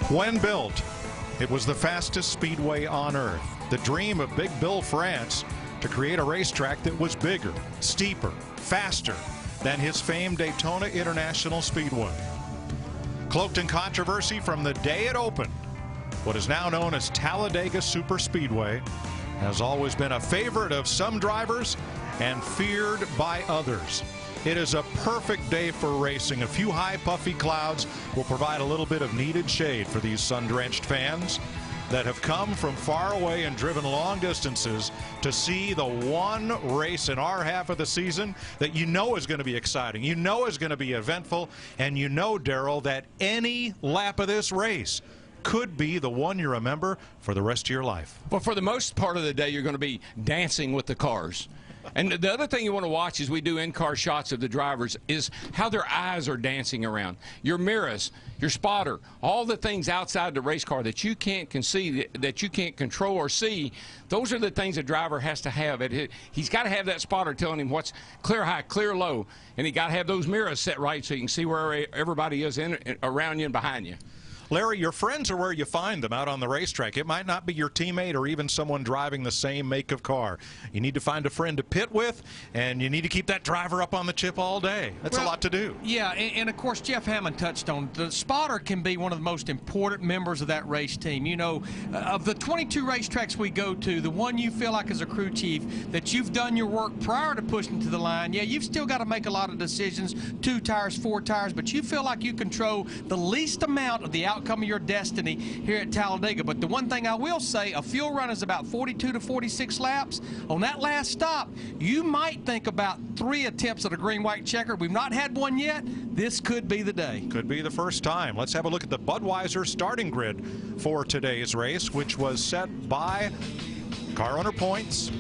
When built, it was the fastest speedway on earth. The dream of Big Bill France to create a racetrack that was bigger, steeper, faster than his famed Daytona International Speedway. Cloaked in controversy from the day it opened, what is now known as Talladega Superspeedway has always been a favorite of some drivers and feared by others. It is a perfect day for racing. A few high puffy clouds will provide a little bit of needed shade for these sun-drenched fans that have come from far away and driven long distances to see the one race in our half of the season that you know is going to be exciting, you know is going to be eventful, and you know, Darrell, that any lap of this race could be the one you remember for the rest of your life. Well, for the most part of the day, you're going to be dancing with the cars. And the other thing you want to watch as we do in-car shots of the drivers is how their eyes are dancing around. Your mirrors, your spotter, all the things outside the race car that you can't see, that you can't control or see, those are the things a driver has to have. He's got to have that spotter telling him what's clear high, clear low, and he got to have those mirrors set right so you can see where everybody is around you and behind you. Larry, your friends are where you find them out on the racetrack. It might not be your teammate or even someone driving the same make of car. You need to find a friend to pit with, and you need to keep that driver up on the chip all day. That's a lot to do. Yeah, and of course, Jeff Hammond touched on the spotter can be one of the most important members of that race team. You know, of the 22 racetracks we go to, the one you feel like as a crew chief that you've done your work prior to pushing to the line, yeah, you've still got to make a lot of decisions, 2 tires, 4 tires, but you feel like you control the least amount of the outcome of your destiny here at Talladega. But the one thing I will say, a fuel run is about 42 to 46 laps. On that last stop, you might think about 3 attempts at a green-white checker. We've not had one yet. This could be the day. Could be the first time. Let's have a look at the Budweiser starting grid for today's race, which was set by car owner points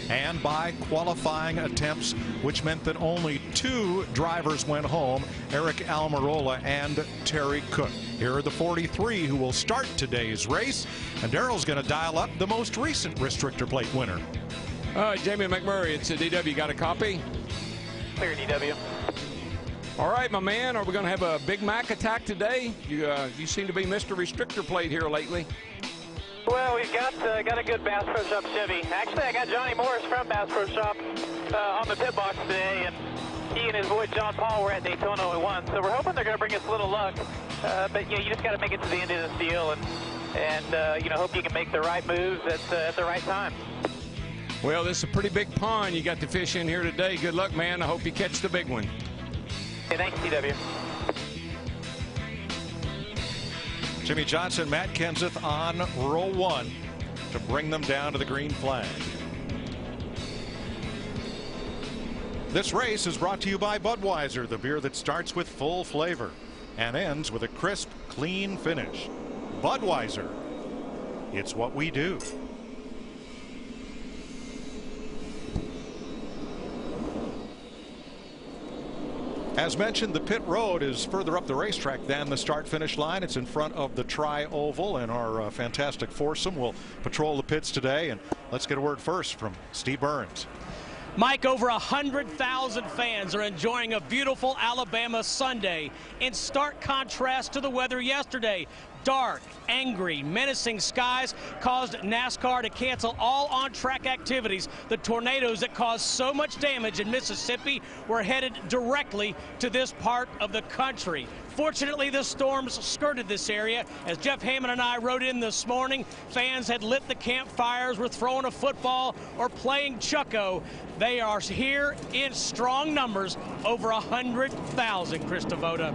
and by qualifying attempts, which meant that only 2 drivers went home, Eric Almirola and Terry Cook. Here are the 43 who will start today's race, and Darrell's going to dial up the most recent restrictor plate winner. Jamie McMurray, it's a DW. Got a copy? Clear, DW. All right, my man, are we going to have a Big Mac attack today? You seem to be Mr. Restrictor Plate here lately. Well, we've got a good Bass Pro Shop Chevy. Actually, I got Johnny Morris from Bass Pro Shop on the pit box today, and he and his boy John Paul were at Daytona when we won. So we're hoping they're going to bring us a little luck. But you just got to make it to the end of this deal, and you know, hope you can make the right moves at the right time. Well, this is a pretty big pond you got to fish in here today. Good luck, man. I hope you catch the big one. Okay, thanks, TW. Jimmy Johnson, Matt Kenseth on row 1 to bring them down to the green flag. This race is brought to you by Budweiser, the beer that starts with full flavor and ends with a crisp, clean finish. Budweiser, it's what we do. As mentioned, the pit road is further up the racetrack than the start-finish line. It's in front of the Tri-Oval, and our fantastic foursome will patrol the pits today. And let's get a word first from Steve Burns. Mike, over 100,000 fans are enjoying a beautiful Alabama Sunday in stark contrast to the weather yesterday. Dark, angry, menacing skies caused NASCAR to cancel all on-track activities. The tornadoes that caused so much damage in Mississippi were headed directly to this part of the country. Fortunately, the storms skirted this area. As Jeff Hammond and I rode in this morning, fans had lit the campfires, were throwing a football or playing Chucko. They are here in strong numbers, over 100,000, Chris Devoda.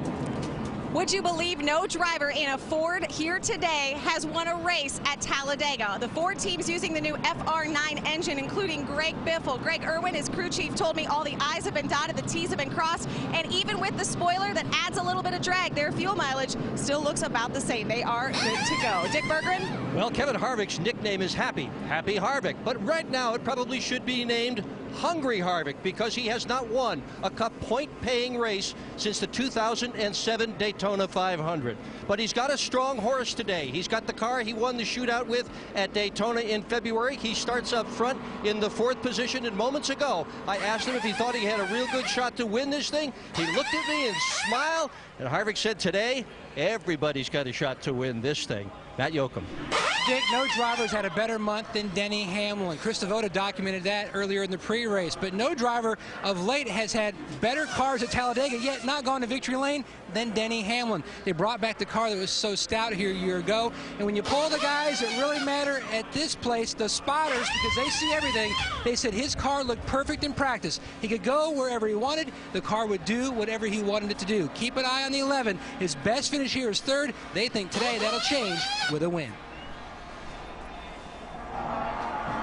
Would you believe no driver in a Ford here today has won a race at Talladega? The Ford team's using the new FR9 engine, including Greg Biffle. Greg Irwin, his crew chief, told me all the I's have been dotted, the T's have been crossed, and even with the spoiler that adds a little bit of drag, their fuel mileage still looks about the same. They are good to go. Dick Berggren? Well, Kevin Harvick's nickname is Happy Harvick, but right now it probably should be named hungry Harvick, because he has not won a Cup point-paying race since the 2007 Daytona 500. But he's got a strong horse today. He's got the car he won the shootout with at Daytona in February. He starts up front in the 4th position, and moments ago I asked him if he thought he had a real good shot to win this thing. He looked at me and smiled, and Harvick said today everybody's got a shot to win this thing. Matt Yoakum. Dick, no driver's had a better month than Denny Hamlin. Chris Devoto documented that earlier in the pre-race, but no driver of late has had better cars at Talladega, yet not gone to victory lane, than Denny Hamlin. They brought back the car that was so stout here a year ago, and when you pull the guys that really matter at this place, the spotters, because they see everything, they said his car looked perfect in practice. He could go wherever he wanted. The car would do whatever he wanted it to do. Keep an eye on the 11. His best finish here is 3rd. They think today that'll change with a win.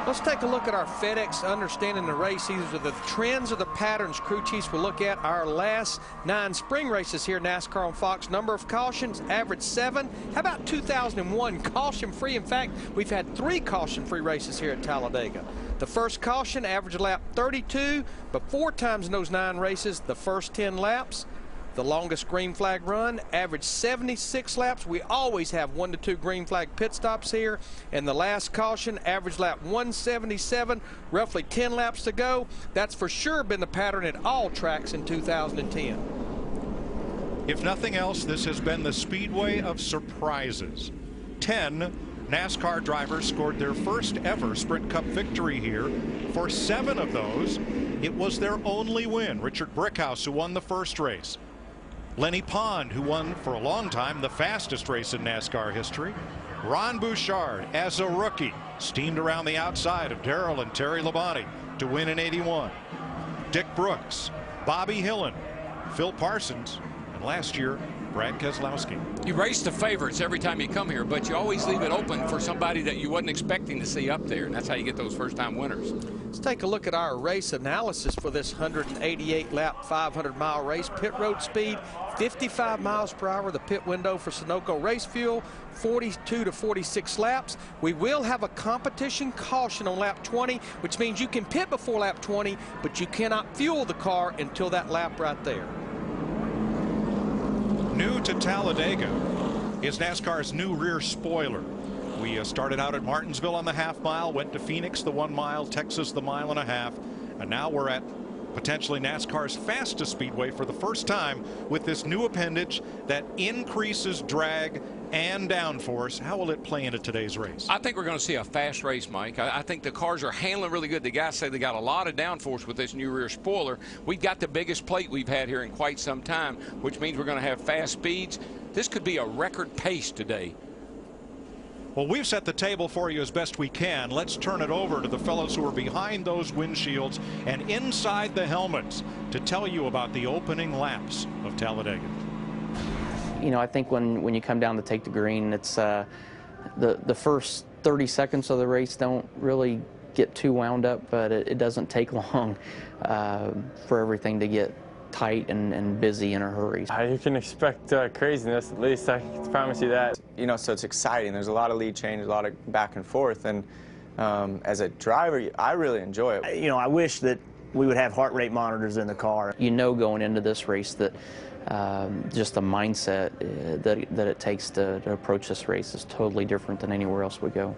Let's take a look at our FedEx Understanding the Race. These are the trends or the patterns crew chiefs will look at. Our last 9 spring races here, NASCAR on Fox. Number of cautions, average 7. How about 2001, caution-free? In fact, we've had 3 caution-free races here at Talladega. The first caution, average lap 32, but 4 times in those 9 races, the first 10 laps. The longest green flag run, average 76 laps. We always have 1 to 2 green flag pit stops here. And the last caution, average lap 177, roughly 10 laps to go. That's for sure been the pattern at all tracks in 2010. If nothing else, this has been the Speedway of surprises. 10 NASCAR drivers scored their first ever Sprint Cup victory here. For 7 of those, it was their only win. Richard Brickhouse, who won the first race. Lenny Pond, who won for a long time the fastest race in NASCAR history. Ron Bouchard, as a rookie, steamed around the outside of Darrell and Terry Labonte to win in '81. Dick Brooks, Bobby Hillin, Phil Parsons, and last year, Brad Keselowski. You race the favorites every time you come here, but you always leave it open for somebody that you wasn't expecting to see up there, and that's how you get those first-time winners. Let's take a look at our race analysis for this 188-lap, 500-mile race. Pit road speed, 55 miles per hour. The pit window for Sunoco race fuel, 42 to 46 laps. We will have a competition caution on lap 20, which means you can pit before lap 20, but you cannot fuel the car until that lap right there. New to Talladega is NASCAR's new rear spoiler. We started out at Martinsville on the half-mile, went to Phoenix the 1 mile, Texas the 1.5 miles, and now we're at potentially NASCAR's fastest speedway for the first time with this new appendage that increases drag and downforce. How will it play into today's race? I think we're going to see a fast race, Mike. I think the cars are handling really good. The guys say they got a lot of downforce with this new rear spoiler. We've got the biggest plate we've had here in quite some time, which means we're going to have fast speeds. This could be a record pace today. Well, we've set the table for you as best we can. Let's turn it over to the fellows who are behind those windshields and inside the helmets to tell you about the opening laps of Talladega. You know, I think when you come down to take the green, it's the first 30 seconds of the race don't really get too wound up, but it doesn't take long for everything to get tight and busy in a hurry. You can expect craziness, at least I can promise you that. You know, so it's exciting. There's a lot of lead change, a lot of back and forth, and as a driver, I really enjoy it. You know, I wish that we would have heart rate monitors in the car. You know, going into this race that just the mindset that it takes to approach this race is totally different than anywhere else we go.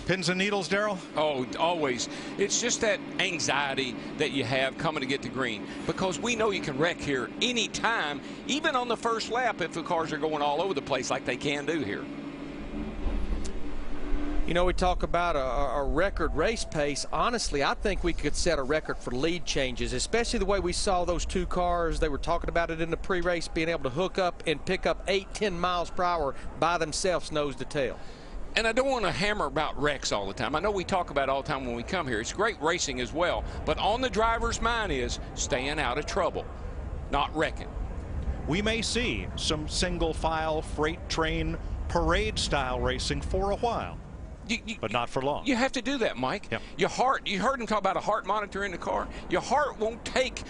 Pins and needles, Darrell? Oh, always. It's just that anxiety that you have coming to get to green, because we know you can wreck here anytime, even on the first lap if the cars are going all over the place like they can do here. You know, we talk about a record race pace. Honestly, I think we could set a record for lead changes, especially the way we saw those 2 cars. They were talking about it in the pre-race, being able to hook up and pick up 8-10 miles per hour by themselves, nose to tail. And I don't want to hammer about wrecks all the time. I know we talk about it all the time when we come here. It's great racing as well. But on the driver's mind is staying out of trouble, not wrecking. We may see some single-file freight train parade-style racing for a while, but not for long. You have to do that, Mike. Yep. Your heart, you heard him talk about a heart monitor in the car. Your heart won't take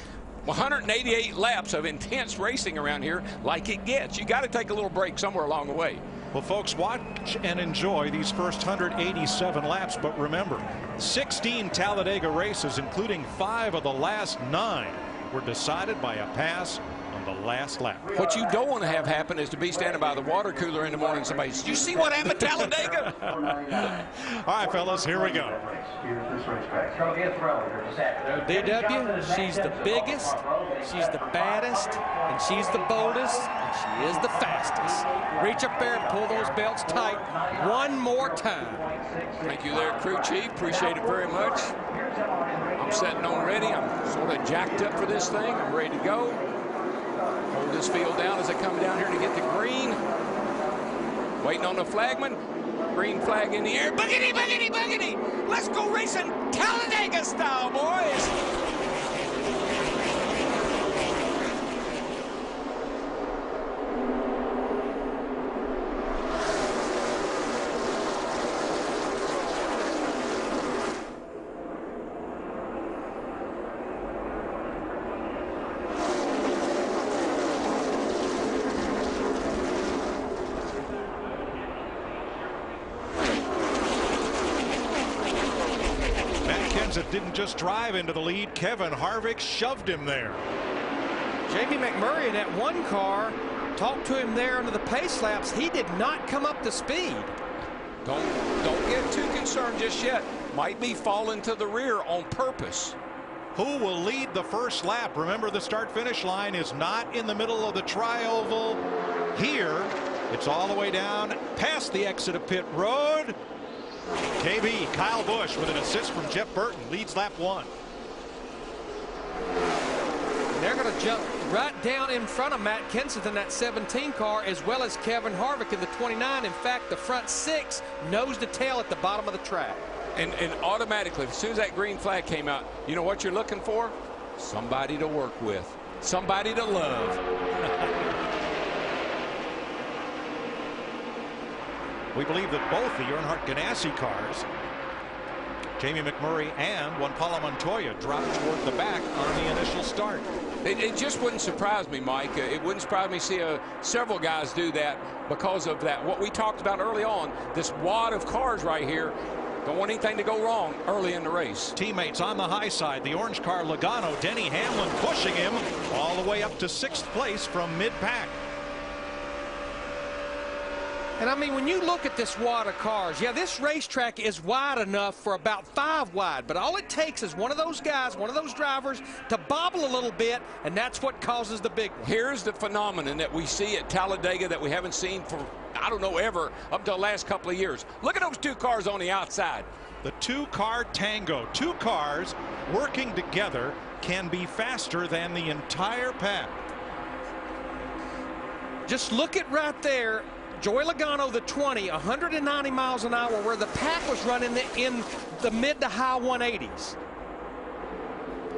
188 laps of intense racing around here like it gets. You got to take a little break somewhere along the way. Well, folks, watch and enjoy these first 187 laps, but remember, 16 Talladega races, including 5 of the last 9, were decided by a pass on the last lap. What you don't want to have happen is to be standing by the water cooler in the morning and somebody says, "You see what happened at Talladega?" All right, fellas, here we go. DW, she's the biggest, she's the baddest, and she's the boldest, and she is the fastest. Reach up there and pull those belts tight one more time. Thank you there, crew chief. Appreciate it very much. I'm setting on ready. I'm sort of jacked up for this thing. I'm ready to go. Hold this field down as I come down here to get the green. Waiting on the flagman. Green flag in the air. Boogity, boogity, boogity. Let's go racing Talladega style, boys. Didn't just drive into the lead. Kevin Harvick shoved him there. Jamie McMurray in that one car talked to him there under the pace laps. He did not come up to speed. Don't get too concerned just yet. Might be falling to the rear on purpose. Who will lead the first lap? Remember, the start-finish line is not in the middle of the tri-oval. Here, it's all the way down past the exit of pit road. KB, Kyle Busch with an assist from Jeff Burton, leads lap 1. They're going to jump right down in front of Matt Kenseth in that 17 car, as well as Kevin Harvick in the 29. In fact, the front 6 nose to tail at the bottom of the track. And automatically, as soon as that green flag came out, you know what you're looking for? Somebody to work with. Somebody to love. We believe that both the Earnhardt Ganassi cars, Jamie McMurray and Juan Pablo Montoya, dropped toward the back on the initial start. It just wouldn't surprise me, Mike. It wouldn't surprise me to see several guys do that because of that. What we talked about early on, this wad of cars right here, don't want anything to go wrong early in the race. Teammates on the high side, the orange car Logano, Denny Hamlin pushing him all the way up to 6th place from mid-pack. And I mean, when you look at this wad of cars, yeah, this racetrack is wide enough for about 5 wide, but all it takes is one of those guys, one of those drivers to bobble a little bit, and that's what causes the big one. Here's the phenomenon that we see at Talladega that we haven't seen for, I don't know, ever up to the last couple of years. Look at those 2 cars on the outside. The 2-car tango. 2 cars working together can be faster than the entire pack. Just look at right there. Joey Logano, the 20, 190 miles an hour, where the pack was running in the mid to high 180s.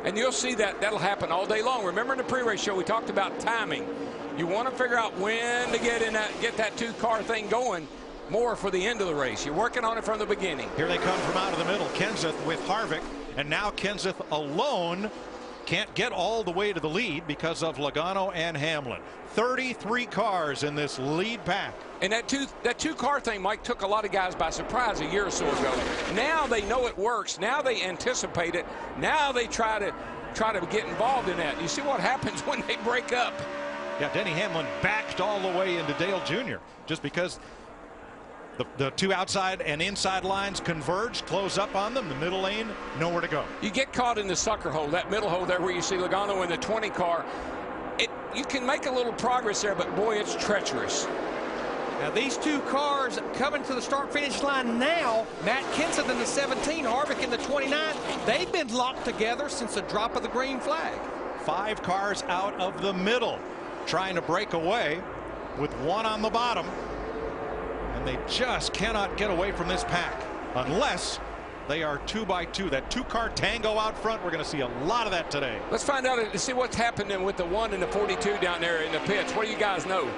And you'll see that'll happen all day long. Remember in the pre-race show we talked about timing. You want to figure out when to get that 2-car thing going more for the end of the race. You're working on it from the beginning. Here they come from out of the middle. Kenseth with Harvick, and now Kenseth alone can't get all the way to the lead because of Logano and Hamlin. 33 cars in this lead pack. And that 2-car thing, Mike, took a lot of guys by surprise a year or so ago. Now they know it works. Now they anticipate it. Now they try to get involved in that. You see what happens when they break up. Yeah, Denny Hamlin backed all the way into Dale Jr. just because the 2 outside and inside lines converged, close up on them. The middle lane, nowhere to go. You get caught in the sucker hole, that middle hole there where you see Logano in the 20 car. You can make a little progress there, but boy, it's treacherous. Now these 2 cars coming to the start-finish line now. Matt Kenseth in the 17, Harvick in the 29. They've been locked together since the drop of the green flag. 5 cars out of the middle, trying to break away with 1 on the bottom. And they just cannot get away from this pack unless they are 2 by 2. That 2-car tango out front, we're going to see a lot of that today. Let's find out and see what's happening with the 1 and the 42 down there in the pits. What do you guys know?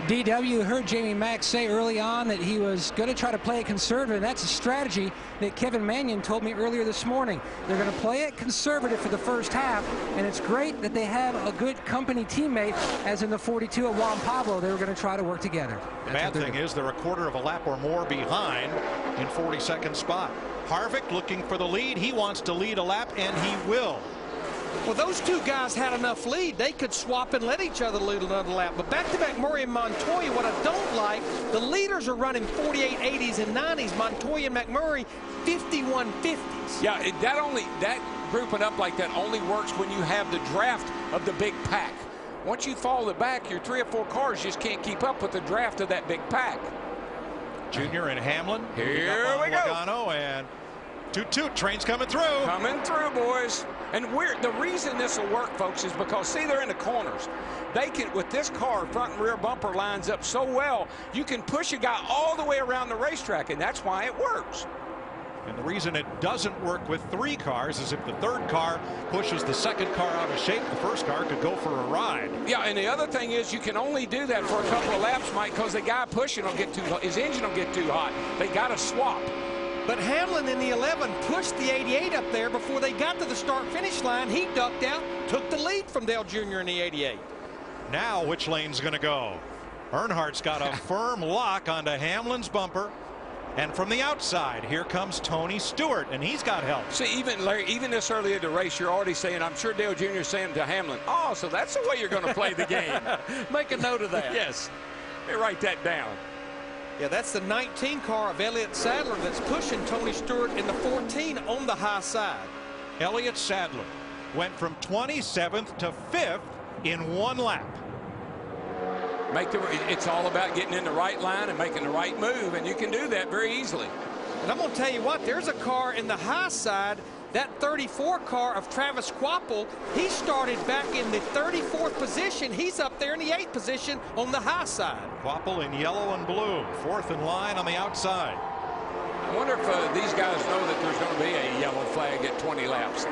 DW heard Jamie Max say early on that he was going to try to play it conservative. That's a strategy that Kevin Mannion told me earlier this morning. They're going to play it conservative for the first half, and it's great that they have a good company teammate, as in the 42 of Juan Pablo. They were going to try to work together. The bad thing is they're a quarter of a lap or more behind in 42nd spot. Harvick looking for the lead. He wants to lead a lap, and he will. Well, those two guys had enough lead. They could swap and let each other lead another lap. But back-to-back Murray and Montoya, what I don't like, the leaders are running 48 80s and 90s. Montoya and McMurray, 51 50s. Yeah, that grouping up like that only works when you have the draft of the big pack. Once you fall back, your 3 or 4 cars just can't keep up with the draft of that big pack. Junior and Hamlin. Here we go. Logano and toot, train's coming through. Coming through, boys. And the reason this will work, folks, is because, see, they're in the corners. They can, with this car, front and rear bumper lines up so well, you can push a guy all the way around the racetrack, and that's why it works. And the reason it doesn't work with 3 cars is if the 3rd car pushes the 2nd car out of shape, the 1st car could go for a ride. Yeah, and the other thing is you can only do that for a couple of laps, Mike, because the guy pushing will get his engine will get too hot. They got to swap. But Hamlin in the 11 pushed the 88 up there before they got to the start-finish line. He ducked out, took the lead from Dale Jr. in the 88. Now which lane's going to go? Earnhardt's got a firm lock onto Hamlin's bumper. And from the outside, here comes Tony Stewart, and he's got help. See, even Larry, even this early in the race, you're already saying, I'm sure Dale Jr. is saying to Hamlin, oh, so that's the way you're going to play the game. Make a note of that. Yes. Let me write that down. Yeah, that's the 19 car of Elliott Sadler that's pushing Tony Stewart in the 14 on the high side. Elliott Sadler went from 27th to 5th in 1 lap. It's all about getting in the right line and making the right move, and you can do that very easily. And I'm going to tell you what, there's a car in the high side, that 34 car of Travis Quapple. He started back in the 34th position. He's up there in the 8th position on the high side. Quapple in yellow and blue, 4th in line on the outside. I wonder if these guys know that there's going to be a yellow flag at 20 laps.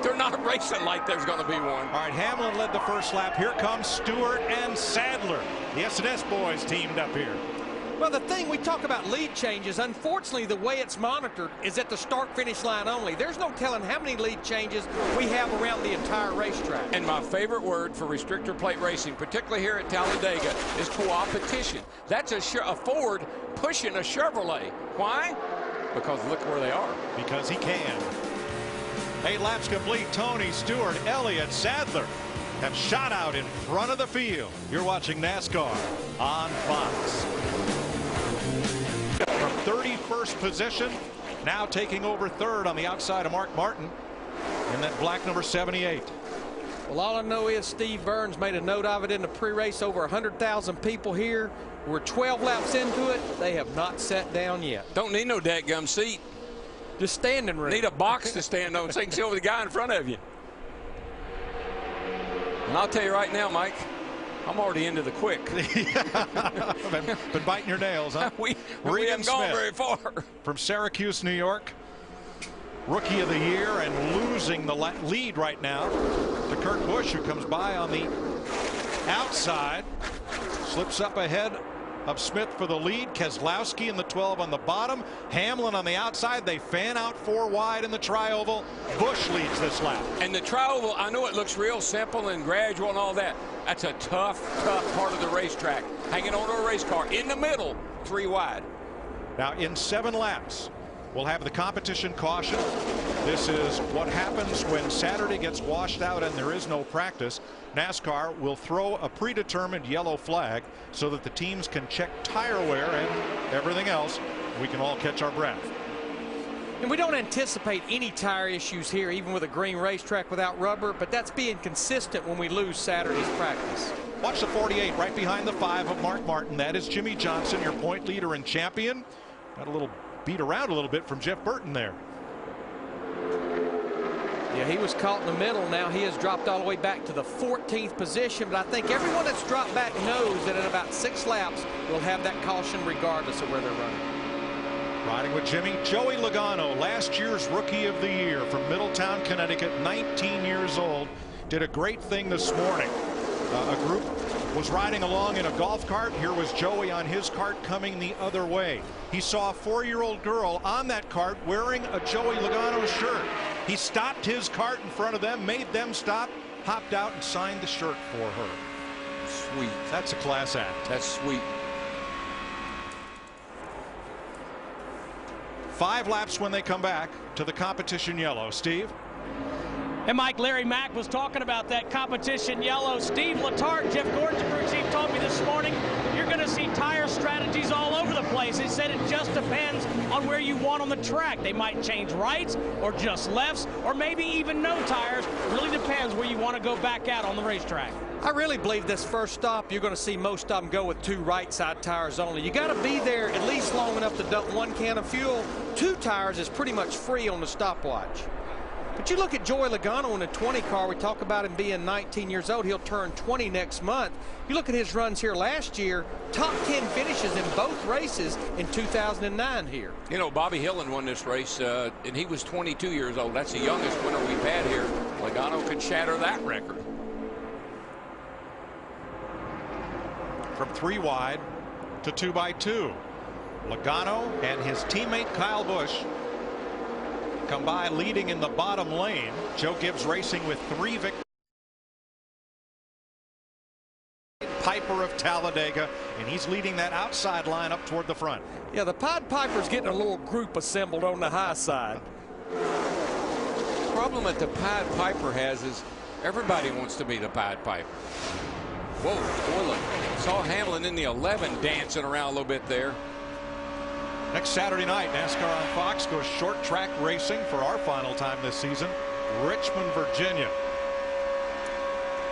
They're not racing like there's going to be one. All right, Hamlin led the 1st lap. Here comes Stewart and Sadler. The S&S boys teamed up here. Well, the thing, we talk about lead changes. Unfortunately, the way it's monitored is at the start-finish line only. There's no telling how many lead changes we have around the entire racetrack. And my favorite word for restrictor plate racing, particularly here at Talladega, is co-opetition. That's a Ford pushing a Chevrolet. Why? Because look where they are. Because he can. 8 laps complete. Tony Stewart, Elliott Sadler have shot out in front of the field. You're watching NASCAR on Fox. From 31st position, now taking over 3rd on the outside of Mark Martin in that black number 78. Well, all I know is Steve Burns made a note of it in the pre-race. Over 100,000 people here. We're 12 laps into it. They have not sat down yet. Don't need no dadgum seat. Just standing room. Need a box to stand on so you can see over the guy in front of you. And I'll tell you right now, Mike, I'm already into the quick. Been biting your nails, huh? we haven't gone very far. From Syracuse, New York. Rookie of the year and losing the lead right now to Kurt Busch, who comes by on the outside. Slips up ahead of Smith for the lead. Keselowski in the 12 on the bottom. Hamlin on the outside. They fan out 4 wide in the tri-oval. Busch leads this lap. And the tri-oval, I know it looks real simple and gradual and all that. That's a tough part of the racetrack. Hanging on to a race car in the middle, 3 wide. Now in 7 laps, we'll have the competition caution. This is what happens when Saturday gets washed out and there is no practice. NASCAR will throw a predetermined yellow flag so that the teams can check tire wear and everything else. We can all catch our breath. And we don't anticipate any tire issues here, even with a green racetrack without rubber, but that's being consistent when we lose Saturday's practice. Watch the 48 right behind the 5 of Mark Martin. That is Jimmy Johnson, your point leader and champion. Got a little beat around a little bit from Jeff Burton there. Yeah, he was caught in the middle. Now he has dropped all the way back to the 14th position. But I think everyone that's dropped back knows that in about 6 laps, we'll have that caution regardless of where they're running. Riding with Jimmy, Joey Logano, last year's Rookie of the Year from Middletown, Connecticut, 19 years old. Did a great thing this morning. A group was riding along in a golf cart. Here was Joey on his cart coming the other way. He saw a 4-year-old girl on that cart wearing a Joey Logano shirt. He stopped his cart in front of them, made them stop, hopped out and signed the shirt for her. Sweet. That's a class act. That's sweet. 5 laps when they come back to the competition yellow. Steve? And Mike, Larry Mack was talking about that competition yellow. Steve Letarte, Jeff Gordon's crew chief, told me this morning you're going to see tire strategies all over the place. He said it just depends on where you want on the track. They might change rights or just lefts or maybe even no tires. It really depends where you want to go back out on the racetrack. I really believe this first stop, you're going to see most of them go with 2 right side tires only. You got to be there at least long enough to dump 1 can of fuel. 2 tires is pretty much free on the stopwatch. But you look at Joey Logano in the 20 car. We talk about him being 19 years old. He'll turn 20 next month. You look at his runs here last year, top 10 finishes in both races in 2009 here. You know, Bobby Hillin won this race, and he was 22 years old. That's the youngest winner we've had here. Logano could shatter that record. From 3 wide to 2 by 2. Logano and his teammate Kyle Busch come by leading in the bottom lane. Joe Gibbs racing with 3 victories. Piper of Talladega, and he's leading that outside line up toward the front. Yeah, the Pied Piper's getting a little group assembled on the high side. The problem that the Pied Piper has is everybody wants to be the Pied Piper. Whoa, boy, look. Saw Hamlin in the 11 dancing around a little bit there. Next Saturday night, NASCAR on Fox goes short track racing for our final time this season. Richmond, Virginia.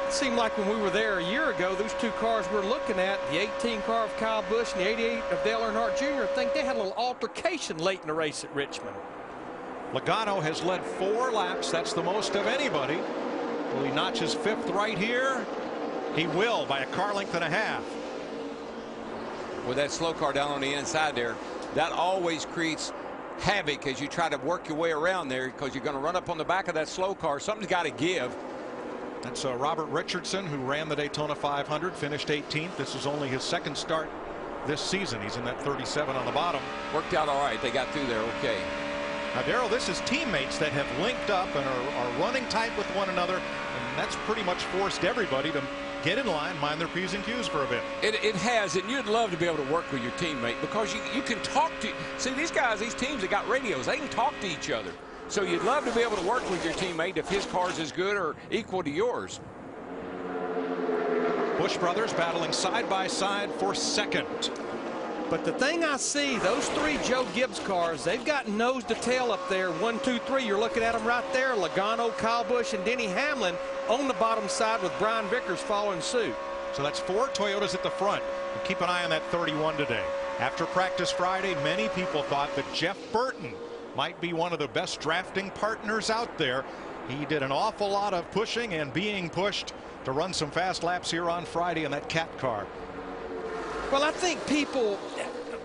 It seemed like when we were there a year ago, those 2 cars we're looking at, the 18 car of Kyle Busch and the 88 of Dale Earnhardt Jr., I think they had a little altercation late in the race at Richmond. Logano has led 4 laps. That's the most of anybody. Will he notch his 5th right here? He will, by a car length and a half. With that slow car down on the inside there, that always creates havoc as you try to work your way around there, because you're going to run up on the back of that slow car. Something's got to give. That's Robert Richardson, who ran the Daytona 500, finished 18th. This is only his 2nd start this season. He's in that 37 on the bottom. Worked out all right. They got through there okay. Now, Darrell, this is teammates that have linked up and are running tight with one another, and that's pretty much forced everybody to get in line, mind their P's and Q's for a bit. It has, and you'd love to be able to work with your teammate, because you can talk to. See, these guys, these teams that got radios, they can talk to each other. So you'd love to be able to work with your teammate if his car's as good or equal to yours. Busch brothers battling side by side for 2nd. But the thing I see, those 3 Joe Gibbs cars, they've got nose to tail up there. 1, 2, 3. You're looking at them right there. Logano, Kyle Busch, and Denny Hamlin on the bottom side with Brian Vickers following suit. So that's 4 Toyotas at the front. And keep an eye on that 31 today. After practice Friday, many people thought that Jeff Burton might be one of the best drafting partners out there. He did an awful lot of pushing and being pushed to run some fast laps here on Friday in that cat car. Well, I think people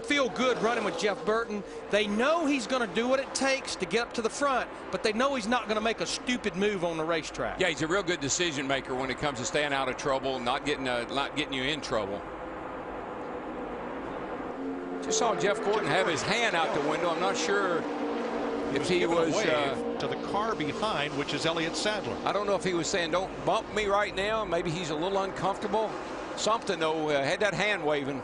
feel good running with Jeff Burton. They know he's going to do what it takes to get up to the front, but they know he's not going to make a stupid move on the racetrack. Yeah, he's a real good decision maker when it comes to staying out of trouble, not getting you in trouble. Just saw Jeff Gordon have his hand out the window. I'm not sure if he was to the car behind, which is Elliott Sadler. I don't know if he was saying don't bump me right now. Maybe he's a little uncomfortable. Something, though, had that hand waving.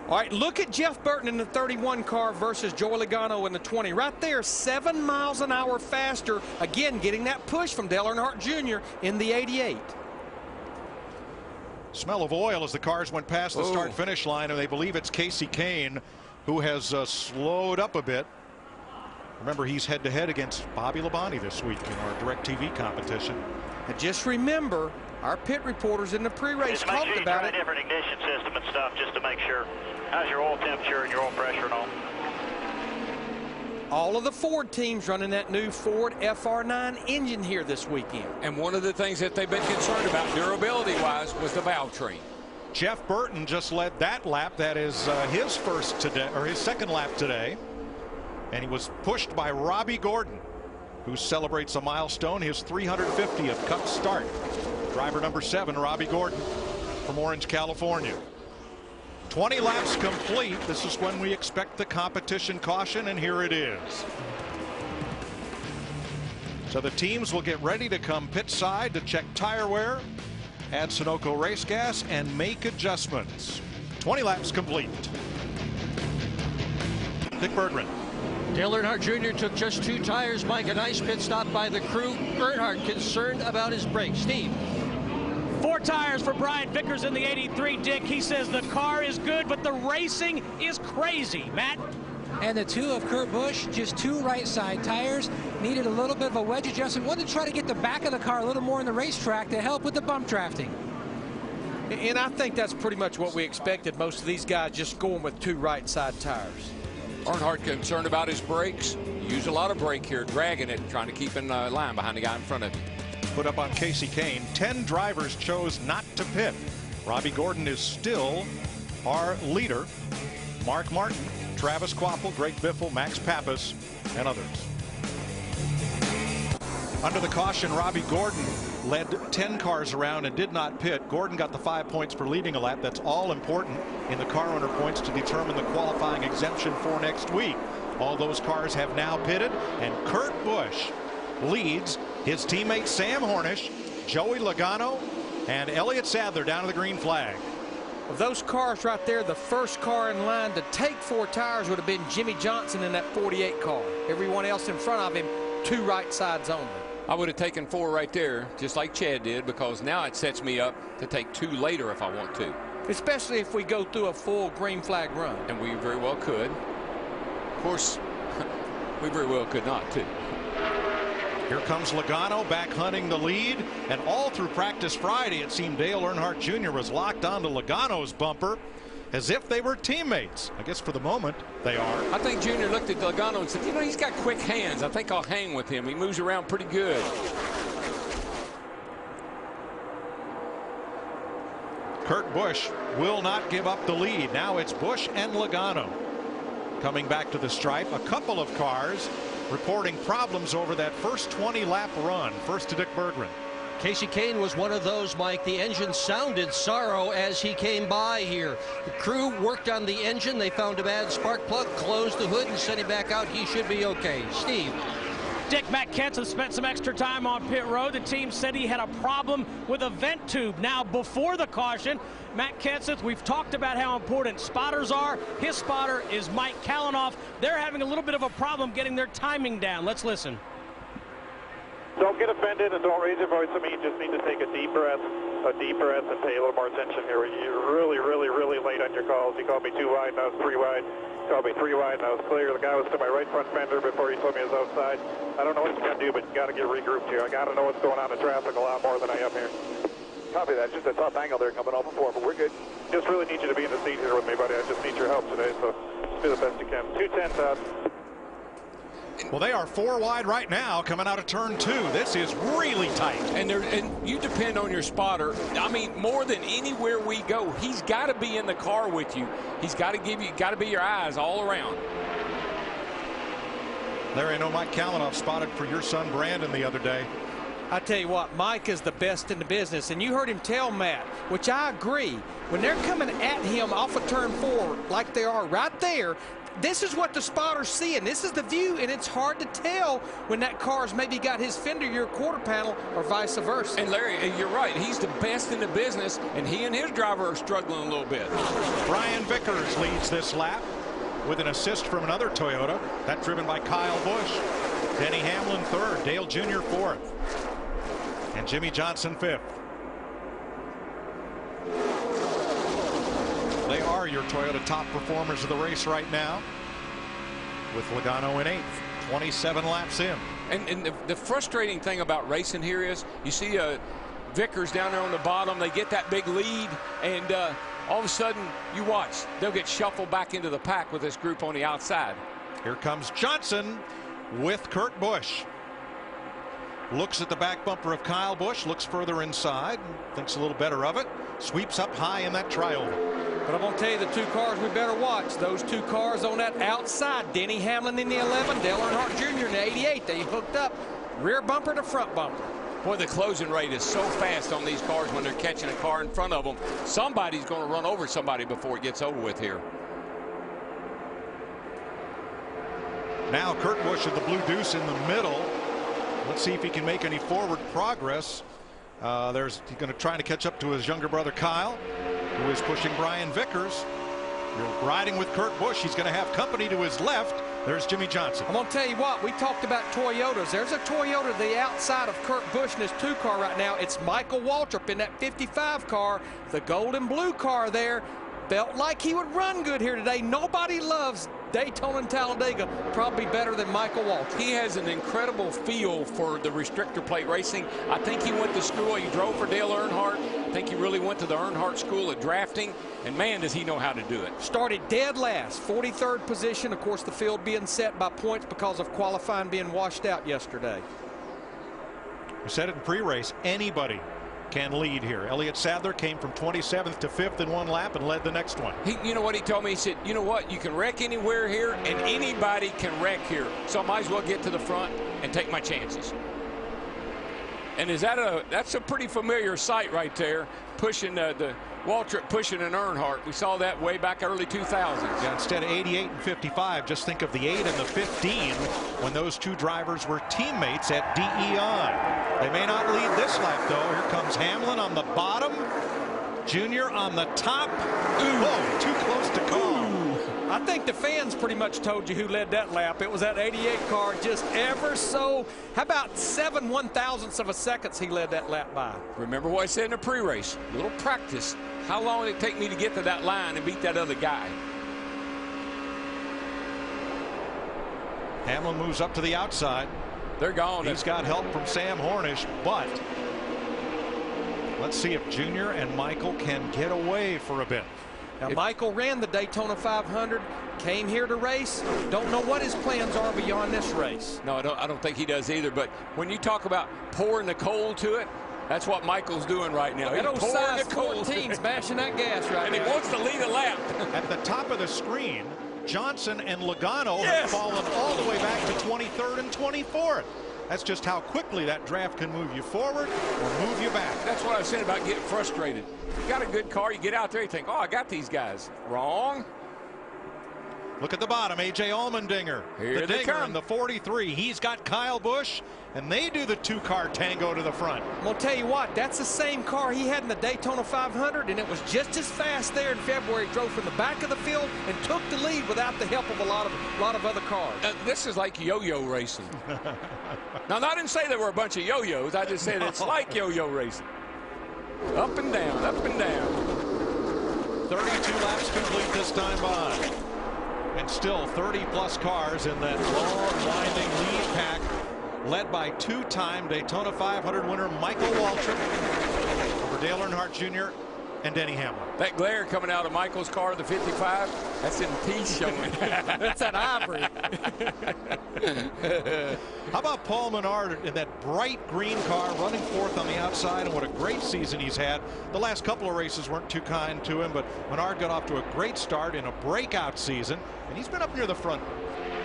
All right, look at Jeff Burton in the 31 car versus Joey Logano in the 20. Right there, 7 miles an hour faster. Again, getting that push from Dale Earnhardt Jr. in the 88. Smell of oil as the cars went past the start-finish line, and they believe it's Casey Kane who has slowed up a bit. Remember, he's head-to-head against Bobby Labonte this week in our DirecTV competition. And just remember, our pit reporters in the pre-race talked about it. Different ignition system and stuff just to make sure. How's your oil temperature and your oil pressure and all? All of the Ford teams running that new Ford FR9 engine here this weekend. And one of the things that they've been concerned about durability-wise was the valve train. Jeff Burton just led that lap. That is his first today, or his 2nd lap today. And he was pushed by Robbie Gordon, who celebrates a milestone, his 350th Cup start. Driver number 7, Robbie Gordon from Orange, California. 20 laps complete. This is when we expect the competition caution, and here it is. So the teams will get ready to come pit side to check tire wear, add Sunoco race gas, and make adjustments. 20 laps complete. Dick Berggren. Dale Earnhardt Jr. took just 2 tires, Mike. A nice pit stop by the crew. Earnhardt concerned about his brakes. Steve. 4 tires for Brian Vickers in the 83, Dick. He says the car is good, but the racing is crazy. Matt? And the 2 of Kurt Busch, just 2 right side tires, needed a little bit of a wedge adjustment. Wanted to try to get the back of the car a little more in the racetrack to help with the bump drafting. And I think that's pretty much what we expected. Most of these guys just going with 2 right side tires. Earnhardt concerned about his brakes. Used a lot of brake here, dragging it, trying to keep in line behind the guy in front of him. Put up on Casey Kane. 10 drivers chose not to pit. Robbie Gordon is still our leader. Mark Martin, Travis Kvapil, Greg Biffle, Max Pappas, and others. Under the caution, Robbie Gordon led 10 cars around and did not pit. Gordon got the 5 points for leading a lap. That's all important in the car owner points to determine the qualifying exemption for next week. All those cars have now pitted, and Kurt Busch leads his teammate Sam Hornish, Joey Logano, and Elliott Sadler down to the green flag. Of those cars right there, the first car in line to take 4 tires would have been Jimmy Johnson in that 48 car. Everyone else in front of him, 2 right sides only. I would have taken 4 right there, just like Chad did, because now it sets me up to take 2 later if I want to. Especially if we go through a full green flag run. And we very well could. Of course, we very well could not, too. Here comes Logano back hunting the lead, and all through practice Friday it seemed Dale Earnhardt Jr. was locked onto Logano's bumper as if they were teammates. I guess for the moment they are. I think Jr. looked at Logano and said, you know, he's got quick hands. I think I'll hang with him. He moves around pretty good. Kurt Busch will not give up the lead. Now it's Busch and Logano coming back to the stripe. A couple of cars reporting problems over that first 20-lap run. First to Dick Berggren. Casey Kane was one of those, Mike. The engine sounded sorrow as he came by here. The crew worked on the engine. They found a bad spark plug, closed the hood, and sent him back out. He should be okay. Steve. Dick, Matt Kenseth spent some extra time on pit road. The team said he had a problem with a vent tube. Now, before the caution, Matt Kenseth, we've talked about how important spotters are. His spotter is Mike Kalanoff. They're having a little bit of a problem getting their timing down. Let's listen. Don't get offended and don't raise your voice. I mean, you just need to take a deep breath and pay a little more attention here. You're really late on your calls. You called me 2 wide, now it's 3 wide. You called me 3 wide, now it's clear. The guy was to my right front fender before he told me he was outside. I don't know what you got to do, but you got to get regrouped here. I got to know what's going on in traffic a lot more than I am here. Copy that. Just a tough angle there coming off before, but we're good. Just really need you to be in the seat here with me, buddy. I just need your help today, so just do the best you can. 210, Todd. Well, they are 4 wide right now coming out of turn 2. This is really tight. And you depend on your spotter. I mean, more than anywhere we go, he's got to be in the car with you. He's got to give you, got to be your eyes all around. Larry, I know Mike Kalanoff spotted for your son Brandon the other day. I tell you what, Mike is the best in the business, and you heard him tell Matt, which I agree, when they're coming at him off of turn 4 like they are right there, this is what the spotter's seeing. This is the view, and it's hard to tell when that car's maybe got his fender, your quarter panel, or vice versa. And Larry, you're right. He's the best in the business, and he and his driver are struggling a little bit. Brian Vickers leads this lap with an assist from another Toyota. That driven by Kyle Busch. Denny Hamlin 3rd, Dale Jr. 4th, and Jimmy Johnson 5th. They are your Toyota top performers of the race right now, with Logano in 8th, 27 laps in. And the frustrating thing about racing here is you see Vickers down there on the bottom. They get that big lead, and all of a sudden you watch. They'll get shuffled back into the pack with this group on the outside. Here comes Johnson with Kurt Busch. Looks at the back bumper of Kyle Busch, looks further inside, thinks a little better of it, sweeps up high in that trioval. But I'm going to tell you the 2 cars we better watch. Those 2 cars on that outside. Denny Hamlin in the 11, Dale Earnhardt Jr. in the 88. They hooked up rear bumper to front bumper. Boy, the closing rate is so fast on these cars when they're catching a car in front of them. Somebody's going to run over somebody before it gets over with here. Now Kurt Busch at the blue deuce in the middle. Let's see if he can make any forward progress. He's going to try to catch up to his younger brother Kyle, who is pushing Brian Vickers. You're riding with Kurt Busch. He's going to have company to his left. There's Jimmy Johnson. I'm going to tell you what, we talked about Toyotas. There's a Toyota to the outside of Kurt Busch in his 2 car right now. It's Michael Waltrip in that 55 car, the gold and blue car there. Felt like he would run good here today. Nobody loves Daytona and Talladega probably better than Michael Waltrip. He has an incredible feel for the restrictor plate racing. I think he went to school. He drove for Dale Earnhardt. I think he really went to the Earnhardt School of drafting, and man, does he know how to do it. Started dead last, 43rd position. Of course, the field being set by points because of qualifying being washed out yesterday. We said it in pre-race, anybody can lead here. Elliott Sadler came from 27th to 5th in 1 lap and led the next one. You know what he told me? He said, you know what, you can wreck anywhere here, and anybody can wreck here. So I might as well get to the front and take my chances. And that's a pretty familiar sight right there, pushing the Waltrip pushing an Earnhardt. We saw that way back early 2000s. Yeah, instead of 88 and 55, just think of the 8 and the 15 when those 2 drivers were teammates at DEI. They may not lead this lap, though. Here comes Hamlin on the bottom. Junior on the top. Whoa, too close to call. I think the fans pretty much told you who led that lap. It was that 88 car, just ever so. How about 7 1/1000ths of a second he led that lap by? Remember what I said in the pre-race, little practice. How long did it take me to get to that line and beat that other guy? Hamlin moves up to the outside. They're gone. He's got help from Sam Hornish, but let's see if Junior and Michael can get away for a bit. Now, Michael ran the Daytona 500, came here to race. Don't know what his plans are beyond this race. No, I don't think he does either. But when you talk about pouring the coal to it, that's what Michael's doing right now. That He's old pouring size the coal 14's bashing that gas right and now. he wants to lead a lap. At the top of the screen, Johnson and Logano Yes. have fallen all the way back to 23rd and 24th. That's just how quickly that draft can move you forward or move you back. That's what I said about getting frustrated. You got a good car, you get out there, you think, oh, I got these guys. Wrong. Look at the bottom, A.J. Allmendinger. Here the they Dinger come. in the 43. He's got Kyle Busch, and they do the 2-car tango to the front. I'm going to tell you what, that's the same car he had in the Daytona 500, and it was just as fast there in February. He drove from the back of the field and took the lead without the help of a lot of other cars. This is like yo-yo racing. Now, I didn't say there were a bunch of yo-yos. I just said it's like yo-yo racing. Up and down, up and down. 32 laps complete this time by. And still 30-plus cars in that long, winding lead pack, led by 2-time Daytona 500 winner Michael Waltrip over Dale Earnhardt Jr. and Denny Hamlin. That glare coming out of Michael's car, the 55, that's in peace showing. That's that ivory. How about Paul Menard in that bright green car running fourth on the outside, and what a great season he's had. The last couple of races weren't too kind to him, but Menard got off to a great start in a breakout season, and he's been up near the front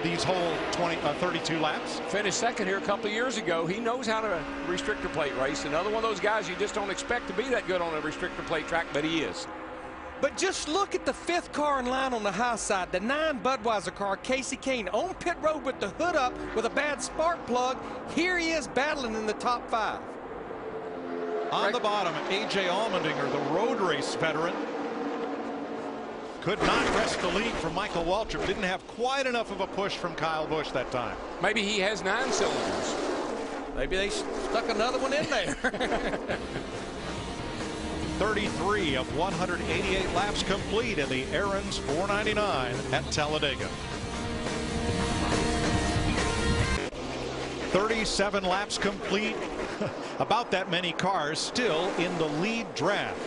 these whole 32 laps. Finished second here a couple of years ago. He knows how to restrictor plate race. Another one of those guys you just don't expect to be that good on a restrictor plate track, but he is. But just look at the 5th car in line on the high side, the 9 Budweiser car, Casey Kane, on pit road with the hood up with a bad spark plug. Here he is battling in the top 5. On the bottom, A.J. Allmendinger, the road race veteran, could not wrest the lead from Michael Waltrip. Didn't have quite enough of a push from Kyle Busch that time. Maybe he has 9 cylinders. Maybe they stuck another one in there. 33 of 188 laps complete in the Aaron's 499 at Talladega. 37 laps complete. About that many cars still in the lead draft.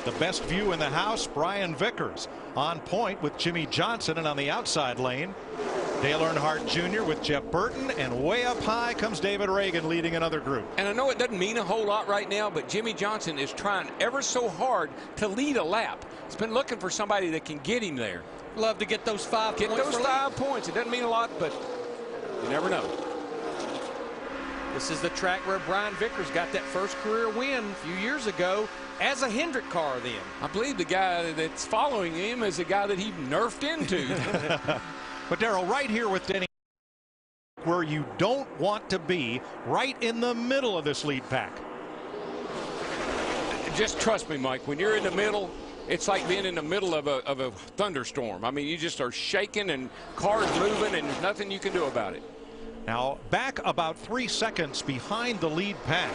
The best view in the house, Brian Vickers on point with Jimmy Johnson, and on the outside lane, Dale Earnhardt Jr. with Jeff Burton, and way up high comes David Reagan leading another group. And I know it doesn't mean a whole lot right now, but Jimmy Johnson is trying ever so hard to lead a lap. He's been looking for somebody that can get him there. Love to get those 5 points. Get those 5 points. It doesn't mean a lot, but you never know. This is the track where Brian Vickers got that first career win a few years ago as a Hendrick car then. I believe the guy that's following him is the guy that he nerfed into. But Darrell, right here with Denny, where you don't want to be, right in the middle of this lead pack. Just trust me, Mike, when you're in the middle, it's like being in the middle of a thunderstorm. I mean, you just are shaking and cars moving, and there's nothing you can do about it. Now back about 3 seconds behind the lead pack.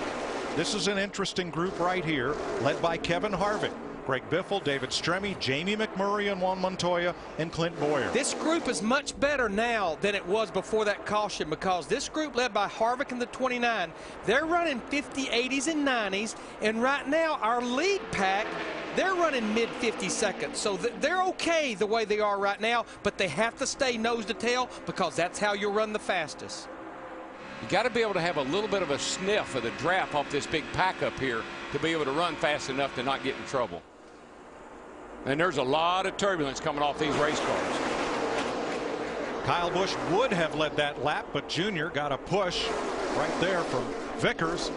This is an interesting group right here, led by Kevin Harvick, Greg Biffle, David Stremme, Jamie McMurray, and Juan Montoya, and Clint Boyer. This group is much better now than it was before that caution, because this group led by Harvick in the 29, they're running 50, 80s, and 90s, and right now our lead pack, they're running mid-50 seconds. So they're okay the way they are right now, but they have to stay nose to tail, because that's how you'll run the fastest. You got to be able to have a little bit of a sniff of the draft off this big pack up here to be able to run fast enough to not get in trouble. And there's a lot of turbulence coming off these race cars. Kyle Busch would have led that lap, but Junior got a push right there from Vickers.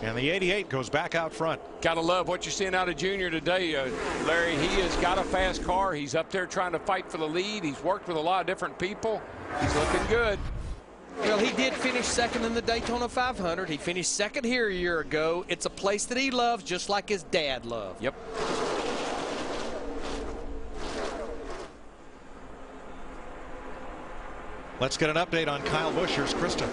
And the 88 goes back out front. Gotta love what you're seeing out of Junior today, Larry. He has got a fast car. He's up there trying to fight for the lead. He's worked with a lot of different people. He's looking good. Well, he did finish second in the Daytona 500. He finished second here a year ago. It's a place that he loves, just like his dad loved. Yep. Let's get an update on Kyle Busch. Here's Krista.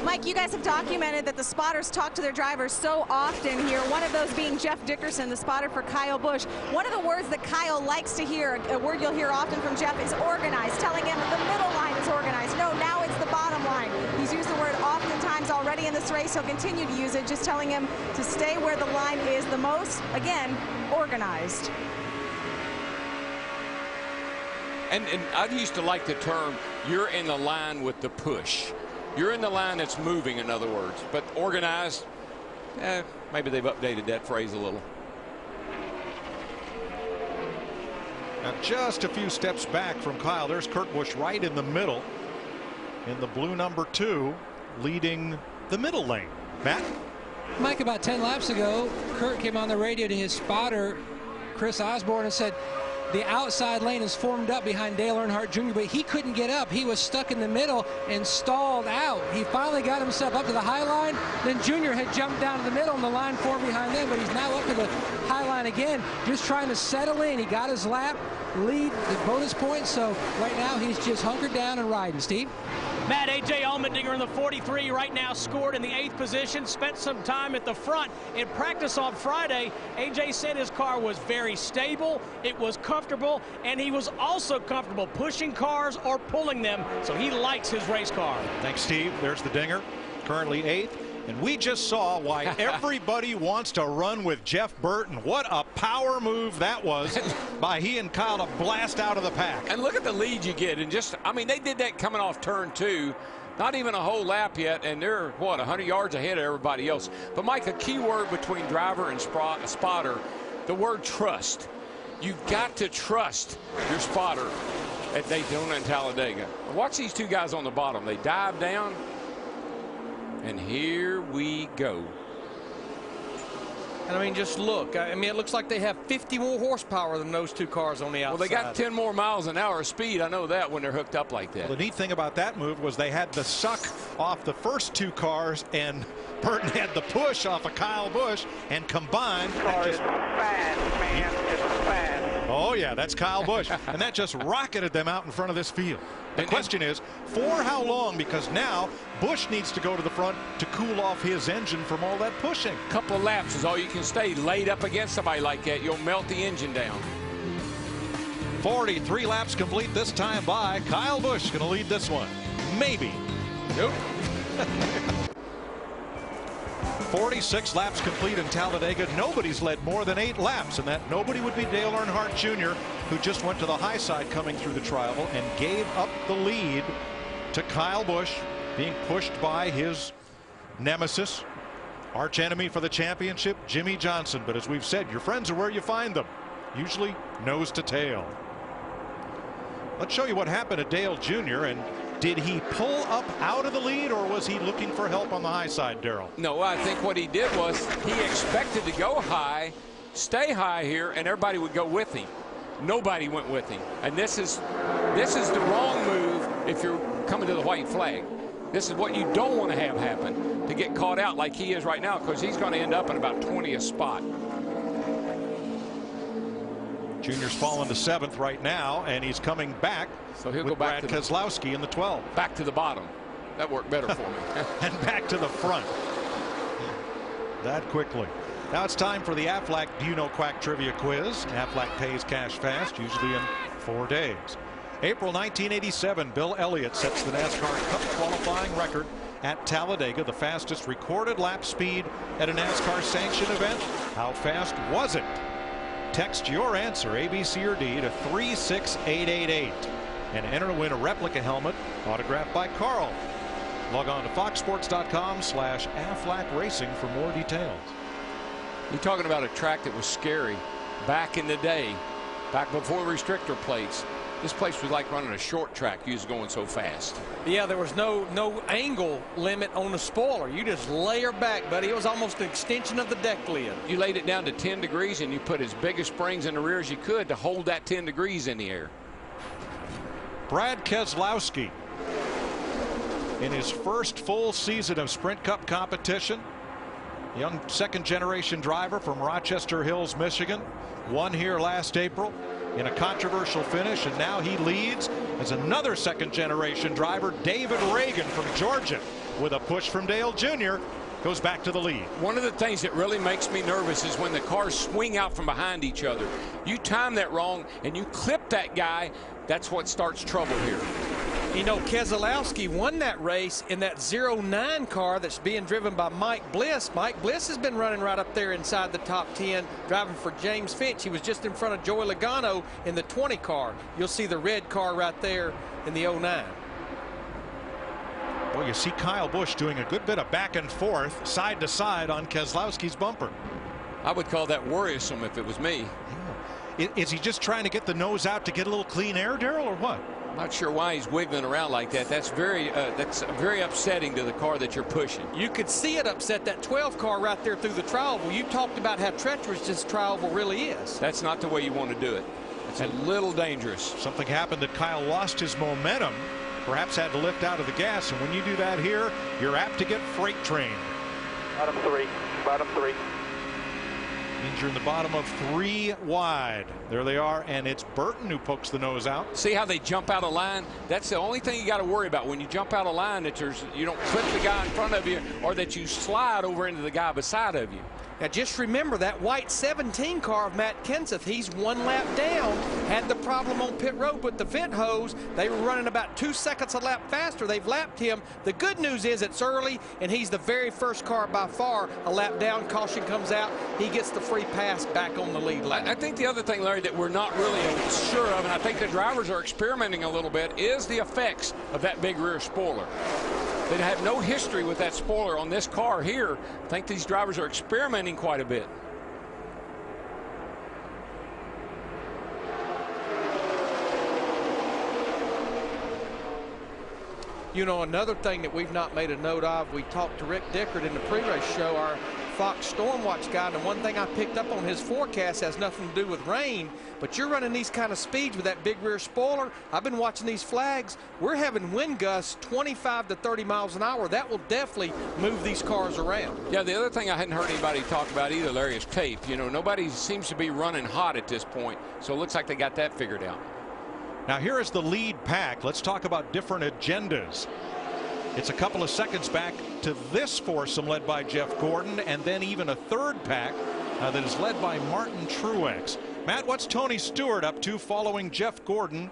Mike, you guys have documented that the spotters talk to their drivers so often here, one of those being Jeff Dickerson, the spotter for Kyle Busch. One of the words that Kyle likes to hear, a word you'll hear often from Jeff, is organized, telling him the middle line is organized. No, now it's the bottom line. He's used the word oftentimes already in this race. He'll continue to use it, just telling him to stay where the line is the most, again, organized. And I used to like the term, you're in the line with the push. You're in the line that's moving, in other words. But organized, maybe they've updated that phrase a little. Now just a few steps back from Kyle, there's Kurt Busch right in the middle in the blue number 2, leading the middle lane. Matt? Mike, about 10 laps ago, Kurt came on the radio to his spotter, Chris Osborne, and said, the outside lane is formed up behind Dale Earnhardt Jr., but he couldn't get up. He was stuck in the middle and stalled out. He finally got himself up to the high line. Then Junior had jumped down to the middle and the line formed behind them, but he's now up to the high line again, just trying to settle in. He got his lap, lead, the bonus points, so right now he's just hunkered down and riding. Steve? Matt, A.J. Allmendinger in the 43 right now scored in the 8th position, spent some time at the front. In practice on Friday, A.J. said his car was very stable, it was comfortable, and he was also comfortable pushing cars or pulling them, so he likes his race car. Thanks, Steve. There's the dinger, currently 8th. And we just saw why everybody wants to run with Jeff Burton. What a power move that was by he and Kyle to blast out of the pack. And look at the lead you get. And just, I mean, they did that coming off turn 2. Not even a whole lap yet, and they're, what, 100 yards ahead of everybody else. But, Mike, a key word between driver and spotter, the word trust. You've got to trust your spotter at Daytona and Talladega. Watch these two guys on the bottom. They dive down. And here we go. And I mean, just look. I mean, it looks like they have 50 more horsepower than those two cars on the outside. Well, they got 10 more miles an hour of speed. I know that when they're hooked up like that. Well, the neat thing about that move was they had the suck off the first 2 cars, and Burton had the push off of Kyle Busch, and combined. It's fast, man. It's fast. Oh, yeah, that's Kyle Busch. And that just rocketed them out in front of this field. The question is, for how long? Because now Busch needs to go to the front to cool off his engine from all that pushing. A couple of laps is all you can stay laid up against somebody like that. You'll melt the engine down. 43 laps complete this time by Kyle Busch. Going to lead this one. Maybe. Nope. 46 laps complete in Talladega. Nobody's led more than 8 laps, and that nobody would be Dale Earnhardt Jr., who just went to the high side coming through the trial and gave up the lead to Kyle Busch, being pushed by his nemesis, arch enemy for the championship, Jimmy Johnson. But as we've said, your friends are where you find them, usually nose to tail. Let's show you what happened to Dale Jr. and did he pull up out of the lead, or was he looking for help on the high side, Darrell? No, I think what he did was he expected to go high, stay high here, and everybody would go with him. Nobody went with him. And this is the wrong move if you're coming to the white flag. This is what you don't want to have happen, to get caught out like he is right now, because he's going to end up in about 20th spot. Junior's fallen to 7th right now, and he's coming back. So he'll with go back Brad to Keselowski in the 12. Back to the bottom. That worked better for me. And back to the front. That quickly. Now it's time for the Aflac Do You Know Quack Trivia Quiz. Aflac pays cash fast, usually in 4 days. April 1987, Bill Elliott sets the NASCAR Cup qualifying record at Talladega, the fastest recorded lap speed at a NASCAR sanctioned event. How fast was it? Text your answer, A, B, C, or D, to 36888 and enter to win a replica helmet autographed by Carl. Log on to foxsports.com/Aflac Racing for more details. You're talking about a track that was scary back in the day, back before restrictor plates. This place was like running a short track. You was going so fast. Yeah, there was no angle limit on the spoiler. You just layer back, buddy. It was almost an extension of the deck lid. You laid it down to 10 degrees and you put as big of springs in the rear as you could to hold that 10 degrees in the air. Brad Keselowski, in his first full season of Sprint Cup competition, young second-generation driver from Rochester Hills, Michigan, won here last April in a controversial finish, and now he leads as another second-generation driver, David Reagan from Georgia, with a push from Dale Jr., goes back to the lead. One of the things that really makes me nervous is when the cars swing out from behind each other. You time that wrong and you clip that guy, that's what starts trouble here. You know, Keselowski won that race in that 09 car that's being driven by Mike Bliss. Mike Bliss has been running right up there inside the top 10, driving for James Finch. He was just in front of Joey Logano in the 20 car. You'll see the red car right there in the 09. Well, you see Kyle Busch doing a good bit of back and forth, side to side on Keselowski's bumper. I would call that worrisome if it was me. Yeah. Is he just trying to get the nose out to get a little clean air, Darrell, or what? Not sure why he's wiggling around like that. That's very upsetting to the car that you're pushing. You could see it upset that 12 car right there through the tri oval. You talked about how treacherous this tri oval really is. That's not the way you want to do it. It's a little dangerous. Something happened that Kyle lost his momentum, perhaps had to lift out of the gas, and when you do that here, you're apt to get freight trained. Bottom three. Means you're in the bottom of 3 wide. There they are, and it's Burton who pokes the nose out. See how they jump out of line? That's the only thing you got to worry about when you jump out of line, that you don't clip the guy in front of you or that you slide over into the guy beside of you. Now just remember that white 17 car of Matt Kenseth, he's 1 lap down, had the problem on pit road with the vent hose. They were running about 2 seconds a lap faster. They've lapped him. The good news is it's early, and he's the very first car by far a lap down. Caution comes out. He gets the free pass back on the lead lap. I think the other thing, Larry, that we're not really sure of, and I think the drivers are experimenting a little bit, is the effects of that big rear spoiler. They have no history with that spoiler on this car here. I think these drivers are experimenting quite a bit. You know, another thing that we've not made a note of, we talked to Rick Dickert in the pre-race show, our Fox Stormwatch guy, and the one thing I picked up on his forecast has nothing to do with rain, but you're running these kind of speeds with that big rear spoiler. I've been watching these flags. We're having wind gusts 25 to 30 miles an hour. That will definitely move these cars around. Yeah, the other thing I hadn't heard anybody talk about either, Larry, is tape. You know, nobody seems to be running hot at this point, so it looks like they got that figured out. Now here is the lead pack. Let's talk about different agendas. It's a couple of seconds back to this foursome led by Jeff Gordon, and then even a third pack that is led by Martin Truex. Matt, what's Tony Stewart up to following Jeff Gordon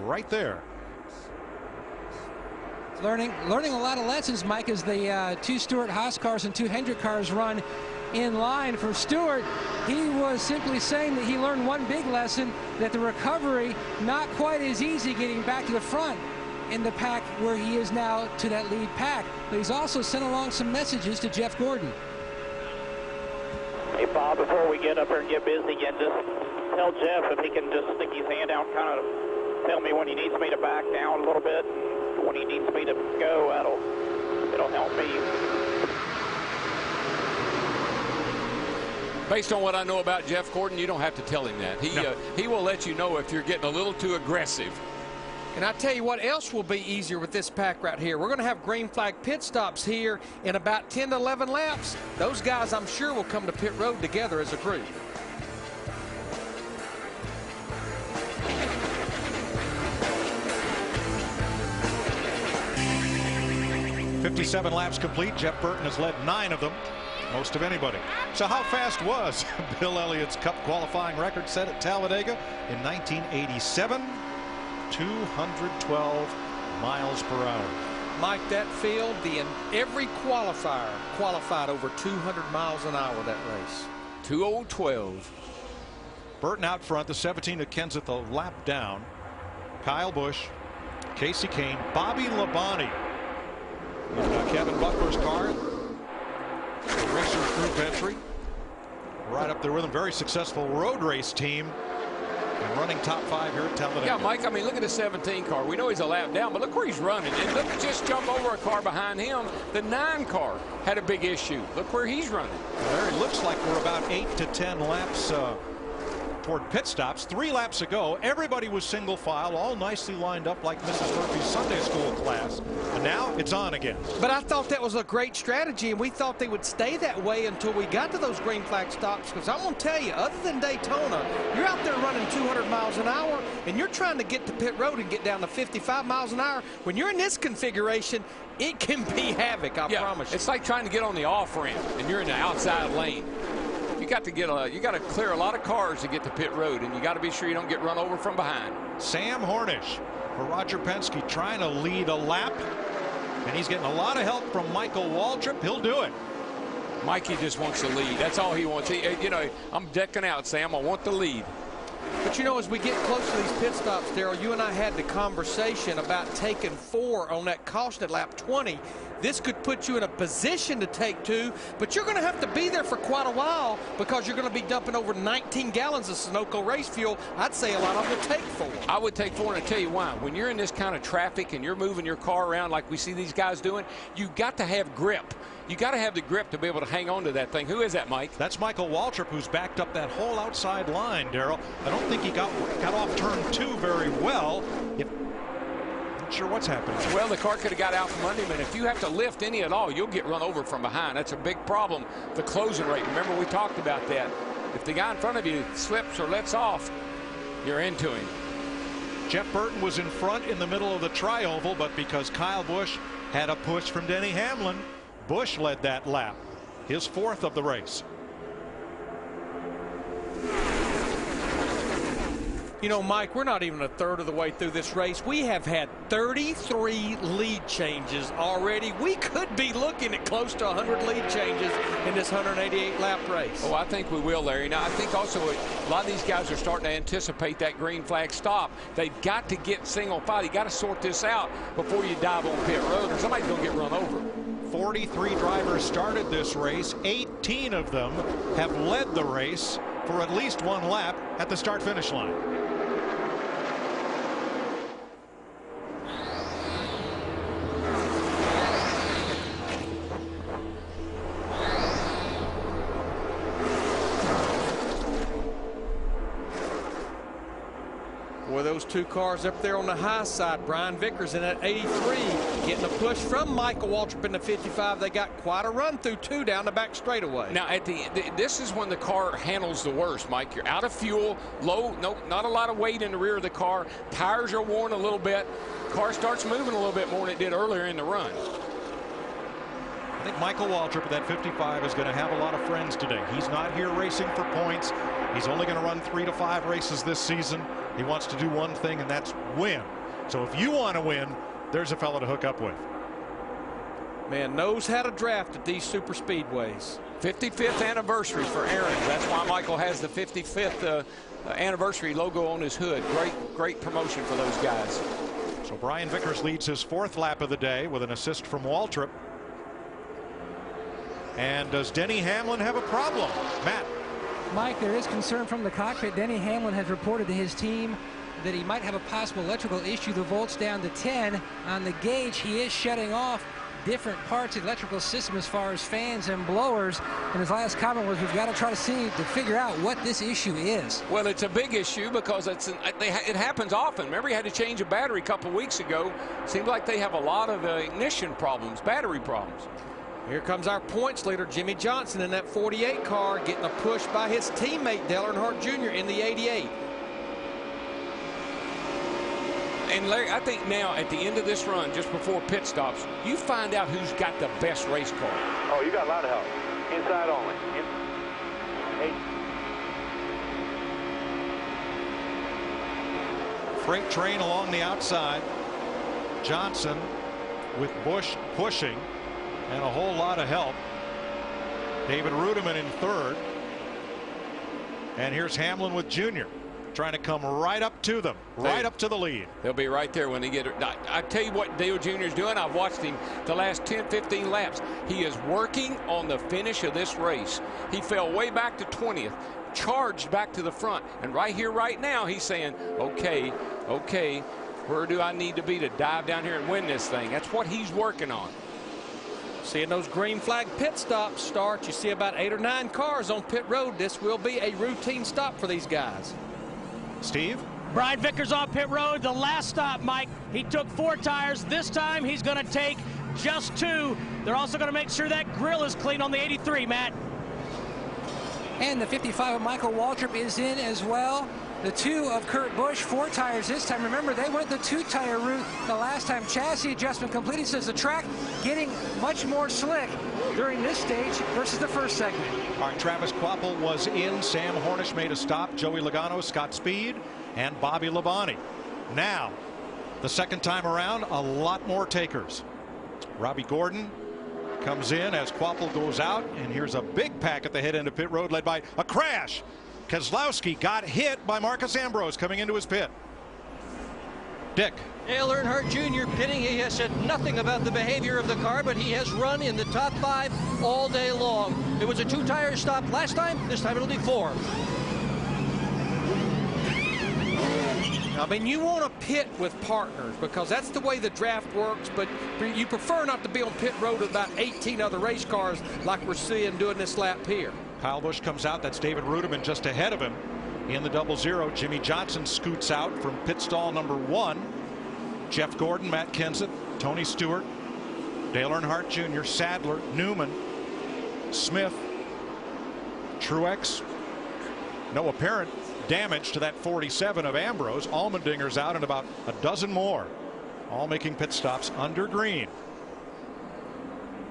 right there? Learning a lot of lessons, Mike, as the 2 Stewart-Haas cars and 2 Hendrick cars run in line. For Stewart, he was simply saying that he learned one big lesson, that the recovery not quite as easy getting back to the front in the pack where he is now to that lead pack. But he's also sent along some messages to Jeff Gordon. Hey, Bob, before we get up here and get busy again, just tell Jeff if he can just stick his hand out, kind of tell me when he needs me to back down a little bit, and when he needs me to go, it'll help me. Based on what I know about Jeff Gordon, you don't have to tell him that. He will let you know if you're getting a little too aggressive. And I tell you what else will be easier with this pack right here. We're going to have green flag pit stops here in about 10 to 11 laps. Those guys, I'm sure, will come to pit road together as a group. 57 laps complete. Jeff Burton has led 9 of them, most of anybody. So how fast was Bill Elliott's Cup qualifying record set at Talladega in 1987? 212 miles per hour. Mike, that field, every qualifier qualified over 200 miles an hour that race. 2:12. Burton out front, the 17 of Kenseth a lap down. Kyle Busch, Casey Kane, Bobby Labonte. Kevin Butler's car. The Racers Group entry. Right up there with him. Very successful road race team. And running top 5 here at Talladega. Yeah, Mike, I mean, look at the 17 car. We know he's a lap down, but look where he's running. And look, just jump over a car behind him. The 9 car had a big issue. Look where he's running. There it looks like we're about 8 to 10 laps toward pit stops. 3 laps ago, everybody was single file, all nicely lined up like Mrs. Murphy's Sunday school class. And now it's on again. But I thought that was a great strategy, and we thought they would stay that way until we got to those green flag stops. Because I'm going to tell you, other than Daytona, you're out there running 200 miles an hour, and you're trying to get to pit road and get down to 55 miles an hour. When you're in this configuration, it can be havoc, I promise you. It's like trying to get on the off ramp, and you're in the outside lane. You got to clear a lot of cars to get to pit road, and you got to be sure you don't get run over from behind. Sam Hornish for Roger Penske trying to lead a lap, and he's getting a lot of help from Michael Waltrip. He'll do it. Mikey just wants to lead. That's all he wants. I'm decking out, Sam. I want the lead. But you know, as we get close to these pit stops, Darrell, you and I had the conversation about taking 4 on that caution at lap 20. This could put you in a position to take 2, but you're going to have to be there for quite a while because you're going to be dumping over 19 gallons of Sunoco race fuel. I'd say a lot of them will take 4. I would take 4, and I'll tell you why. When you're in this kind of traffic and you're moving your car around like we see these guys doing, you got to have grip. You got to have the grip to be able to hang on to that thing. Who is that, Mike? That's Michael Waltrip, who's backed up that whole outside line, Darrell. I don't think he got off turn 2 very well. Not sure what's happening. Well, the car could have got out from under him, and if you have to lift any at all, you'll get run over from behind. That's a big problem, the closing rate. Remember, we talked about that. If the guy in front of you slips or lets off, you're into him. Jeff Burton was in front in the middle of the tri-oval, but because Kyle Busch had a push from Denny Hamlin, Busch led that lap, his 4th of the race. You know, Mike, we're not even a third of the way through this race. We have had 33 lead changes already. We could be looking at close to 100 lead changes in this 188-lap race. Oh, I think we will, Larry. Now, I think also a lot of these guys are starting to anticipate that green flag stop. They've got to get single file. You got to sort this out before you dive on pit road, or somebody's going to get run over. 43 drivers started this race. 18 of them have led the race for at least 1 lap at the start-finish line. Boy, those 2 cars up there on the high side. Brian Vickers in that 83, getting a push from Michael Waltrip in the 55. They got quite a run through 2 down the back straightaway. Now, this is when the car handles the worst, Mike. You're out of fuel, not a lot of weight in the rear of the car. Tires are worn a little bit. Car starts moving a little bit more than it did earlier in the run. I think Michael Waltrip at that 55 is going to have a lot of friends today. He's not here racing for points. He's only going to run 3 to 5 races this season. He wants to do one thing, and that's win. So if you want to win, there's a fella to hook up with. Man knows how to draft at these super speedways. 55th anniversary for Aaron. That's why Michael has the 55th anniversary logo on his hood. Great promotion for those guys. So Brian Vickers leads his 4th lap of the day with an assist from Waltrip. And does Denny Hamlin have a problem? Matt. Mike, there is concern from the cockpit. Denny Hamlin has reported to his team that he might have a possible electrical issue. The volt's down to 10 on the gauge. He is shutting off different parts of the electrical system as far as fans and blowers. And his last comment was, we've got to try to figure out what this issue is. Well, it's a big issue because it happens often. Remember, he had to change a battery a couple weeks ago. Seems like they have a lot of ignition problems, battery problems. Here comes our points leader, Jimmy Johnson, in that 48 car, getting a push by his teammate, Dale Earnhardt Jr. in the 88. And Larry, I think now at the end of this run, just before pit stops, you find out who's got the best race car. Oh, you got a lot of help. Inside only. Freight train along the outside. Johnson with Busch pushing and a whole lot of help. David Rudiman in third. And here's Hamlin with Junior trying to come right up to them, right up to the lead. They'll be right there when they get it. I tell you what Dale Jr. is doing. I've watched him the last 10, 15 laps. He is working on the finish of this race. He fell way back to 20th, charged back to the front. And right here, right now, he's saying, okay, where do I need to be to dive down here and win this thing? That's what he's working on. Seeing those green flag pit stops start, you see about 8 or 9 cars on pit road. This will be a routine stop for these guys. Steve? Brian Vickers on pit road. The last stop, Mike, he took 4 tires. This time he's going to take just 2. They're also going to make sure that grill is clean on the 83, Matt. And the 55 of Michael Waltrip is in as well. The 2 of Kurt Busch, 4 tires this time. Remember, they went the 2-tire route the last time. Chassis adjustment completed. Says the track getting much more slick during this stage versus the first segment. All right, Travis Kvapil was in. Sam Hornish made a stop. Joey Logano, Scott Speed, and Bobby Labonte. Now, the second time around, a lot more takers. Robbie Gordon comes in as Kvapil goes out, and here's a big pack at the head end of pit road led by a crash. Keselowski got hit by Marcus Ambrose coming into his pit. Dick. Dale Earnhardt Jr. pitting. He has said nothing about the behavior of the car, but he has run in the top 5 all day long. It was a 2-tire stop last time. This time it'll be 4. I mean, you want to pit with partners because that's the way the draft works, but you prefer not to be on pit road with about 18 other race cars like we're seeing doing this lap here. Kyle Busch comes out. That's David Rudiman just ahead of him in the 00. Jimmy Johnson scoots out from pit stall number 1. Jeff Gordon, Matt Kenseth, Tony Stewart, Dale Earnhardt Jr., Sadler, Newman, Smith, Truex. No apparent damage to that 47 of Ambrose. Allmendinger's out and about a dozen more, all making pit stops under green.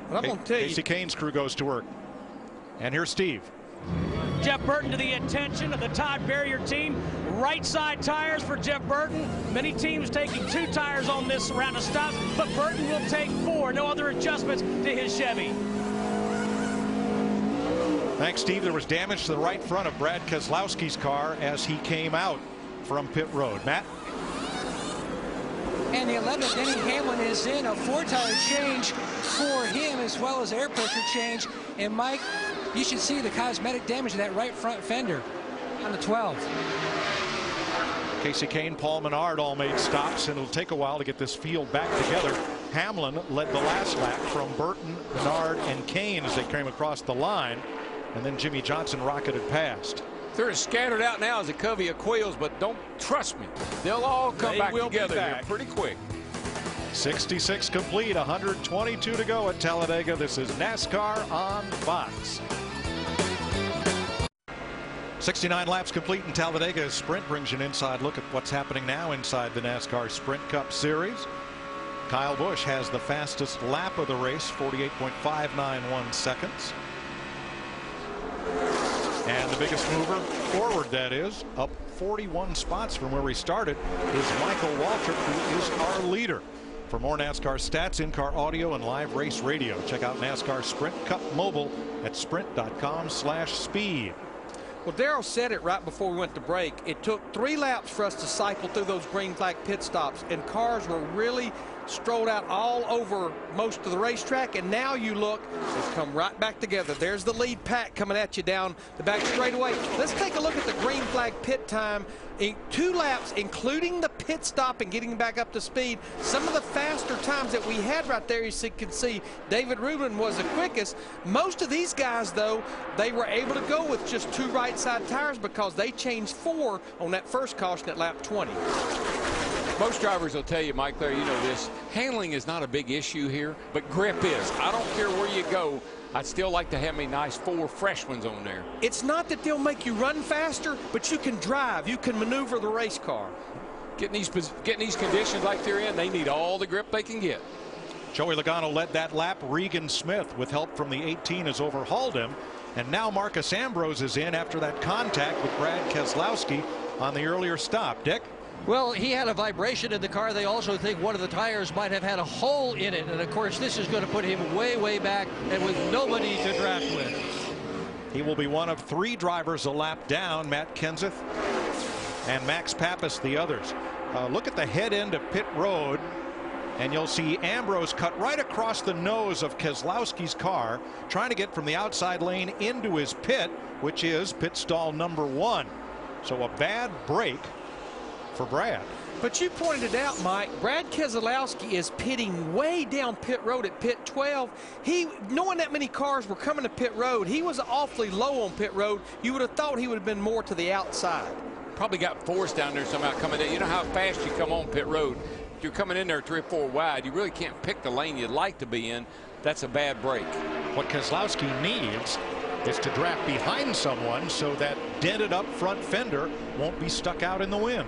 Well, I'm going to tell you, Casey Kane's crew goes to work. And here's Steve. Jeff Burton to the attention of the Todd Barrier team. Right side tires for Jeff Burton. Many teams taking 2 tires on this round of stops, but Burton will take 4. No other adjustments to his Chevy. Thanks, Steve. There was damage to the right front of Brad Keselowski's car as he came out from pit road. Matt? And the 11th, Denny Hamlin is in. A 4-tire change for him as well as air pressure change. And Mike, you should see the cosmetic damage to that right front fender on the 12. Casey Kane, Paul Menard all made stops, and it'll take a while to get this field back together. Hamlin led the last lap from Burton, Menard, and Kane as they came across the line, and then Jimmy Johnson rocketed past. They're as scattered out now as a covey of quails, but don't trust me. They'll all come back together here pretty quick. 66 complete, 122 to go at Talladega. This is NASCAR on Fox. 69 laps complete in Talladega. Sprint brings you an inside look at what's happening now inside the NASCAR Sprint Cup Series. Kyle Busch has the fastest lap of the race, 48.591 seconds. And the biggest mover forward, that is, up 41 spots from where we started, is Michael Waltrip, who is our leader. For more NASCAR stats, in-car audio, and live race radio, check out NASCAR Sprint Cup Mobile at sprint.com/speed. Well, Darrell said it right before we went to break. It took 3 laps for us to cycle through those green flag pit stops, and cars were really strolled out all over most of the racetrack, and now you look, they've come right back together. There's the lead pack coming at you down the back straightaway. Let's take a look at the green flag pit time in 2 laps, including the pit stop and getting back up to speed. Some of the faster times that we had right there, you can see David Rubin was the quickest. Most of these guys, though, they were able to go with just 2 right side tires because they changed 4 on that first caution at lap 20. Most drivers will tell you, Mike, there, you know this, handling is not a big issue here, but grip is. I don't care where you go. I'd still like to have me nice 4 fresh ones on there. It's not that they'll make you run faster, but you can drive. You can maneuver the race car. getting these conditions like they're in, they need all the grip they can get. Joey Logano led that lap. Regan Smith, with help from the 18, has overhauled him. And now Marcus Ambrose is in after that contact with Brad Keselowski on the earlier stop. Dick? Well, he had a vibration in the car. They also think one of the tires might have had a hole in it. And, of course, this is going to put him way, way back and with nobody to draft with. He will be one of 3 drivers a lap down. Matt Kenseth and Max Pappas the others. Look at the head end of pit road, and you'll see Ambrose cut right across the nose of Keselowski's car, trying to get from the outside lane into his pit, which is pit stall number 1. So a bad break for Brad. But you pointed it out, Mike. Brad Keselowski is pitting way down pit road at pit 12. Knowing that many cars were coming to pit road, he was awfully low on pit road. You would have thought he would have been more to the outside. Probably got forced down there somehow coming in. You know how fast you come on pit road. If you're coming in there 3 or 4 wide, you really can't pick the lane you'd like to be in. That's a bad break. What Keselowski needs is to draft behind someone so that dented up front fender won't be stuck out in the wind.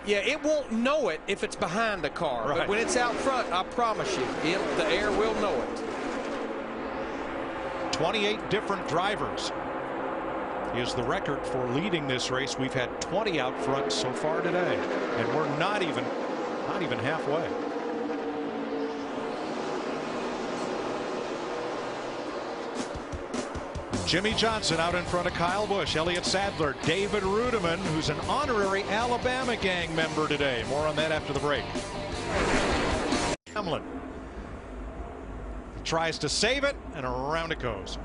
Yeah, it won't know it if it's behind the car. Right. But when it's out front, I promise you, the air will know it. 28 different drivers is the record for leading this race. We've had 20 out front so far today, and we're not even halfway. Jimmy Johnson out in front of Kyle Busch, Elliott Sadler, David Rudiman, who's an honorary Alabama gang member today. More on that after the break. Hamlin tries to save it, and around it goes.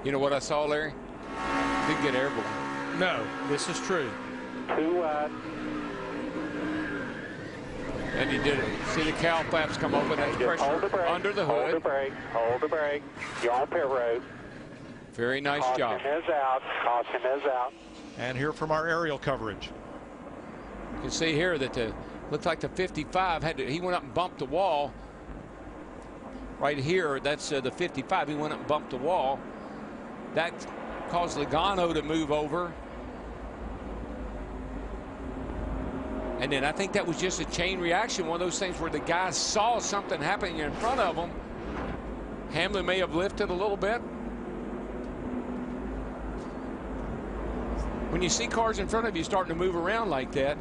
You know what I saw, Larry? Didn't get airborne. No, this is true. 2 wide. And he did it. See the cow flaps come open. That's pressure Hold the brake, under the hold hood. the brake, hold the brake. You're on pit road. Very nice job. Caution is out. Caution is out. And here from our aerial coverage. You can see here that looks like the 55 he went up and bumped the wall. Right here, that's the 55. He went up and bumped the wall. That caused Logano to move over. And then I think that was just a chain reaction, one of those things where the guys saw something happening in front of them. Hamlin may have lifted a little bit. When you see cars in front of you starting to move around like that,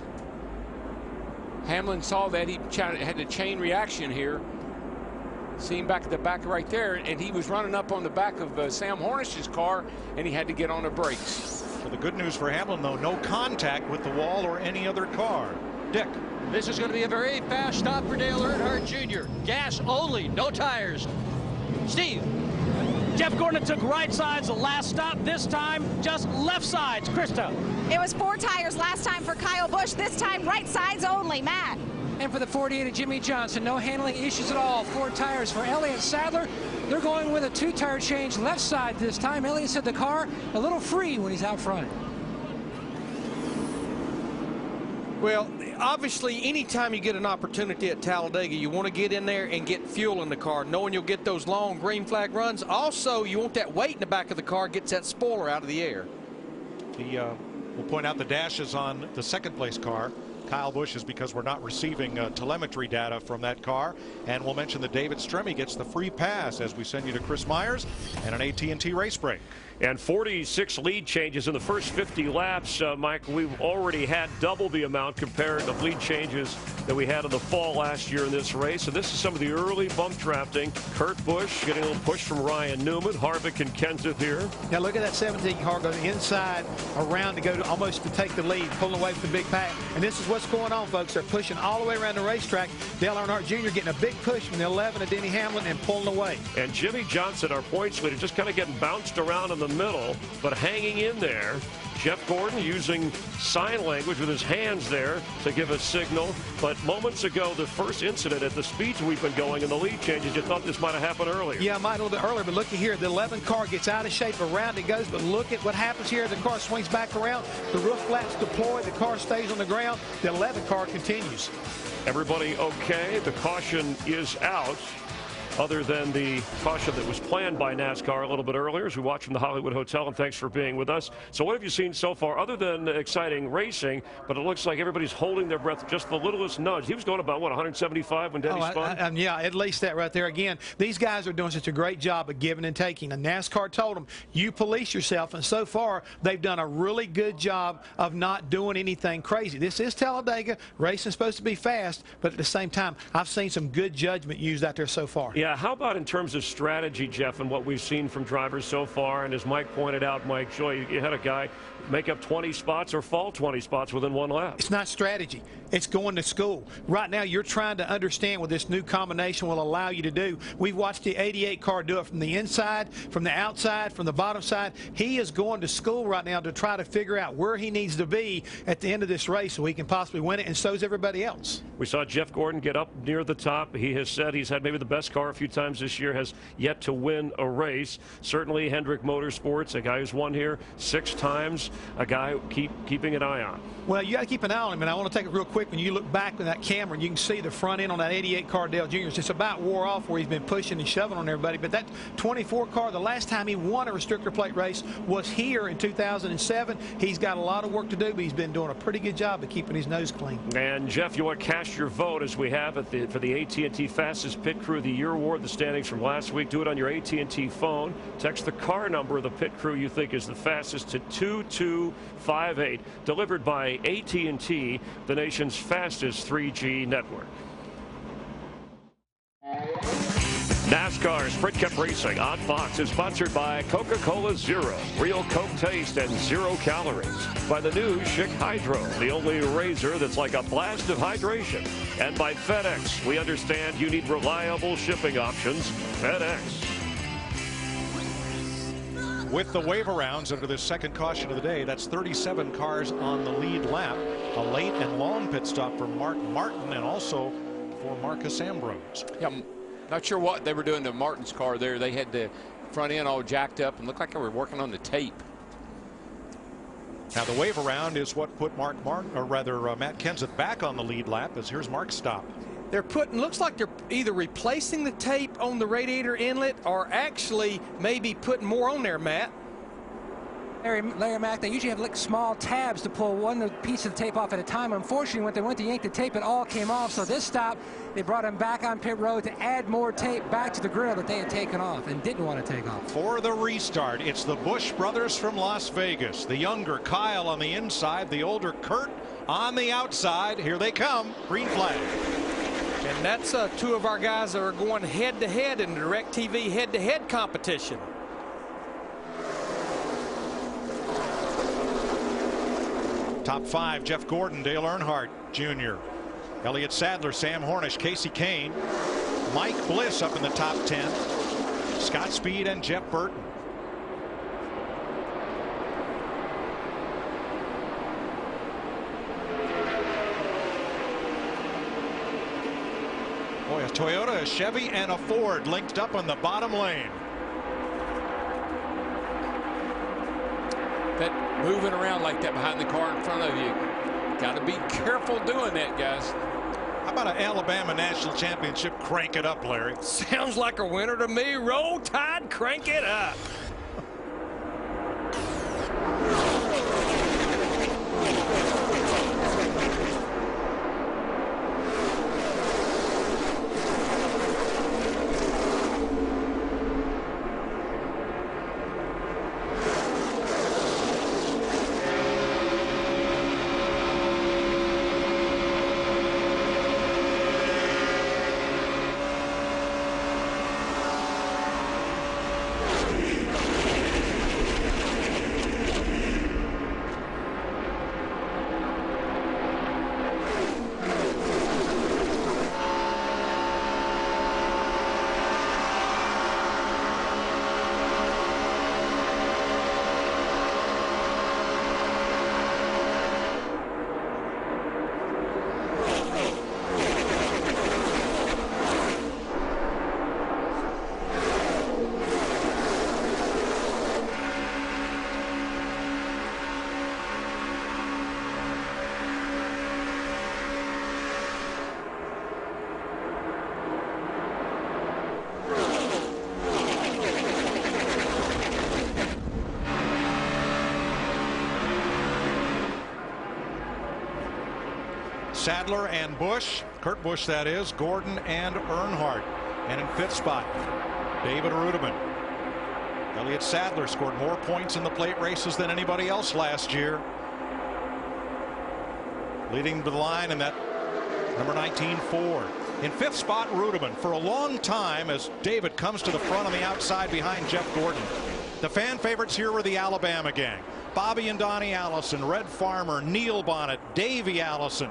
Hamlin saw that. He had a chain reaction here. See him back at the back right there, and he was running up on the back of Sam Hornish's car, and he had to get on the brakes. So the good news for Hamlin, though, no contact with the wall or any other car. Dick. This is going to be a very fast stop for Dale Earnhardt Jr. Gas only, no tires. Steve. Jeff Gordon took right sides the last stop. This time, just left sides. Krista. It was 4 tires last time for Kyle Busch. This time, right sides only. Matt. And for the 48 of Jimmy Johnson, no handling issues at all. 4 tires for Elliott Sadler. They're going with a 2-tire change left side this time. Elliott said the car a little free when he's out front. Well, obviously, anytime you get an opportunity at Talladega, you want to get in there and get fuel in the car, knowing you'll get those long green flag runs. Also, you want that weight in the back of the car, gets that spoiler out of the air. We'll point out the dashes on the second place car. Kyle Busch is because we're not receiving telemetry data from that car. And we'll mention that David Stremme gets the free pass as we send you to Chris Myers and an AT&T race break. And 46 lead changes in the first 50 laps, Mike. We've already had double the amount compared to lead changes that we had in the fall last year in this race. And this is some of the early bump drafting. Kurt Busch getting a little push from Ryan Newman. Harvick and Kenseth here. Now look at that 17 car going inside around to go to almost to take the lead, pulling away from the big pack. And this is what's going on, folks. They're pushing all the way around the racetrack. Dale Earnhardt Jr. getting a big push from the 11 of Denny Hamlin and pulling away. And Jimmy Johnson, our points leader, just kind of getting bounced around in the middle, but hanging in there. Jeff Gordon using sign language with his hands there to give a signal. But moments ago, the first incident at the speeds we've been going in the lead changes, you thought this might have happened earlier. Yeah, it might a little bit earlier, but look at here. The 11 car gets out of shape, around it goes, but look at what happens here. The car swings back around. The roof flaps deploy. The car stays on the ground. The 11 car continues. Everybody okay. The caution is out. other than the caution that was planned by NASCAR a little bit earlier as we watch from the Hollywood Hotel, and thanks for being with us. So what have you seen so far other than exciting racing, but it looks like everybody's holding their breath, just the littlest nudge. He was going about, what, 175 when Denny spun? Yeah, at least that right there. Again, these guys are doing such a great job of giving and taking, and NASCAR told them, you police yourself, and so far they've done a really good job of not doing anything crazy. This is Talladega. Racing's supposed to be fast, but at the same time, I've seen some good judgment used out there so far. Yeah, how about in terms of strategy, Jeff, and what we've seen from drivers so far? And as Mike pointed out, Mike Joy, you had a guy make up 20 spots or fall 20 spots within one lap. It's not strategy. It's going to school. Right now, you're trying to understand what this new combination will allow you to do. We've watched the 88 car do it from the inside, from the outside, from the bottom side. He is going to school right now to try to figure out where he needs to be at the end of this race so he can possibly win it, and so is everybody else. We saw Jeff Gordon get up near the top. He has said he's had maybe the best car a few times this year, has yet to win a race. Certainly Hendrick Motorsports, a guy who's won here 6 times, a guy keeping an eye on. Well, you got to keep an eye on him, and I want to take it real quick. When you look back in that camera, and you can see the front end on that 88 car Dale Jr. It's about wore off where he's been pushing and shoving on everybody. But that 24 car, the last time he won a restrictor plate race was here in 2007. He's got a lot of work to do, but he's been doing a pretty good job of keeping his nose clean. And Jeff, you want to cast your vote as we have for the AT&T Fastest Pit Crew of the Year award, the standings from last week. Do it on your AT&T phone. Text the car number of the pit crew you think is the fastest to 2258. Delivered by AT&T, the nation's fastest 3G network. NASCAR Sprint Cup Racing on Fox is sponsored by Coca-Cola Zero, real Coke taste and 0 calories. By the new Schick Hydro, the only razor that's like a blast of hydration. And by FedEx, we understand you need reliable shipping options. FedEx. With the wave arounds under this second caution of the day, that's 37 cars on the lead lap. A late and long pit stop for Mark Martin and also for Marcus Ambrose. Yep. Not sure what they were doing to Martin's car there. They had the front end all jacked up and looked like they were working on the tape. Now the wave around is what put Matt Kenseth back on the lead lap, as here's Mark's stop. They're looks like they're either replacing the tape on the radiator inlet or actually maybe putting more on there, Matt. Larry Mack, they usually have like small tabs to pull one piece of the tape off at a time. Unfortunately, when they went to yank the tape, it all came off. So this stop, they brought him back on pit road to add more tape back to the grill that they had taken off and didn't want to take off. For the restart, it's the Busch brothers from Las Vegas. The younger Kyle on the inside, the older Kurt on the outside. Here they come. Green flag. And that's 2 of our guys that are going head-to-head in the DirecTV head-to-head competition. Top 5, Jeff Gordon, Dale Earnhardt Jr., Elliott Sadler, Sam Hornish, Casey Kane, Mike Bliss up in the top 10, Scott Speed and Jeff Burton. Boy, a Toyota, a Chevy, and a Ford linked up on the bottom lane. That moving around like that behind the car in front of you, got to be careful doing that, guys. How about an Alabama National Championship? Crank it up, Larry. Sounds like a winner to me. Roll Tide, crank it up. Sadler and Busch, Kurt Busch that is, Gordon and Earnhardt. And in fifth spot, David Rudiman. Elliott Sadler scored more points in the plate races than anybody else last year. Leading to the line in that number 19 Ford. In fifth spot, Rudiman for a long time as David comes to the front on the outside behind Jeff Gordon. The fan favorites here were the Alabama gang. Bobby and Donnie Allison, Red Farmer, Neil Bonnet, Davey Allison.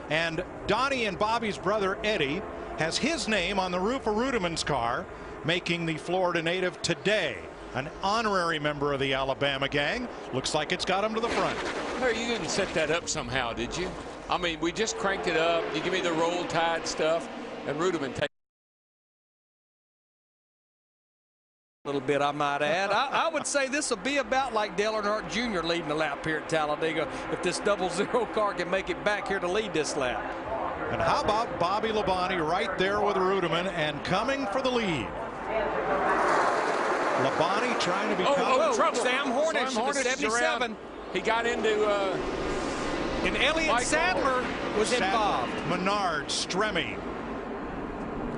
And Donnie and Bobby's brother Eddie has his name on the roof of Rudiman's car, making the Florida native today an honorary member of the Alabama gang. Looks like it's got him to the front. Harry, you didn't set that up somehow, did you? I mean, we just cranked it up. You give me the roll tide stuff, and Rudiman takes a little bit, I might add. I would say this will be about like Dale Earnhardt Jr. leading the lap here at Talladega if this 00 car can make it back here to lead this lap. And how about Bobby Labonte right there with Rudiman and coming for the lead. Labonte trying to become trouble. Sam Hornish, the 77. He got into and Elliott Sadler was involved. Menard, Stremme,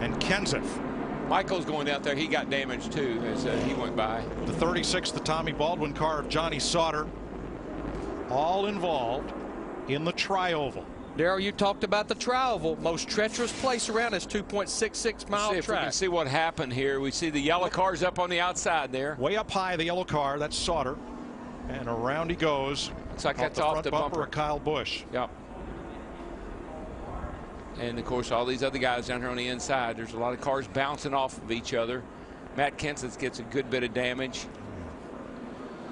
and Kenseth. Michael's going out there. He got damaged too as he went by. The 36th, the Tommy Baldwin car of Johnny Sauter, all involved in the Tri-Oval. Darrell, you talked about the Tri-Oval. Most treacherous place around is 2.66 mile track. If we can see what happened here. We see the yellow cars up on the outside there. Way up high, the yellow car. That's Sauter. And around he goes. Looks like that's off the the bumper of Kyle Busch. Yep. And of course, all these other guys down here on the inside. There's a lot of cars bouncing off of each other. Matt Kenseth gets a good bit of damage.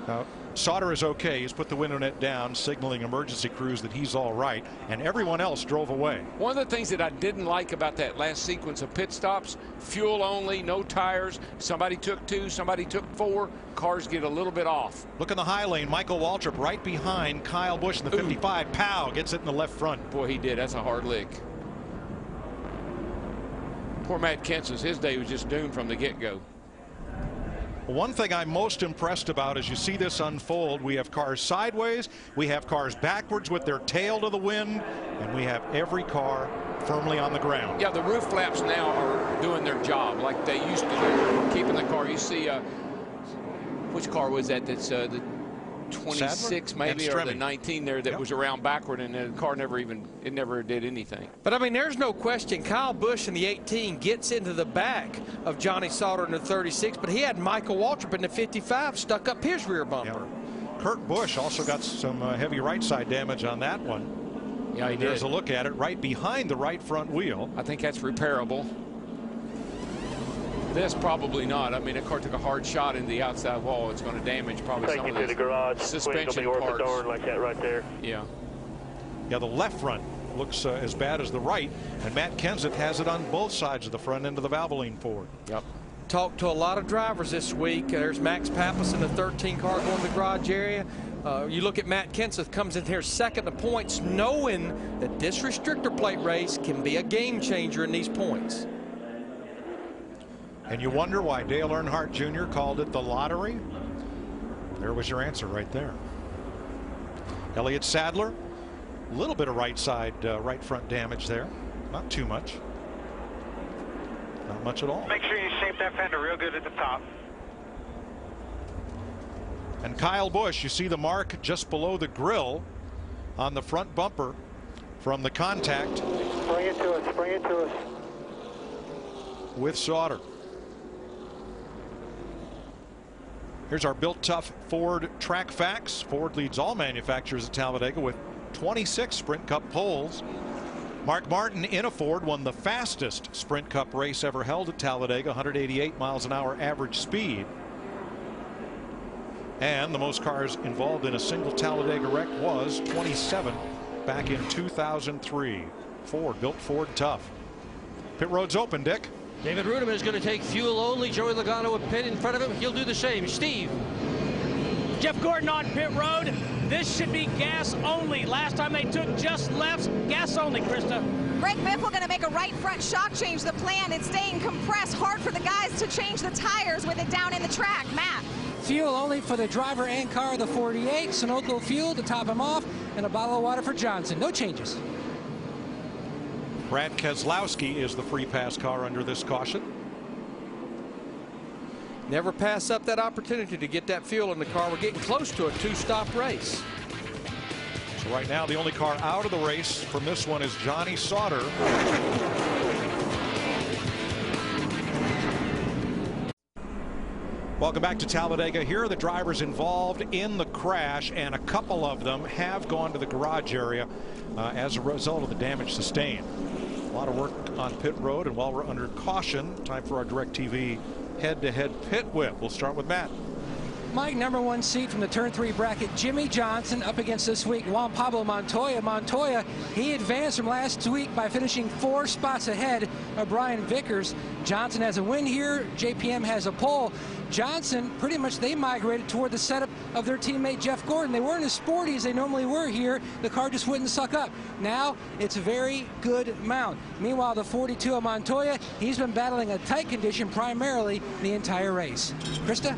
Now, Sauter is okay. He's put the window net down, signaling emergency crews that he's all right, and everyone else drove away. One of the things that I didn't like about that last sequence of pit stops, fuel only, no tires. Somebody took 2, somebody took 4. Cars get a little bit off. Look in the high lane. Michael Waltrip right behind Kyle Busch in the 55. Pow, gets it in the left front. Boy, he did. That's a hard lick. Poor Matt Kenseth, his day was just doomed from the get-go. One thing I'm most impressed about as you see this unfold, we have cars sideways, we have cars backwards with their tail to the wind, and we have every car firmly on the ground. Yeah, the roof flaps now are doing their job like they used to do, keeping the car. You see, which car was that? That's the 26 maybe, or the 19 there that was around backward, and the car never did anything. But I mean, there's no question Kyle Busch in the 18 gets into the back of Johnny Sauter in the 36, but he had Michael Waltrip in the 55 stuck up his rear bumper. Yeah. Kurt Busch also got some heavy right side damage on that one. Yeah, he did. There's a look at it right behind the right front wheel. I think that's repairable. This probably not. I mean, the car took a hard shot into the outside wall. It's going to damage probably some of the garage. suspension parts. Like that right there. Yeah. Yeah, the left front looks as bad as the right, and Matt Kenseth has it on both sides of the front end of the Valvoline Ford. Yep. Talked to a lot of drivers this week. There's Max Pappas in the 13 car going to the garage area. You look at Matt Kenseth, comes in here second to points, knowing that this restrictor plate race can be a game changer in these points. And you wonder why Dale Earnhardt Jr. called it the lottery? There was your answer right there. Elliott Sadler, a little bit of right side, right front damage there. Not too much. Not much at all. Make sure you shape that fender real good at the top. And Kyle Busch, you see the mark just below the grill on the front bumper from the contact. Bring it to us, bring it to us. With Sauter. Here's our Built Tough Ford track facts. Ford leads all manufacturers at Talladega with 26 Sprint Cup poles. Mark Martin in a Ford won the fastest Sprint Cup race ever held at Talladega, 188 miles an hour average speed. And the most cars involved in a single Talladega wreck was 27 back in 2003. Ford, built Ford tough. Pit road's open, Dick. David Rudiman is going to take fuel only. Joey Logano a pit in front of him. He'll do the same. Steve. Jeff Gordon on pit road. This should be gas only. Last time they took just lefts, gas only, Krista. Greg Biffle going to make a right front shock change. The plan, it's staying compressed. Hard for the guys to change the tires with it down in the track. Matt. Fuel only for the driver and car of the 48. Sunoco fuel to top him off, and a bottle of water for Johnson. No changes. Brad Keselowski is the free pass car under this caution. Never pass up that opportunity to get that fuel in the car. We're getting close to a two-stop race. So right now, the only car out of the race from this one is Johnny Sauter. Welcome back to Talladega. Here are the drivers involved in the crash, and a couple of them have gone to the garage area as a result of the damage sustained. A lot of work on pit road, and while we're under caution, time for our DirecTV head-to-head pit whip. We'll start with Matt. Mike, number 1 seed from the turn 3 bracket, Jimmy Johnson up against this week Juan Pablo Montoya. Montoya, he advanced from last week by finishing 4 spots ahead of Brian Vickers. Johnson has a win here. JPM has a pole. Johnson, pretty much they migrated toward the setup of their teammate Jeff Gordon. They weren't as sporty as they normally were here. The car just wouldn't suck up. Now it's a very good mount. Meanwhile, the 42 of Montoya, he's been battling a tight condition primarily the entire race. Krista?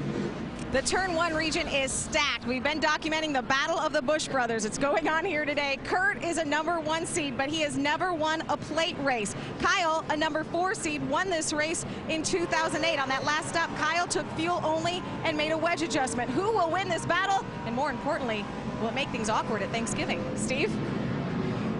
The Turn 1 region is stacked. We've been documenting the battle of the Busch brothers. It's going on here today. Kurt is a number 1 seed, but he has never won a plate race. Kyle, a number 4 seed, won this race in 2008. On that last stop, Kyle took fuel only and made a wedge adjustment. Who will win this battle? And more importantly, will it make things awkward at Thanksgiving? Steve?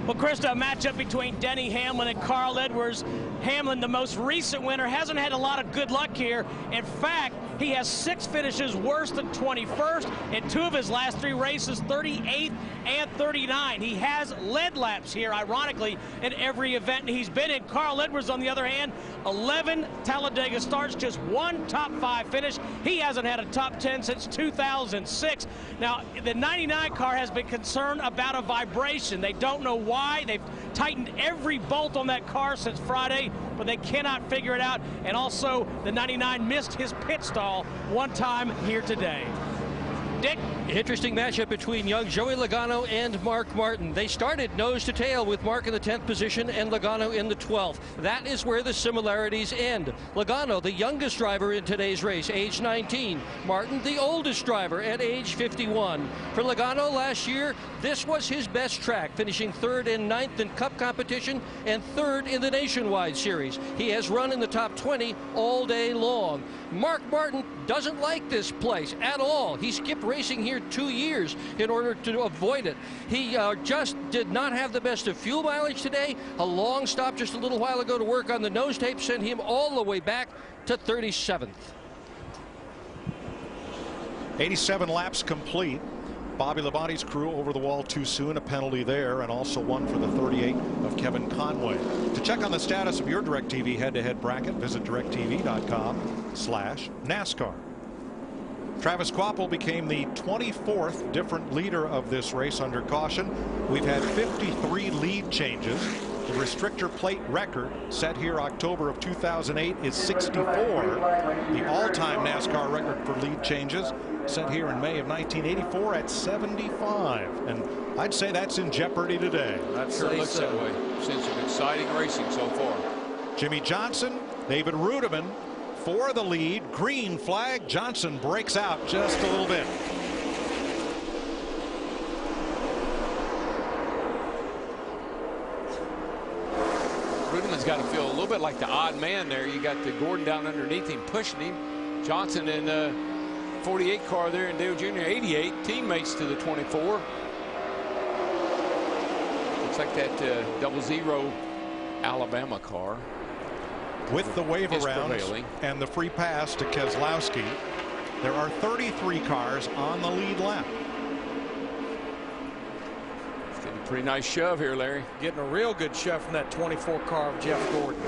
Well, Krista, a matchup between Denny Hamlin and Carl Edwards. Hamlin, the most recent winner, hasn't had a lot of good luck here. In fact, he has 6 finishes worse than 21st in 2 of his last 3 races, 38th and 39. He has led laps here, ironically, in every event he's been in. Carl Edwards, on the other hand, 11 Talladega starts, just 1 top 5 finish. He hasn't had a top 10 since 2006. Now, the 99 car has been concerned about a vibration. They don't know why. They've tightened every bolt on that car since Friday, but they cannot figure it out. And also, the 99 missed his pit stall 1 time here today. Dick? Interesting matchup between young Joey Logano and Mark Martin. They started nose to tail with Mark in the 10th position and Logano in the 12th. That is where the similarities end. Logano, the youngest driver in today's race, age 19. Martin, the oldest driver at age 51. For Logano last year, this was his best track, finishing 3rd and 9th in Cup competition and 3rd in the Nationwide Series. He has run in the top 20 all day long. Mark Martin doesn't like this place at all. He skipped racing here 2 years in order to avoid it. He just did not have the best of fuel mileage today. A long stop just a little while ago to work on the nose tape sent him all the way back to 37th. 87 laps complete. Bobby Labonte's crew over the wall too soon, a penalty there, and also one for the 38 of Kevin Conway. To check on the status of your DirecTV head-to-head bracket, visit directv.com/NASCAR. Travis Kvapil became the 24th different leader of this race under caution. We've had 53 lead changes. The restrictor plate record set here October of 2008 is 64. The all-time NASCAR record for lead changes set here in May of 1984 at 75. And I'd say that's in jeopardy today. That sure looks that way. Seen some exciting racing so far. Jimmy Johnson, David Rudeman for the lead. Green flag. Johnson breaks out just a little bit. Rudeman's got to feel a little bit like the odd man there. You got the Gordon down underneath him, pushing him. Johnson in the 48 car there, and Dale Jr. 88, teammates to the 24. Looks like that 00 Alabama car. With the wave around and the free pass to Keselowski, there are 33 cars on the lead lap. It's getting a pretty nice shove here, Larry. Getting a real good shove from that 24 car of Jeff Gordon.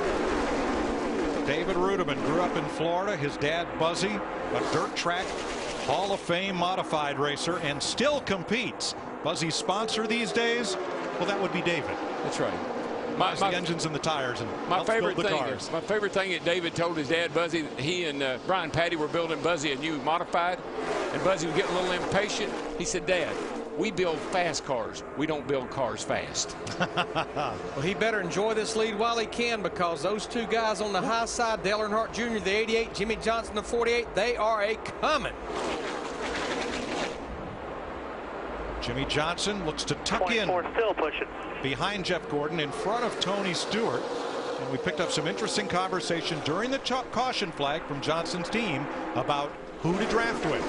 David Rudeman grew up in Florida. His dad, Buzzy, a dirt track Hall of Fame modified racer, and still competes. Buzzy's sponsor these days, well, that would be David. That's right. The engines and the tires, and my favorite thing that David told his dad, Buzzy, he and Brian Patty were building Buzzy a new modified, and Buzzy was getting a little impatient. He said, "Dad, we build fast cars. We don't build cars fast." Well, he better enjoy this lead while he can, because those 2 guys on the high side, Dale Earnhardt Jr., the 88, Jimmy Johnson, the 48, they are a coming. Jimmy Johnson looks to tuck in still pushing behind Jeff Gordon in front of Tony Stewart. And we picked up some interesting conversation during the caution flag from Johnson's team about who to draft with.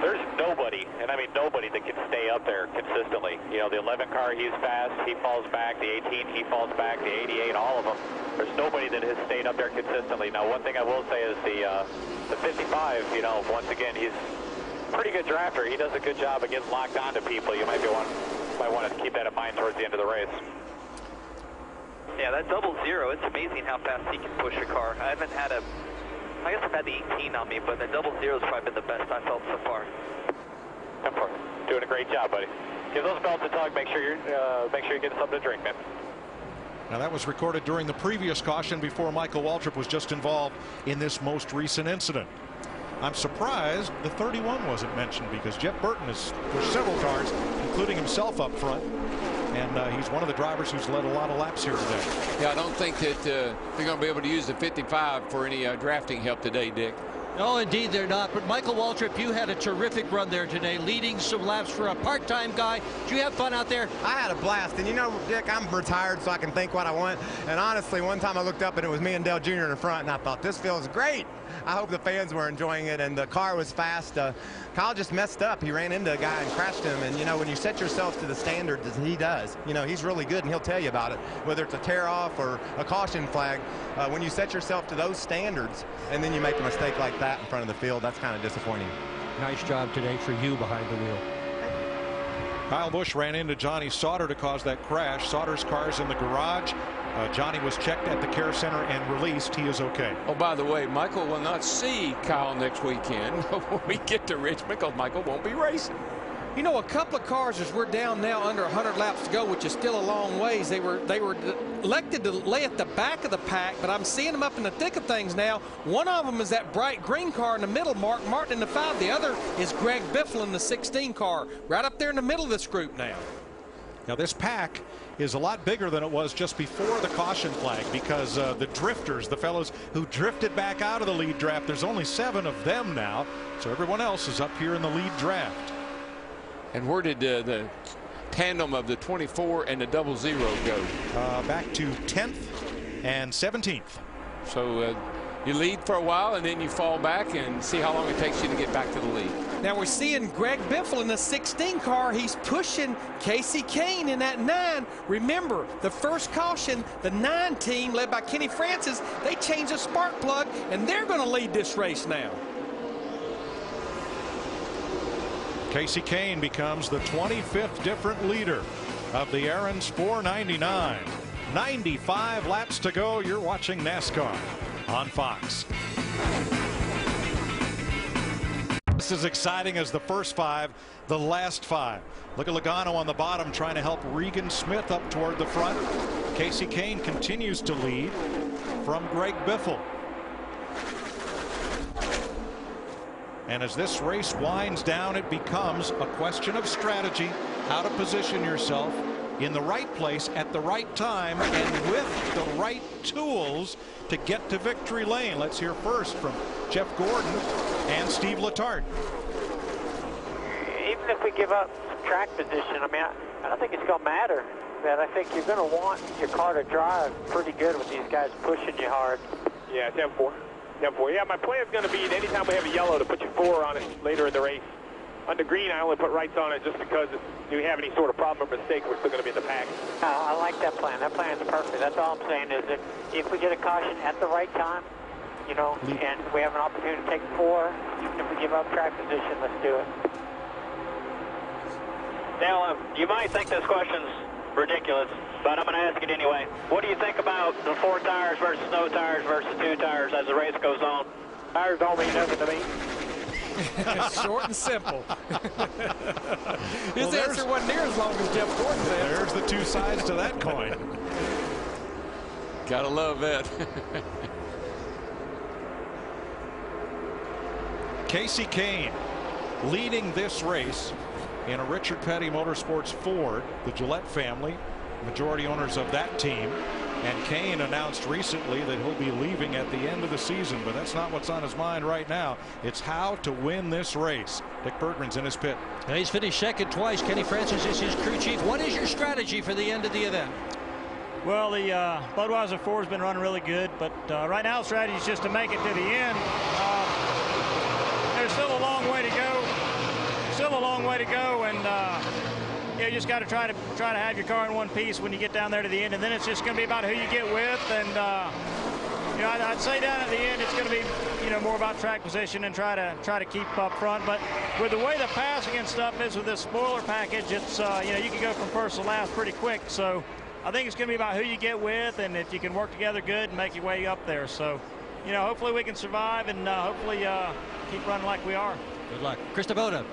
There's nobody, and I mean nobody, that can stay up there consistently. You know, the 11 car, he's fast, he falls back. The 18, he falls back. The 88, all of them. There's nobody that has stayed up there consistently. Now, one thing I will say is the 55, you know, once again, he's a pretty good drafter. He does a good job of getting locked onto people. You might want to keep that in mind towards the end of the race. Yeah, that 00, it's amazing how fast he can push a car. I guess I've had the 18 on me, but the 00 has probably been the best I felt so far. Doing a great job, buddy. Give those belts a tug. Make sure you're getting something to drink, man. Now that was recorded during the previous caution before Michael Waltrip was just involved in this most recent incident. I'm surprised the 31 wasn't mentioned because Jeff Burton has pushed several cars, including himself up front. And he's one of the drivers who's led a lot of laps here today. Yeah, I don't think that they're going to be able to use the 55 for any drafting help today, Dick. No, indeed they're not. But Michael Waltrip, you had a terrific run there today, leading some laps for a part-time guy. Did you have fun out there? I had a blast. And you know, Dick, I'm retired, so I can think what I want. And honestly, one time I looked up and it was me and Dale Jr. in the front, and I thought, this feels great. I hope the fans were enjoying it, and the car was fast. Kyle just messed up. He ran into a guy and crashed him, and you know, when you set yourself to the standards as he does, you know, he's really good and he'll tell you about it, whether it's a tear off or a caution flag. When you set yourself to those standards and then you make a mistake like that in front of the field, that's kind of disappointing. Nice job today for you behind the wheel. Kyle Busch ran into Johnny Sauter to cause that crash. Sauter's car's in the garage. Johnny was checked at the care center and released. He is okay. Oh, by the way, Michael will not see Kyle next weekend when we get to Richmond because Michael won't be racing. You know, a couple of cars, as we're down now under 100 laps to go, which is still a long ways, they were elected to lay at the back of the pack, but I'm seeing them up in the thick of things now. One of them is that bright green car in the middle, Mark Martin in the 5. The other is Greg Biffle in the 16 car, right up there in the middle of this group now. Now this pack is a lot bigger than it was just before the caution flag because the drifters, the fellows who drifted back out of the lead draft, there's only 7 of them now, so everyone else is up here in the lead draft. And where did the tandem of the 24 and the 00 go? Back to 10th and 17th. So you lead for a while and then you fall back and see how long it takes you to get back to the lead. Now we're seeing Greg Biffle in the 16 car. He's pushing Casey Kane in that 9. Remember, the first caution, the 9 team led by Kenny Francis, they changed the spark plug and they're going to lead this race now. Casey Kane becomes the 25th different leader of the Aaron's 499. 95 laps to go. You're watching NASCAR on Fox. This is exciting as the first 5, the last 5. Look at Logano on the bottom trying to help Regan Smith up toward the front. Casey Kane continues to lead from Greg Biffle. And as this race winds down, it becomes a question of strategy, how to position yourself in the right place at the right time and with the right tools to get to victory lane. Let's hear first from Jeff Gordon and Steve Letarte. Even if we give up track position, I mean, I don't think it's going to matter. But I think you're going to want your car to drive pretty good with these guys pushing you hard. Yeah, 10-4. 10-4. Yeah, my plan is going to be anytime we have a yellow to put your 4 on it later in the race. On the green, I only put rights on it just because if we have any sort of problem or mistake, we're still going to be in the pack. I like that plan. That plan is perfect. That's all I'm saying is that if we get a caution at the right time, you know, and we have an opportunity to take 4, even if we give up track position, let's do it. Now, you might think this question's ridiculous, but I'm going to ask it anyway. What do you think about the 4 tires versus no tires versus 2 tires as the race goes on? Tires don't mean nothing to me. Short and simple. His answer wasn't near as long as Jeff Gordon's answer. There's the 2 sides to that coin. Gotta love that. Casey Kane leading this race in a Richard Petty Motorsports Ford, the Gillette family, majority owners of that team. And Kane announced recently that he'll be leaving at the end of the season, but that's not what's on his mind right now. It's how to win this race. Dick Bergman's in his pit. And he's finished second twice. Kenny Francis is his crew chief. What is your strategy for the end of the event? Well, the Budweiser 4 has been running really good, but right now the strategy is just to make it to the end. There's still a long way to go. Still a long way to go, and you just got to try to have your car in one piece when you get down there to the end, and then it's just going to be about who you get with. And you know, I'd say down at the end it's going to be, you know, more about track position and try to keep up front. But with the way the passing and stuff is with this spoiler package, it's you know, you can go from first to last pretty quick. So I think it's going to be about who you get with, and if you can work together good and make your way up there. So, you know, hopefully we can survive, and hopefully keep running like we are. Good luck. Christopher.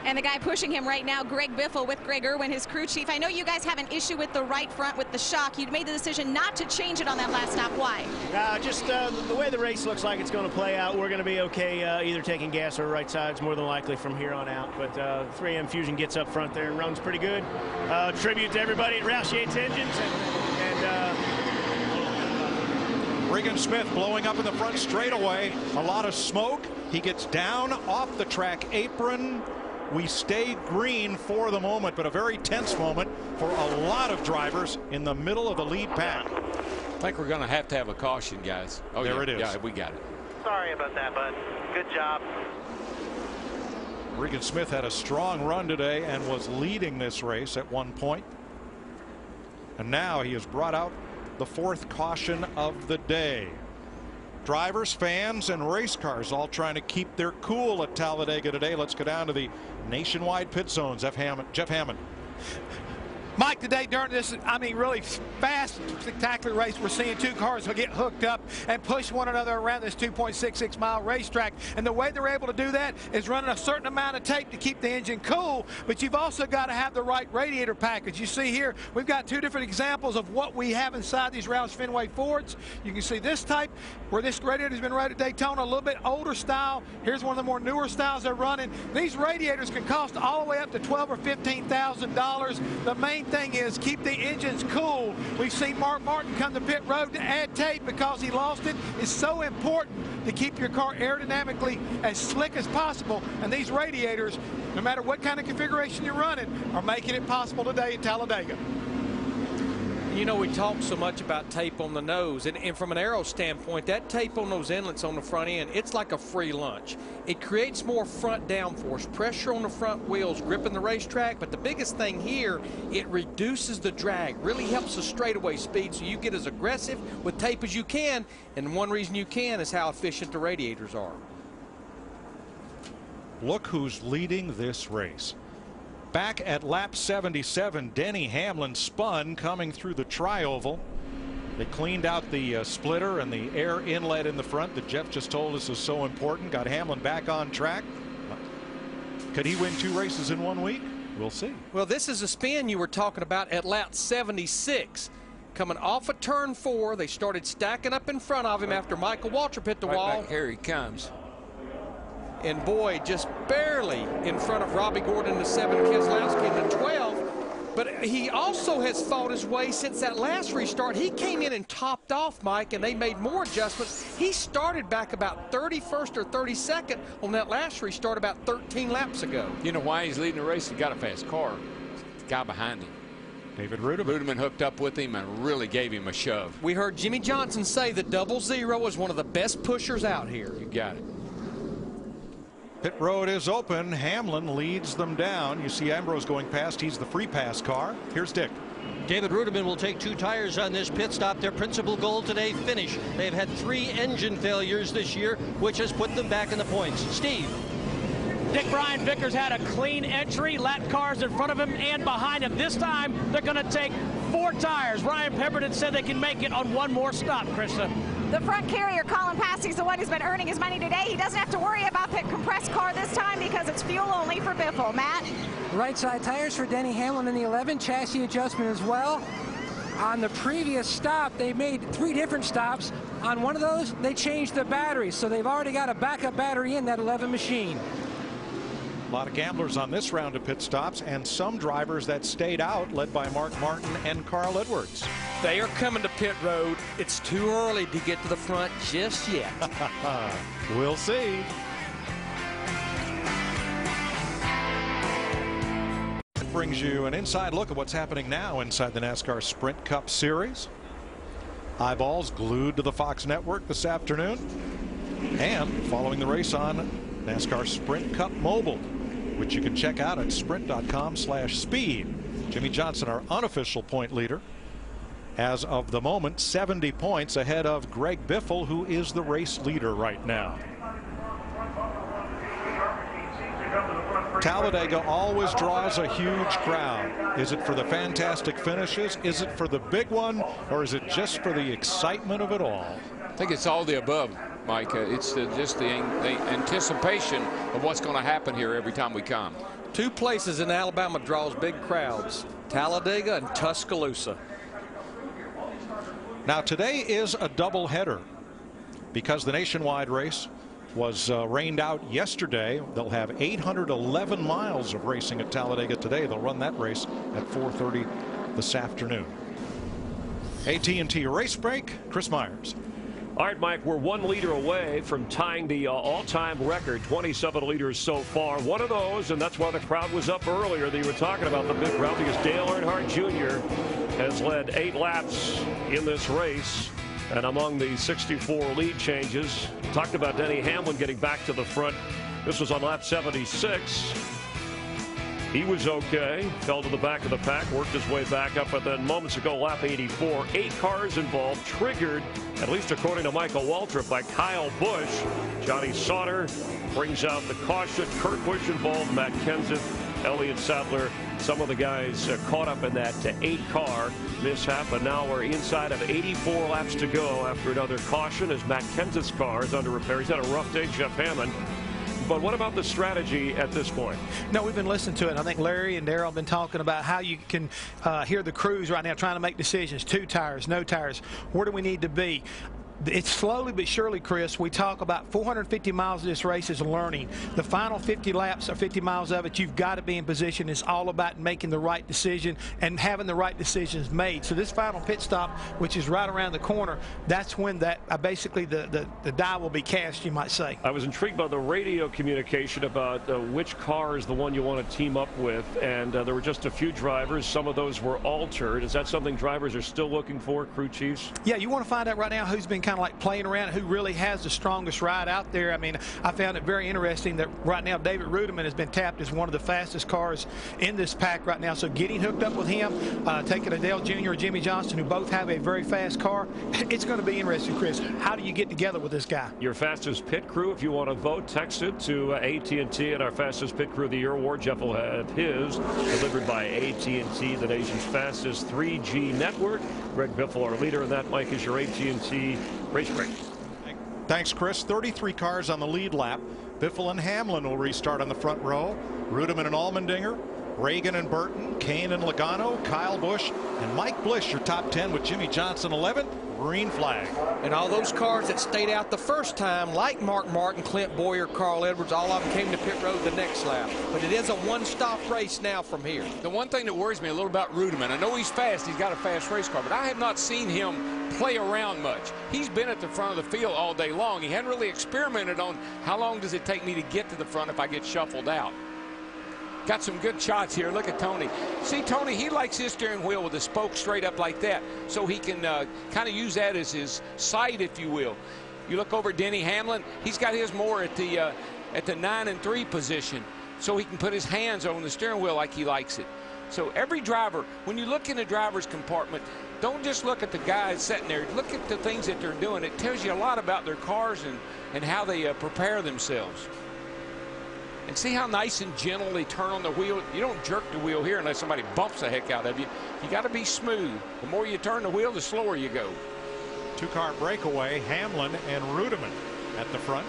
And the guy pushing him right now, Greg Biffle with Greg Irwin, his crew chief. I know you guys have an issue with the right front with the shock. You made the decision not to change it on that last stop. Why? Just the way the race looks like it's going to play out, we're going to be okay either taking gas or right sides more than likely from here on out. But 3M Fusion gets up front there and runs pretty good. Tribute to everybody at Roush Yates Engines. Regan Smith blowing up in the front straightaway. A lot of smoke. He gets down off the track apron. We stay green for the moment, but a very tense moment for a lot of drivers in the middle of the lead pack. I think we're going to have a caution, guys. Oh, there yeah, it is. Yeah, we got it. Sorry about that, bud. Good job. Regan Smith had a strong run today and was leading this race at one point. And now he has brought out the fourth caution of the day. Drivers, fans, and race cars all trying to keep their cool at Talladega today. Let's go down to the nationwide pit zones. Jeff Hammond. Mike, today during this, I mean, really fast, spectacular race, we're seeing two cars will get hooked up and push one another around this 2.66 mile racetrack. And the way they're able to do that is running a certain amount of tape to keep the engine cool, but you've also got to have the right radiator package. You see here, we've got two different examples of what we have inside these Roush Fenway Fords. You can see this type, where this radiator has been rated at Daytona, a little bit older style. Here's one of the more newer styles they're running. These radiators can cost all the way up to $12,000 or $15,000. The main thing is keep the engines cool. We've seen Mark Martin come to pit road to add tape because he lost it. It's so important to keep your car aerodynamically as slick as possible, and these radiators, no matter what kind of configuration you're running, are making it possible today in Talladega. You know, we talk so much about tape on the nose, and from an aero standpoint, that tape on those inlets on the front end, it's like a free lunch. It creates more front downforce, pressure on the front wheels, gripping the racetrack, but the biggest thing here, it reduces the drag, really helps the straightaway speed, so you get as aggressive with tape as you can, and one reason you can is how efficient the radiators are. Look who's leading this race. Back at lap 77, Denny Hamlin spun coming through the tri-oval. They cleaned out the splitter and the air inlet in the front that Jeff just told us is so important. Got Hamlin back on track. Could he win 2 races in 1 week? We'll see. Well, this is a spin you were talking about at lap 76. Coming off of turn 4, they started stacking up in front of him after Michael Waltrip hit the wall. Back here he comes. And boy, just barely in front of Robbie Gordon, the 7, Keselowski in the 12. But he also has fought his way since that last restart. He came in and topped off, Mike, and they made more adjustments. He started back about 31st or 32nd on that last restart about 13 laps ago. You know why he's leading the race? He got a fast car. The guy behind him. David Rudiman hooked up with him and really gave him a shove. We heard Jimmy Johnson say the 00 is one of the best pushers out here. You got it. Pit road is open. Hamlin leads them down. You see Ambrose going past. He's the free pass car. Here's Dick. David Rudiman will take 2 tires on this pit stop. Their principal goal today, finish. They've had 3 engine failures this year, which has put them back in the points. Steve. Dick Brian Vickers had a clean entry, lap cars in front of him and behind him. This time they're going to take 4 tires. Ryan Pemberton said they can make it on 1 more stop, Krista. The front carrier, Colin Passey's the one who's been earning his money today. He doesn't have to worry about the compressed car this time because it's fuel only for Biffle. Matt? Right side tires for Denny Hamlin in the 11, chassis adjustment as well. On the previous stop, they made 3 different stops. On one of those, they changed the battery, so they've already got a backup battery in that 11 machine. A lot of gamblers on this round of pit stops and some drivers that stayed out, led by Mark Martin and Carl Edwards. They are coming to pit road. It's too early to get to the front just yet. We'll see. It brings you an inside look at what's happening now inside the NASCAR Sprint Cup Series. Eyeballs glued to the Fox network this afternoon, and following the race on NASCAR Sprint Cup Mobile, which you can check out at sprint.com/speed. Jimmy Johnson, our unofficial point leader, as of the moment 70 points ahead of Greg Biffle, who is the race leader right now. Talladega always draws a huge crowd. Is it for the fantastic finishes? Is it for the big one? Or is it just for the excitement of it all? I think it's all the above, Mike. It's just the anticipation of what's going to happen here every time we come. Two places in Alabama draws big crowds, Talladega and Tuscaloosa. Now today is a doubleheader because the nationwide race was rained out yesterday. They'll have 811 miles of racing at Talladega today. They'll run that race at 4:30 this afternoon. AT&T race break. Chris Myers. All right, Mike, we're 1 leader away from tying the all-time record, 27 leaders so far. One of those, and that's why the crowd was up earlier that you were talking about, the big crowd, because Dale Earnhardt Jr. has led 8 laps in this race. And among the 64 lead changes, talked about Denny Hamlin getting back to the front. This was on lap 76. He was okay, fell to the back of the pack, worked his way back up, but then moments ago, lap 84, 8 cars involved, triggered, at least according to Michael Waltrip, by Kyle Busch. Johnny Sauter brings out the caution. Kurt Busch involved, Matt Kenseth, Elliott Sadler, some of the guys caught up in that 8-car mishap, and now we're inside of 84 laps to go after another caution as Matt Kenseth's car is under repair. He's had a rough day, Jeff Hammond. But what about the strategy at this point? No, we've been listening to it. I think Larry and Darrell have been talking about how you can hear the crews right now trying to make decisions. 2 tires, no tires. Where do we need to be? It's slowly but surely, Chris. We talk about 450 miles of this race is learning. The final 50 laps or 50 miles of it, you've got to be in position. It's all about making the right decision and having the right decisions made. So this final pit stop, which is right around the corner, that's when that basically the die will be cast, you might say. I was intrigued by the radio communication about which car is the one you want to team up with, and there were just a few drivers. Some of those were altered. Is that something drivers are still looking for, crew chiefs? Yeah, you want to find out right now who's been kind of like playing around, who really has the strongest ride out there. I mean, I found it very interesting that right now David Rudiman has been tapped as one of the fastest cars in this pack right now. So getting hooked up with him, taking a Dale Jr. or Jimmy Johnson, who both have a very fast car, it's going to be interesting, Chris. How do you get together with this guy? Your fastest pit crew, if you want to vote, text it to AT&T and our fastest pit crew of the year award. Jeff will have his delivered by AT&T, the nation's fastest 3G network. Greg Biffle, our leader, and that, Mike, is your AT&T race break. Thanks, Chris. 33 cars on the lead lap. Biffle and Hamlin will restart on the front row. Rudiman and Allmendinger, Reagan and Burton, Kane and Logano, Kyle Busch, and Mike Blish, your top 10 with Jimmy Johnson 11th. Green flag. And all those cars that stayed out the first time, like Mark Martin, Clint Boyer, Carl Edwards, all of them came to pit road the next lap. But it is a one-stop race now from here. The one thing that worries me a little about Rudiman, I know he's fast, he's got a fast race car, but I have not seen him play around much. He's been at the front of the field all day long. He hadn't really experimented on how long does it take me to get to the front if I get shuffled out. Got some good shots here. Look at Tony. See, Tony, he likes his steering wheel with the spoke straight up like that, so he can kind of use that as his sight, if you will. You look over at Denny Hamlin, he's got his more at the 9 and 3 position, so he can put his hands on the steering wheel like he likes it. So every driver, when you look in the driver's compartment, don't just look at the guys sitting there. Look at the things that they're doing. It tells you a lot about their cars and how they prepare themselves. And see how nice and gentle they turn on the wheel. You don't jerk the wheel here unless somebody bumps the heck out of you. You got to be smooth. The more you turn the wheel, the slower you go. 2-car breakaway, Hamlin and Rudiman at the front.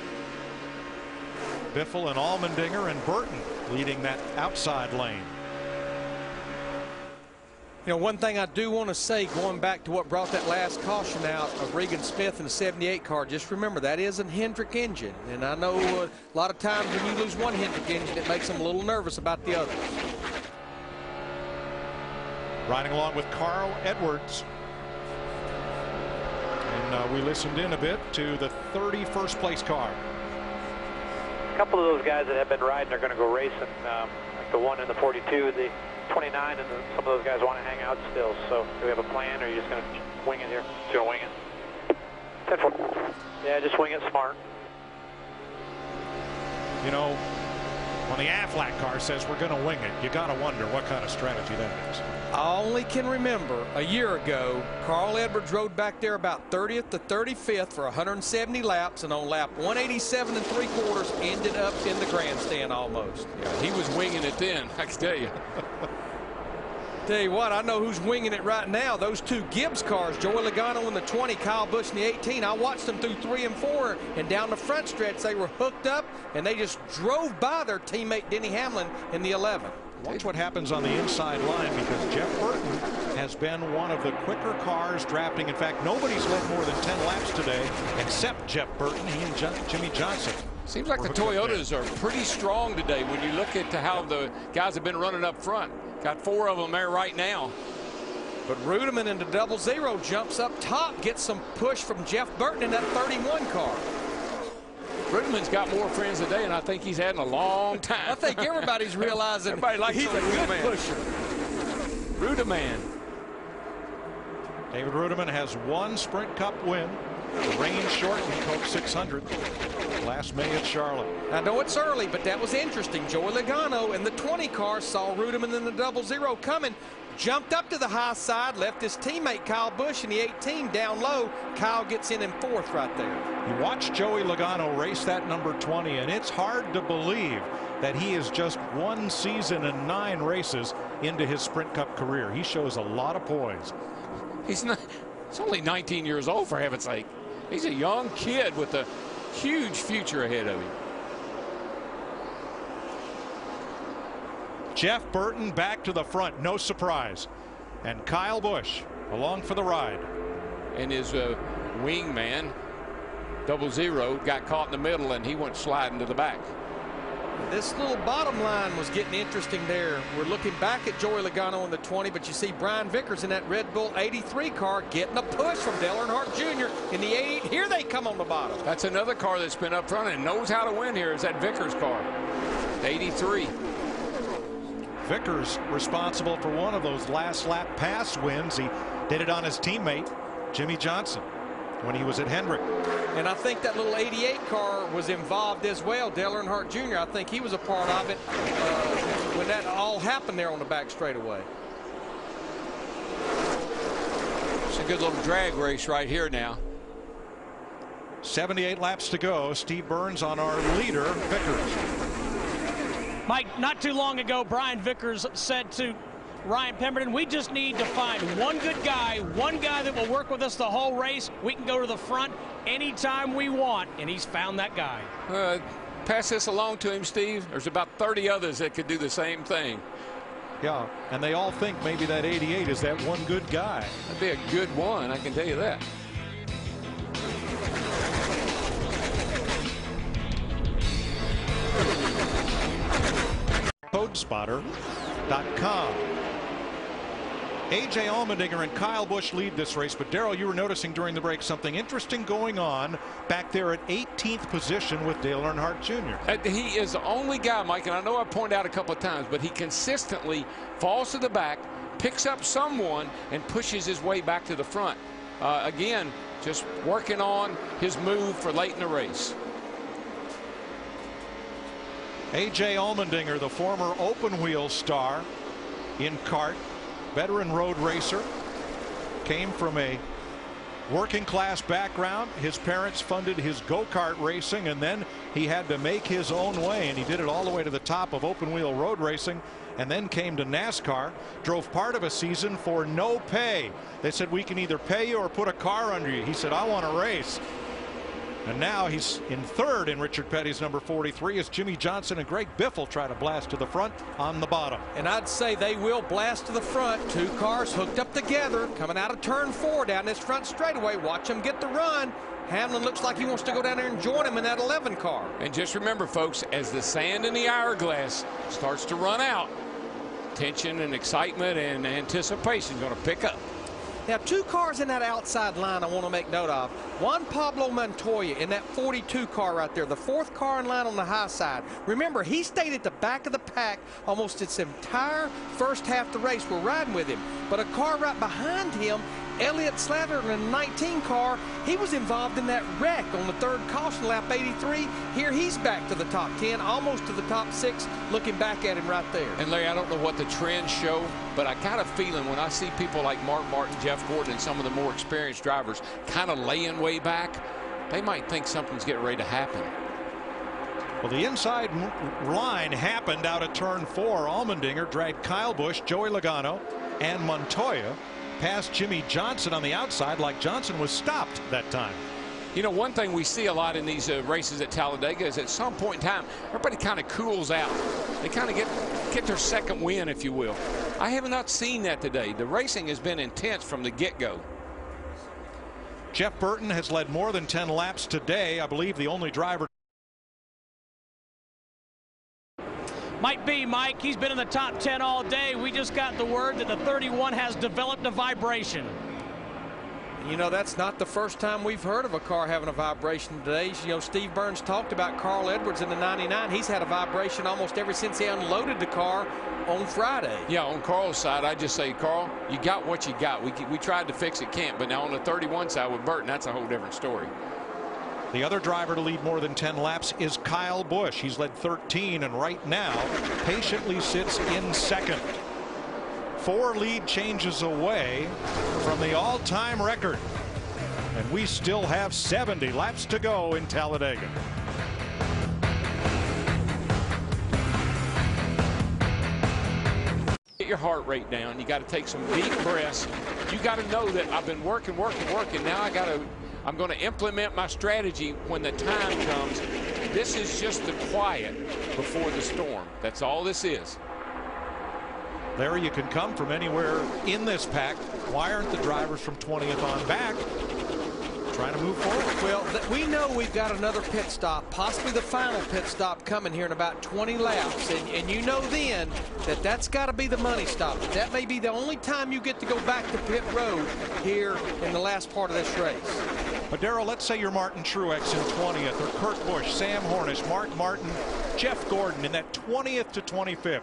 Biffle and Allmendinger and Burton leading that outside lane. You know, one thing I do want to say, going back to what brought that last caution out of Regan Smith in the 78 car, just remember that is a Hendrick engine. And I know a lot of times when you lose one Hendrick engine, it makes them a little nervous about the others. Riding along with Carl Edwards, And we listened in a bit to the 31st place car. A couple of those guys that have been riding are going to go racing. Like the one in the 42, the 29, and some of those guys want to hang out still. So do we have a plan, or are you just going to wing it here? Just going to wing it. 10-4. Yeah, just wing it smart. You know, when the Aflac car says we're going to wing it, you got to wonder what kind of strategy that is. I only can remember a year ago, Carl Edwards rode back there about 30th to 35th for 170 laps, and on lap 187 3/4 ended up in the grandstand almost. Yeah, he was winging it then, I can tell you. Tell you what, I know who's winging it right now. Those two Gibbs cars, Joey Logano in the 20, Kyle Busch in the 18. I watched them through 3 and 4, and down the front stretch, they were hooked up, and they just drove by their teammate Denny Hamlin in the 11. Watch what happens on the inside line, because Jeff Burton has been one of the quicker cars drafting. In fact, nobody's led more than 10 laps today except Jeff Burton, he and Jimmy Johnson. Seems like the Toyotas are pretty strong today when you look at how the guys have been running up front. Got 4 of them there right now. But Rudeman in the 00 jumps up top, gets some push from Jeff Burton in that 31 car. Rudeman's got more friends today, and I think he's had in a long time. I think everybody's realizing he's a good pusher. Rudeman. David Rudeman has 1 Sprint Cup win. The rain shortened Coke 600 last May at Charlotte. I know it's early, but that was interesting. Joey Logano in the 20 car saw Rudeman in the 00 coming, jumped up to the high side, left his teammate Kyle Busch in the 18 down low. Kyle gets in 4th right there. You watch Joey Logano race that number 20, and it's hard to believe that he is just 1 season and 9 races into his Sprint Cup career. He shows a lot of poise. He's only 19 years old, for heaven's sake. He's a young kid with a huge future ahead of him. Jeff Burton back to the front, no surprise. And Kyle Busch along for the ride. And his wingman, 00, got caught in the middle, and he went sliding to the back. This little bottom line was getting interesting there. We're looking back at Joey Logano in the 20, but you see Brian Vickers in that Red Bull 83 car getting a push from Dale Earnhardt Jr. in the 88. Here they come on the bottom. That's another car that's been up front and knows how to win here, is that Vickers car, the 83. Vickers responsible for one of those last lap pass wins. He did it on his teammate Jimmy Johnson when he was at Hendrick. And I think that little 88 car was involved as well. Dale Earnhardt Jr., I think he was a part of it when that all happened there on the back straightaway. It's a good little drag race right here now. 78 laps to go. Steve Burns on our leader, Vickers. Mike, not too long ago, Brian Vickers said to Ryan Pemberton, we just need to find one good guy, one guy that will work with us the whole race. We can go to the front anytime we want, and he's found that guy. Pass this along to him, Steve. There's about 30 others that could do the same thing. Yeah, and they all think maybe that 88 is that one good guy. That'd be a good one, I can tell you that. CodeSpotter.com. A.J. Allmendinger and Kyle Busch lead this race, but Darrell, you were noticing during the break something interesting going on back there at 18th position with Dale Earnhardt Jr. He is the only guy, Mike, and I know I pointed out a couple of times, but he consistently falls to the back, picks up someone, and pushes his way back to the front. Again, just working on his move for late in the race. A.J. Allmendinger, the former open wheel star in kart, veteran road racer, came from a working class background. His parents funded his go-kart racing, and then he had to make his own way, and he did it all the way to the top of open wheel road racing, and then came to NASCAR, drove part of a season for no pay. They said, we can either pay you or put a car under you. He said, I want to race. And now he's in 3rd in Richard Petty's number 43 as Jimmy Johnson and Greg Biffle try to blast to the front on the bottom. And I'd say they will blast to the front. 2 cars hooked up together coming out of turn 4 down this front straightaway. Watch them get the run. Hamlin looks like he wants to go down there and join him in that 11 car. And just remember, folks, as the sand in the hourglass starts to run out, tension and excitement and anticipation is going to pick up. Now, two cars in that outside line I want to make note of. Juan Pablo Montoya in that 42 car right there, the fourth car in line on the high side. Remember, he stayed at the back of the pack almost its entire first half of the race. We're riding with him. But a car right behind him, Elliott Slater in the 19 car, he was involved in that wreck on the third caution lap, 83. Here he's back to the top 10, almost to the top 6, looking back at him right there. And Larry, I don't know what the trends show, but I got a feeling when I see people like Mark Martin, Jeff Gordon, and some of the more experienced drivers kind of laying way back, they might think something's getting ready to happen. Well, the inside line happened out of turn 4. Allmendinger dragged Kyle Busch, Joey Logano, and Montoya past Jimmy Johnson on the outside, like Johnson was stopped that time. You know, one thing we see a lot in these races at Talladega is at some point in time, everybody kind of cools out. They kind of get their second win, if you will. I have not seen that today. The racing has been intense from the get-go. Jeff Burton has led more than 10 laps today. I believe the only driver. Might be, Mike. He's been in the top 10 all day. We just got the word that the 31 has developed a vibration. You know, that's not the first time we've heard of a car having a vibration today. You know, Steve Burns talked about Carl Edwards in the 99. He's had a vibration almost ever since he unloaded the car on Friday. Yeah, on Carl's side, I just say, Carl, you got what you got. We tried to fix it, can't. But now on the 31 side with Burton, that's a whole different story. The other driver to lead more than 10 laps is Kyle Busch. He's led 13 and right now patiently sits in second. 4 lead changes away from the all-time record. And we still have 70 laps to go in Talladega. Get your heart rate down. You got to take some deep breaths. You got to know that I've been working. Now I'm going to implement my strategy when the time comes. This is just the quiet before the storm. That's all this is. Larry, you can come from anywhere in this pack. Why aren't the drivers from 20th on back trying to move forward? Well, we know we've got another pit stop, possibly the final pit stop coming here in about 20 laps. And you know then that that's got to be the money stop. That may be the only time you get to go back to pit road here in the last part of this race. But Darrell, let's say you're Martin Truex in 20th, or Kurt Busch, Sam Hornish, Mark Martin, Jeff Gordon in that 20th to 25th.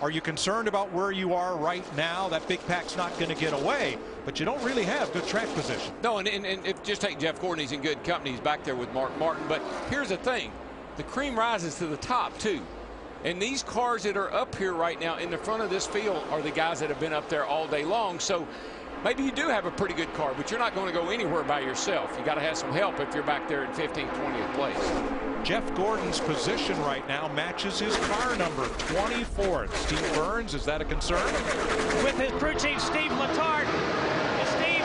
Are you concerned about where you are right now? That big pack's not going to get away, but you don't really have good track position. No, and if just take Jeff Gordon, he's in good company. He's back there with Mark Martin. But here's the thing. The cream rises to the top, too. And these cars that are up here right now in the front of this field are the guys that have been up there all day long. So maybe you do have a pretty good car, but you're not going to go anywhere by yourself. You got to have some help if you're back there in 15th, 20th place. Jeff Gordon's position right now matches his car number, 24th. Steve Burns, is that a concern? With his crew chief, Steve Letarte. Steve,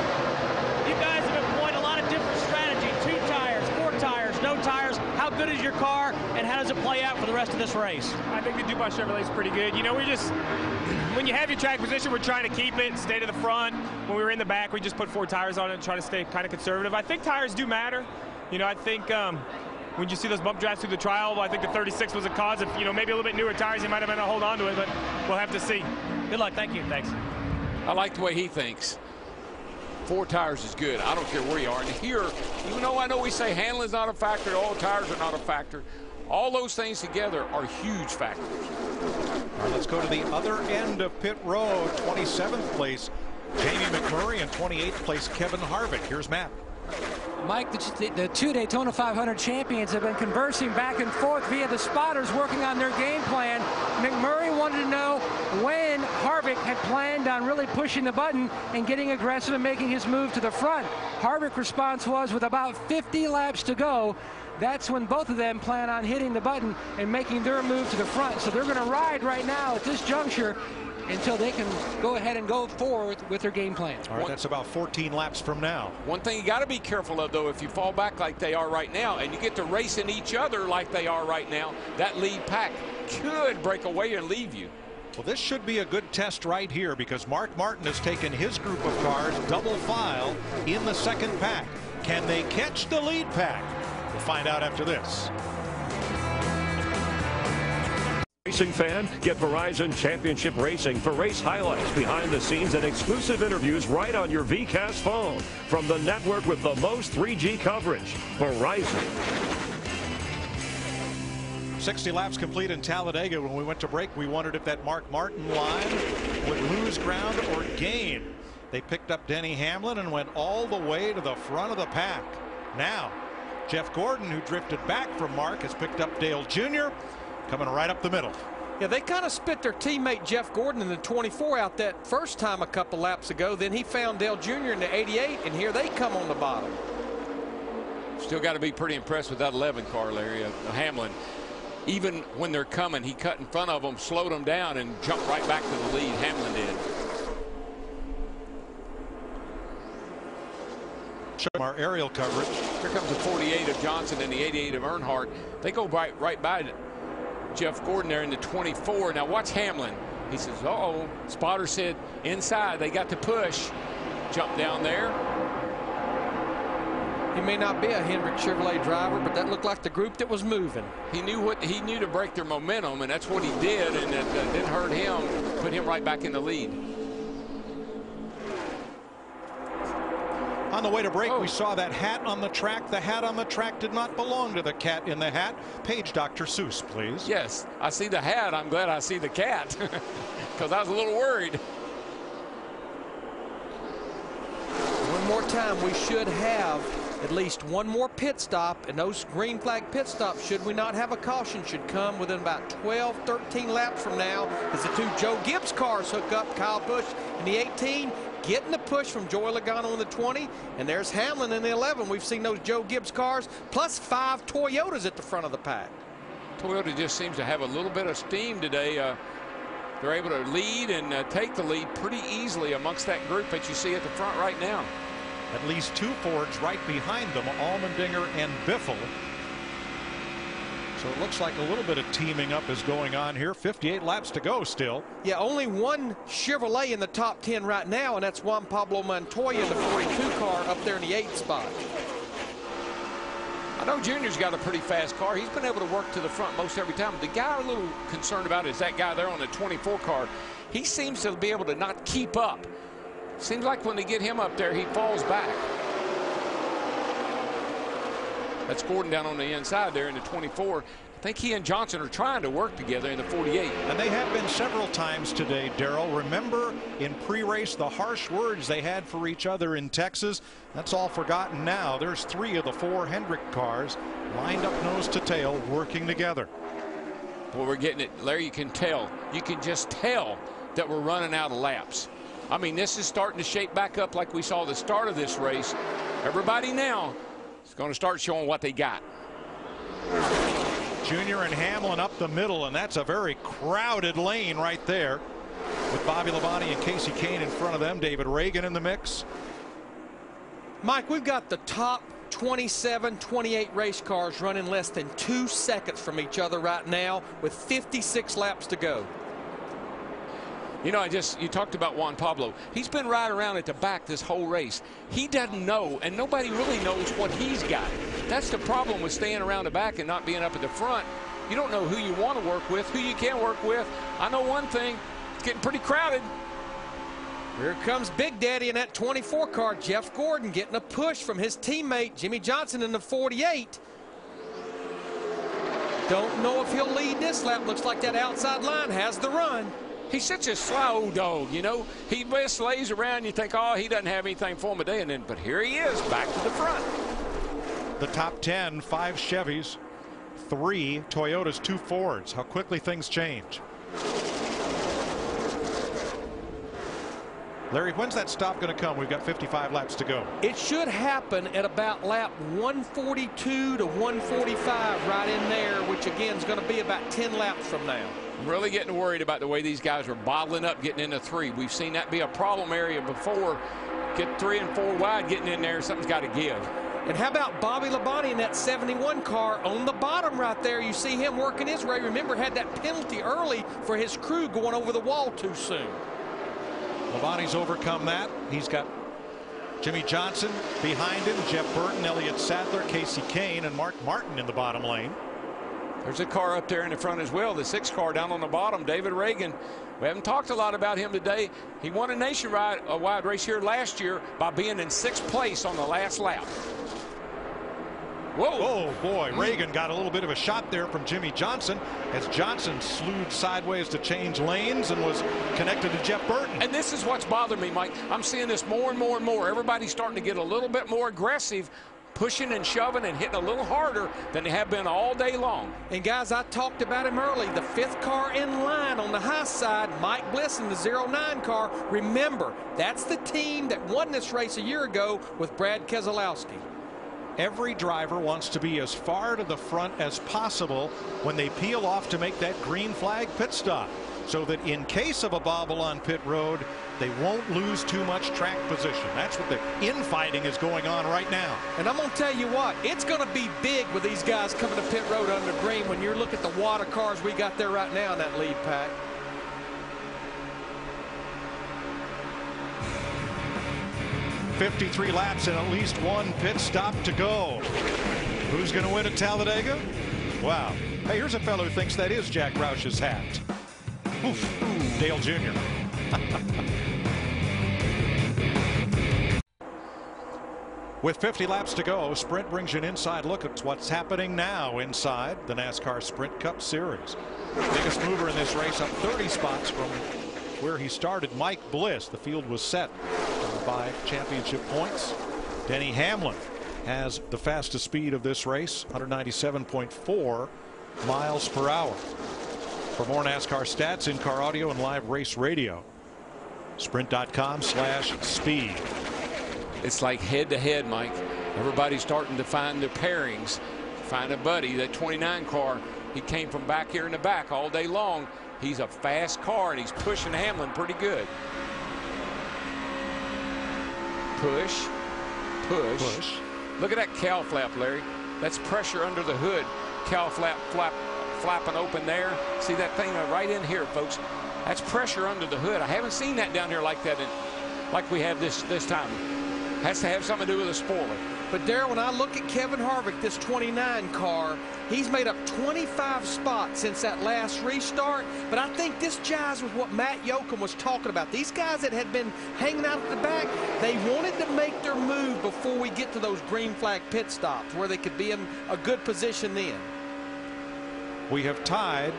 you guys have employed a lot of different strategy. 2 tires, 4 tires, no tires. How good is your car, and how does it play out for the rest of this race? I think the DuPont Chevrolet is pretty good. You know, when you have your track position, we're trying to keep it, stay to the front. When we were in the back, we just put 4 tires on it and try to stay kind of conservative. I think tires do matter. You know, I think when you see those bump drafts through the trial, I think the 36 was a cause. If, you know, maybe a little bit newer tires, he might have been able to hold on to it, but we'll have to see. Good luck. Thank you. Thanks. I like the way he thinks. 4 tires is good. I don't care where you are. And here, even though I know we say handling's not a factor, all tires are not a factor, all those things together are huge factors. All right, let's go to the other end of pit road. 27th place, Jamie McMurray, and 28th place, Kevin Harvick. Here's Matt. Mike, the 2 Daytona 500 champions have been conversing back and forth via the spotters working on their game plan. McMurray wanted to know when Harvick had planned on really pushing the button and getting aggressive and making his move to the front. Harvick's response was, with about 50 laps to go, that's when both of them plan on hitting the button and making their move to the front. So they're going to ride right now at this juncture until they can go ahead and go forward with their game plan. All right, that's about 14 laps from now. One thing you got to be careful of, though, if you fall back like they are right now and you get to racing each other like they are right now, that lead pack could break away and leave you. Well, this should be a good test right here because Mark Martin has taken his group of cars double file in the second pack. Can they catch the lead pack? We'll find out after this. racing fan? Get Verizon Championship Racing for race highlights, behind the scenes, and exclusive interviews right on your VCast phone. From the network with the most 3G coverage, Verizon. 60 laps complete in Talladega. When we went to break, we wondered if that Mark Martin line would lose ground or gain. They picked up Denny Hamlin and went all the way to the front of the pack. Now, Jeff Gordon, who drifted back from Mark, has picked up Dale Jr., coming right up the middle. Yeah, they kind of spit their teammate Jeff Gordon in the 24 out that first time a couple laps ago. Then he found Dale Jr. in the 88, and here they come on the bottom. Still got to be pretty impressed with that 11 car, Larry. Hamlin, even when they're coming, he cut in front of them, slowed them down, and jumped right back to the lead. Hamlin did. Our aerial coverage. Here comes the 48 of Johnson and the 88 of Earnhardt. They go right by Jeff Gordon there in the 24. Now watch Hamlin. He says, uh-oh. Spotter said inside. They got to push. Jump down there. He may not be a Hendrick Chevrolet driver, but that looked like the group that was moving. He knew to break their momentum, and that's what he did, and it didn't hurt him. Put him right back in the lead. On the way to break, we saw that hat on the track. The hat on the track did not belong to the cat in the hat. Page Dr. Seuss, please. Yes, I see the hat. I'm glad I see the cat, because I was a little worried. One more time, we should have at least one more pit stop, and those green flag pit stops, should we not have a caution, should come within about 12, 13 laps from now as the two Joe Gibbs cars hook up. Kyle Busch in the 18, getting the push from Joey Logano in the 20, and there's Hamlin in the 11. We've seen those Joe Gibbs cars, plus 5 Toyotas at the front of the pack. Toyota just seems to have a little bit of steam today. They're able to lead and take the lead pretty easily amongst that group that you see at the front right now. At least 2 Fords right behind them, Allmendinger and Biffle. So it looks like a little bit of teaming up is going on here. 58 laps to go still. Yeah, only one Chevrolet in the top 10 right now, and that's Juan Pablo Montoya in the 42 car up there in the 8th spot. I know Junior's got a pretty fast car. He's been able to work to the front most every time. The guy I'm a little concerned about is that guy there on the 24 car. He seems to be able to not keep up. Seems like when they get him up there, he falls back. That's Gordon down on the inside there in the 24. I think he and Johnson are trying to work together in the 48. And they have been several times today, Darrell. Remember in pre-race the harsh words they had for each other in Texas? That's all forgotten now. There's 3 of the 4 Hendrick cars lined up nose to tail working together. Well, we're getting it. Larry, you can tell. You can just tell that we're running out of laps. I mean, this is starting to shape back up like we saw the start of this race. Everybody now is going to start showing what they got. Junior and Hamlin up the middle, and that's a very crowded lane right there with Bobby Labonte and Casey Kane in front of them. David Reagan in the mix. Mike, we've got the top 27, 28 race cars running less than 2 seconds from each other right now with 56 laps to go. You know, you talked about Juan Pablo. He's been right around at the back this whole race. He doesn't know, and nobody really knows what he's got. That's the problem with staying around the back and not being up at the front. You don't know who you want to work with, who you can work with. I know one thing, it's getting pretty crowded. Here comes Big Daddy in that 24 car. Jeff Gordon getting a push from his teammate Jimmy Johnson in the 48. Don't know if he'll lead this lap. Looks like that outside line has the run. He's such a slow dog, you know. He just lays around. You think, oh, he doesn't have anything for him today. And then, but here he is, back to the front. The top 10, 5 Chevys, 3 Toyotas, 2 Fords. How quickly things change. Larry, when's that stop going to come? We've got 55 laps to go. It should happen at about lap 142 to 145, right in there, which again is going to be about 10 laps from now. I'm really getting worried about the way these guys are bottling up getting into 3. We've seen that be a problem area before. Get 3 and 4 wide getting in there. Something's got to give. And how about Bobby Labonte in that 71 car on the bottom right there? You see him working his way. Remember, had that penalty early for his crew going over the wall too soon. Labonte's overcome that. He's got Jimmy Johnson behind him, Jeff Burton, Elliott Sadler, Casey Kane, and Mark Martin in the bottom lane. There's a car up there in the front as well, the 6 car down on the bottom, David Reagan. We haven't talked a lot about him today. He won a nationwide race here last year by being in 6th place on the last lap. Whoa. Oh, boy. Reagan got a little bit of a shot there from Jimmy Johnson as Johnson slewed sideways to change lanes and was connected to Jeff Burton. And this is what's bothering me, Mike. I'm seeing this more and more and more. Everybody's starting to get a little bit more aggressive, pushing and shoving and hitting a little harder than they have been all day long. And guys, I talked about him early. The 5th car in line on the high side, Mike Bliss in the 09 car. Remember, that's the team that won this race a year ago with Brad Keselowski. Every driver wants to be as far to the front as possible when they peel off to make that green flag pit stop, so that in case of a bobble on pit road, they won't lose too much track position. That's what the infighting is going on right now. And I'm going to tell you what, it's going to be big with these guys coming to pit road under green when you look at the wad of cars we got there right now in that lead pack. .53 laps and at least one pit stop to go. Who's going to win at Talladega? Wow. Hey, here's a fellow who thinks that is Jack Roush's hat. Oof. Dale Jr. With 50 laps to go, Sprint brings you an inside look at what's happening now inside the NASCAR Sprint Cup Series. Biggest mover in this race, up 30 spots from where he started, Mike Bliss. The field was set by championship points. Denny Hamlin has the fastest speed of this race, 197.4 miles per hour. For more NASCAR stats, in-car audio, and live race radio, sprint.com/speed. It's like head-to-head, Mike. Everybody's starting to find their pairings, find a buddy. That 29 car, he came from back here in the back all day long. He's a fast car, and he's pushing Hamlin pretty good. Push, push, push. Look at that cowl flap, Larry. That's pressure under the hood. Cowl flapping open there. See that thing right in here, folks. That's pressure under the hood. I haven't seen that down here like that, like we have this time. Has to have something to do with a spoiler. But Darrell, when I look at Kevin Harvick, this 29 car, he's made up 25 spots since that last restart. But I think this jives with what Matt Yoakum was talking about. These guys that had been hanging out at the back, they wanted to make their move before we get to those green flag pit stops where they could be in a good position then. We have tied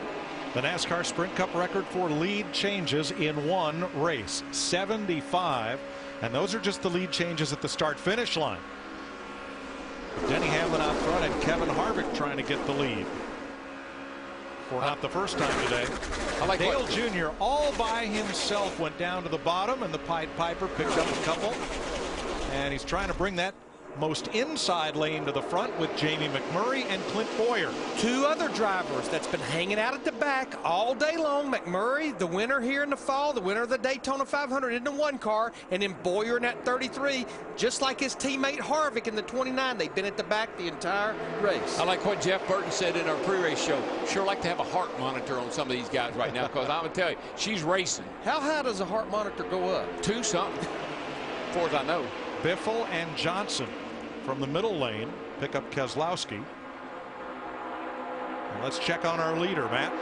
the NASCAR Sprint Cup record for lead changes in one race, 75. And those are just the lead changes at the start-finish line. Denny Hamlin out front and Kevin Harvick trying to get the lead. For not the first time today. Dale Jr. all by himself went down to the bottom, and the Pied Piper picked up a couple. And he's trying to bring that most inside lane to the front with Jamie McMurray and Clint Bowyer. 2 other drivers that's been hanging out at the back all day long. McMurray, the winner here in the fall, the winner of the Daytona 500 in the 1 car, and then Bowyer in that 33, just like his teammate Harvick in the 29. They've been at the back the entire race. I like what Jeff Burton said in our pre-race show. Sure like to have a heart monitor on some of these guys right now, because I'm going to tell you, she's racing. How high does a heart monitor go up? 2 something, as far as I know. Biffle and Johnson from the middle lane pick up Keselowski. And let's check on our leader, Matt.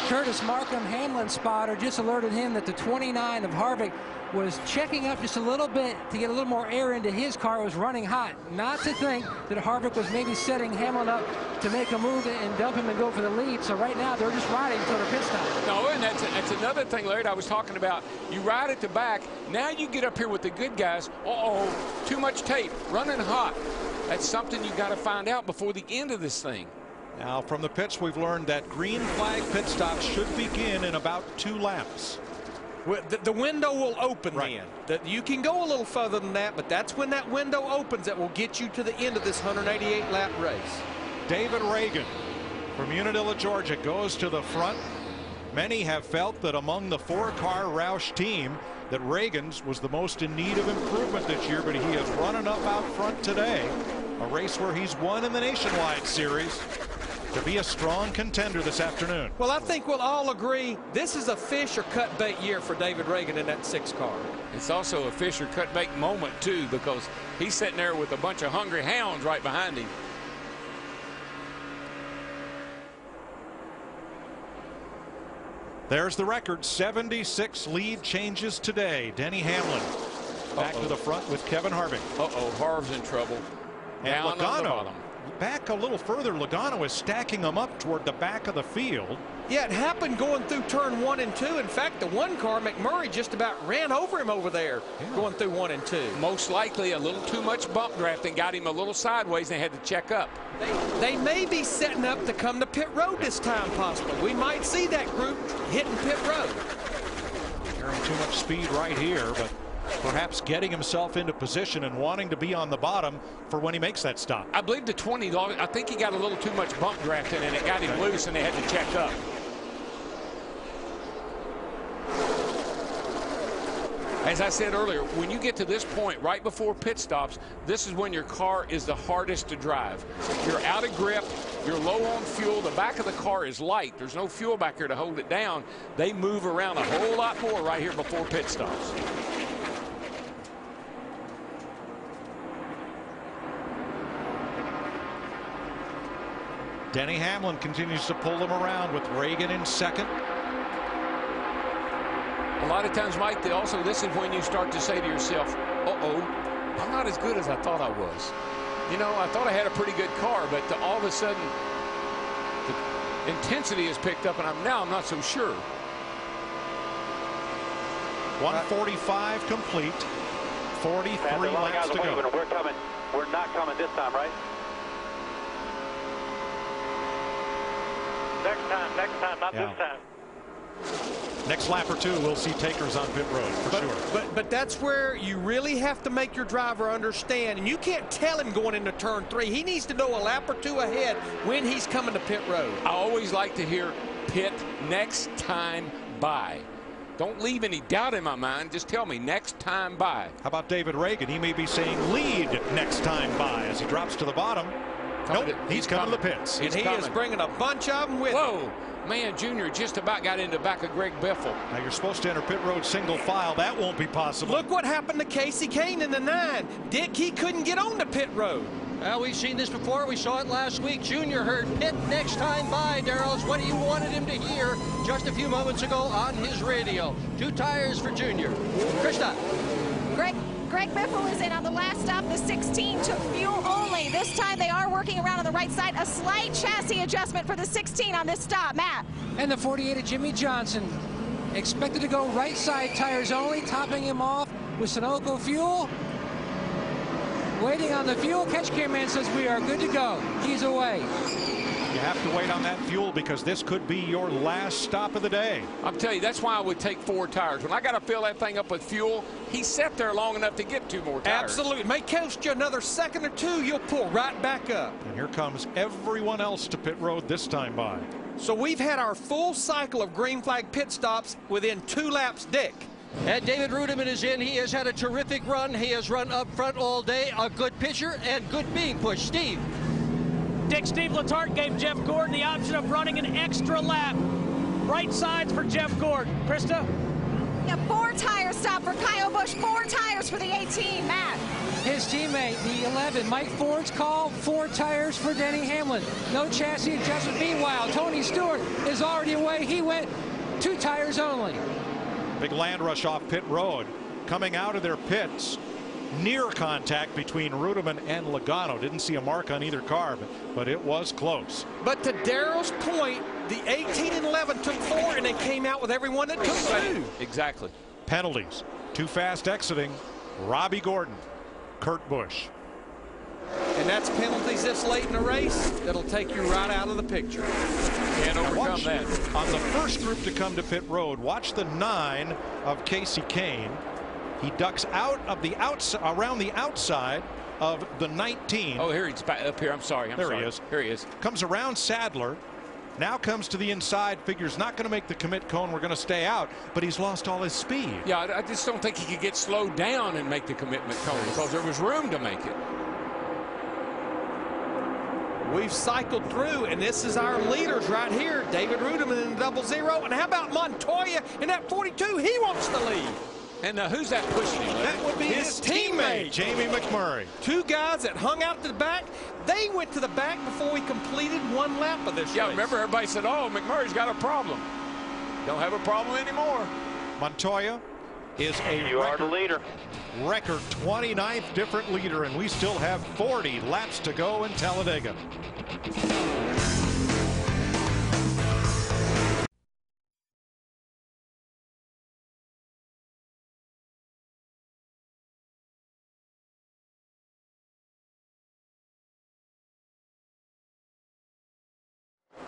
Curtis Markham, Hamlin's spotter, just alerted him that the 29 of Harvick was checking up just a little bit to get a little more air into his car. It was running hot. Not to think that Harvick was maybe setting Hamlin up to make a move and dump him and go for the lead. So right now they're just riding until their pit stop. No, and that's another thing, Larry, I was talking about. You ride at the back. Now you get up here with the good guys. Uh-oh, too much tape, running hot. That's something you got to find out before the end of this thing. Now from the pits, we've learned that green flag pit stops should begin in about 2 laps. Well, the window will open then. You can go a little further than that, but that's when that window opens that will get you to the end of this 188 lap race. David Reagan from Unadilla, Georgia, goes to the front. Many have felt that among the 4-car Roush team that Reagan's was the most in need of improvement this year, but he is running up out front today. A race where he's won in the Nationwide Series. To be a strong contender this afternoon. Well, I think we'll all agree this is a fish or cut bait year for David Reagan in that 6 car. It's also a fish or cut bait moment too, because he's sitting there with a bunch of hungry hounds right behind him. There's the record. 76 lead changes today. Denny Hamlin back to the front with Kevin Harvick. Harv's in trouble. And Down on the Logano bottom. back a little further. Logano is stacking them up toward the back of the field. Yeah, it happened going through turn 1 and 2. In fact, the one car, McMurray, just about ran over him over there going through 1 and 2. Most likely a little too much bump drafting got him a little sideways and they had to check up. They may be setting up to come to pit road this time, possibly. We might see that group hitting pit road. Carrying too much speed right here, but perhaps getting himself into position and wanting to be on the bottom for when he makes that stop. I believe the 20, I think he got a little too much bump drafting and it got him loose and they had to check up. As I said earlier, when you get to this point right before pit stops, this is when your car is the hardest to drive. You're out of grip, you're low on fuel, the back of the car is light. There's no fuel back here to hold it down. They move around a whole lot more right here before pit stops. Denny Hamlin continues to pull them around with Reagan in second. A lot of times, Mike, this is when you start to say to yourself, I'm not as good as I thought I was. You know, I thought I had a pretty good car, but all of a sudden, the intensity is picked up, and I'm not so sure. 145 complete. 43 laps to go. We're coming. We're not coming this time, right? Next time, not this time. Next lap or two, we'll see takers on pit road for sure. But that's where you really have to make your driver understand, and you can't tell him going into turn 3. He needs to know a lap or two ahead when he's coming to pit road. I always like to hear pit next time by. Don't leave any doubt in my mind. Just tell me next time by. How about David Reagan? He may be saying lead next time by as he drops to the bottom. Nope, he's coming to the pits. And he is bringing a bunch of them with him. Whoa. Man, Junior just about got into the back of Greg Biffle. Now you're supposed to enter pit road single file. That won't be possible. Look what happened to Casey Kane in the 9. Dick, he couldn't get on the pit road. Well, we've seen this before. We saw it last week. Junior heard pit next time by, Darrell, is what he wanted him to hear just a few moments ago on his radio. 2 tires for Junior. Krista. Greg Biffle is in on the last stop. The 16 took fuel only. This time they are working around on the right side. A slight chassis adjustment for the 16 on this stop. Matt. And the 48 of Jimmy Johnson. Expected to go right side tires only, topping him off with Sunoco fuel. Waiting on the fuel. Catch cameraman says we are good to go. He's away. You have to wait on that fuel because this could be your last stop of the day. I'm telling you, that's why I would take 4 tires. When I got to fill that thing up with fuel, he sat there long enough to get 2 more tires. Absolutely. It may cost you another second or 2. You'll pull right back up. And here comes everyone else to pit road this time by. So we've had our full cycle of green flag pit stops within 2 laps, Dick. And David Rudiman is in. He has had a terrific run. He has run up front all day. A good pitcher and good being pushed. Steve. Steve Letarte gave Jeff Gordon the option of running an extra lap. Right sides for Jeff Gordon. Krista? Yeah, 4 tire stop for Kyle Busch. 4 tires for the 18, Matt. His teammate, the 11, Mike Ford's call, 4 tires for Denny Hamlin. No chassis adjustment. Meanwhile, Tony Stewart is already away. He went 2 tires only. Big land rush off pit road. Coming out of their pits. Near contact between Rudiman and Logano. Didn't see a mark on either car, but it was close. But to Darrell's point, the 18 and 11 took 4, and they came out with everyone that took 2. Exactly. Penalties. Too fast exiting. Robbie Gordon. Kurt Busch. And that's penalties this late in the race that'll take you right out of the picture. Can't overcome that. On the first group to come to pit road, watch the 9 of Casey Kane. He ducks out of the around the outside of the 19. Oh, here he's back up here. I'm sorry. There he is. Here he is. Comes around Sadler. Now comes to the inside. Figures not going to make the commit cone. We're going to stay out. But he's lost all his speed. Yeah, I just don't think he could get slowed down and make the commitment cone because there was room to make it. We've cycled through, and this is our leaders right here. David Rudiman in the 00. And how about Montoya in that 42? He wants to lead. And who's that pushing him? That would be his teammate, Jamie McMurray. 2 guys that hung out to the back. They went to the back before we completed 1 lap of this race. Yeah, remember everybody said, oh, McMurray's got a problem. Don't have a problem anymore. Montoya is a record 29th different leader, and we still have 40 laps to go in Talladega.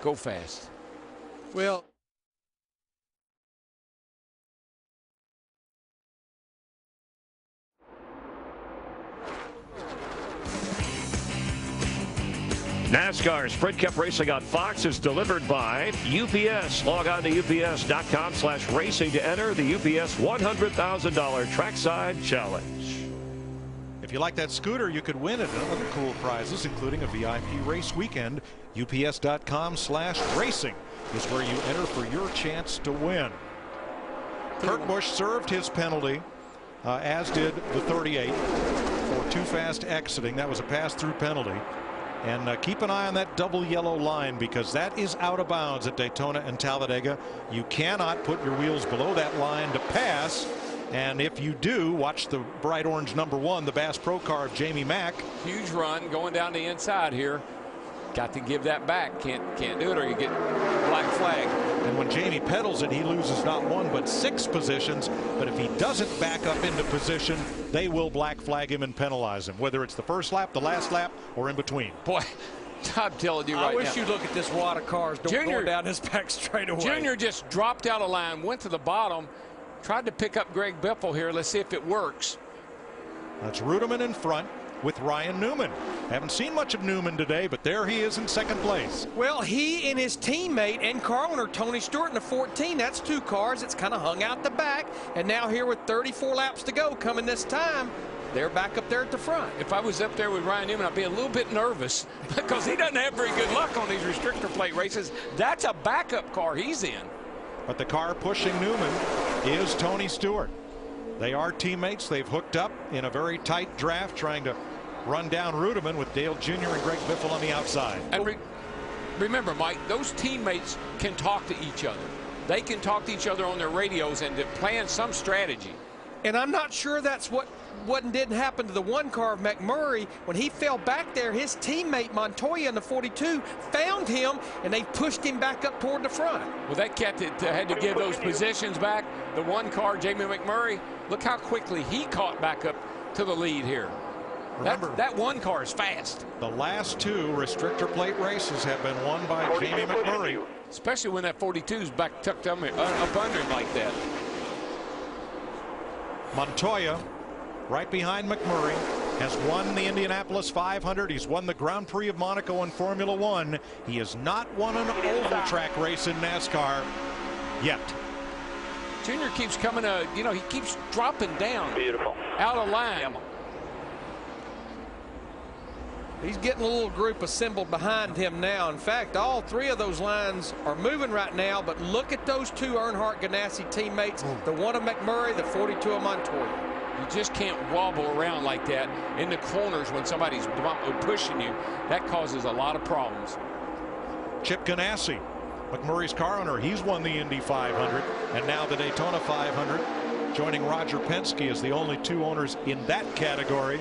Go fast. Well, NASCAR Sprint Cup Racing on Fox is delivered by UPS. Log on to ups.com/racing to enter the UPS $100,000 Trackside Challenge. If you like that scooter, you could win it and other cool prizes, including a VIP race weekend. ups.com/racing is where you enter for your chance to win. Kurt Busch served his penalty, as did the 38 for too fast exiting. That was a pass-through penalty. And keep an eye on that double yellow line, because that is out of bounds at Daytona and Talladega. You cannot put your wheels below that line to pass. And if you do, watch the bright orange #1, the Bass Pro car of Jamie Mack. Huge run going down the inside here. Got to give that back. Can't do it, or you get black flag. And when Jamie pedals it, he loses not 1 but 6 positions. But if he doesn't back up into position, they will black flag him and penalize him, whether it's the first lap, the last lap, or in between. Boy, I'm telling you right now. I wish you'd look at this wad of cars going down his back straightaway. Junior just dropped out of line, went to the bottom, tried to pick up Greg Biffle here. Let's see if it works. That's Ruderman in front with Ryan Newman. Haven't seen much of Newman today, but there he is in second place. Well, he and his teammate and car owner Tony Stewart in the 14. That's 2 cars. It's kind of hung out the back. And now here with 34 laps to go coming this time, they're back up there at the front. If I was up there with Ryan Newman, I'd be a little bit nervous because he doesn't have very good luck on these restrictor plate races. That's a backup car he's in. But the car pushing Newman is Tony Stewart. They are teammates. They've hooked up in a very tight draft, trying to run down Ruderman with Dale Jr. and Greg Biffle on the outside. And remember, Mike, those teammates can talk to each other. They can talk to each other on their radios and plan some strategy. And I'm not sure that's what didn't happen to the 1 car of McMurray. When he fell back there, his teammate Montoya in the 42 found him, and they pushed him back up toward the front. Well, that cat had to give those positions back. The 1 car, Jamie McMurray, look how quickly he caught back up to the lead here. Remember, that 1 car is fast. The last 2 restrictor plate races have been won by Jamie McMurray. Especially when that 42's back tucked up under him like that. Montoya, right behind McMurray, has won the Indianapolis 500. He's won the Grand Prix of Monaco in Formula 1. He has not won an oval track race in NASCAR yet. Junior keeps coming, he keeps dropping down. Beautiful. Out of line. He's getting a little group assembled behind him now. In fact, all 3 of those lines are moving right now, but look at those 2 Earnhardt Ganassi teammates, the 1 of McMurray, the 42 of Montoya. You just can't wobble around like that in the corners when somebody's pushing you. That causes a lot of problems. Chip Ganassi, McMurray's car owner, he's won the Indy 500 and now the Daytona 500, joining Roger Penske as the only 2 owners in that category.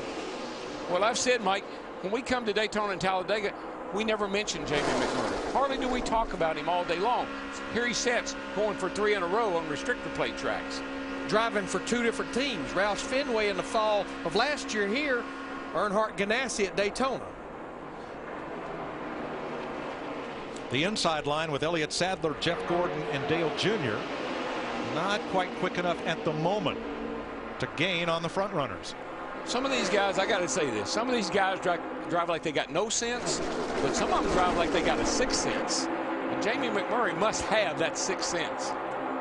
Well, I've said, Mike, when we come to Daytona and Talladega, we never mention Jamie McMurray. Hardly do we talk about him all day long. Here he sits, going for 3 in a row on restrictor plate tracks. Driving for 2 different teams. Roush Fenway in the fall of last year here, Earnhardt Ganassi at Daytona. The inside line with Elliott Sadler, Jeff Gordon, and Dale Jr. not quite quick enough at the moment to gain on the front runners. Some of these guys, I got to say this, some of these guys drive like they got no sense, but some of them drive like they got a 6th sense. And Jamie McMurray must have that 6th sense.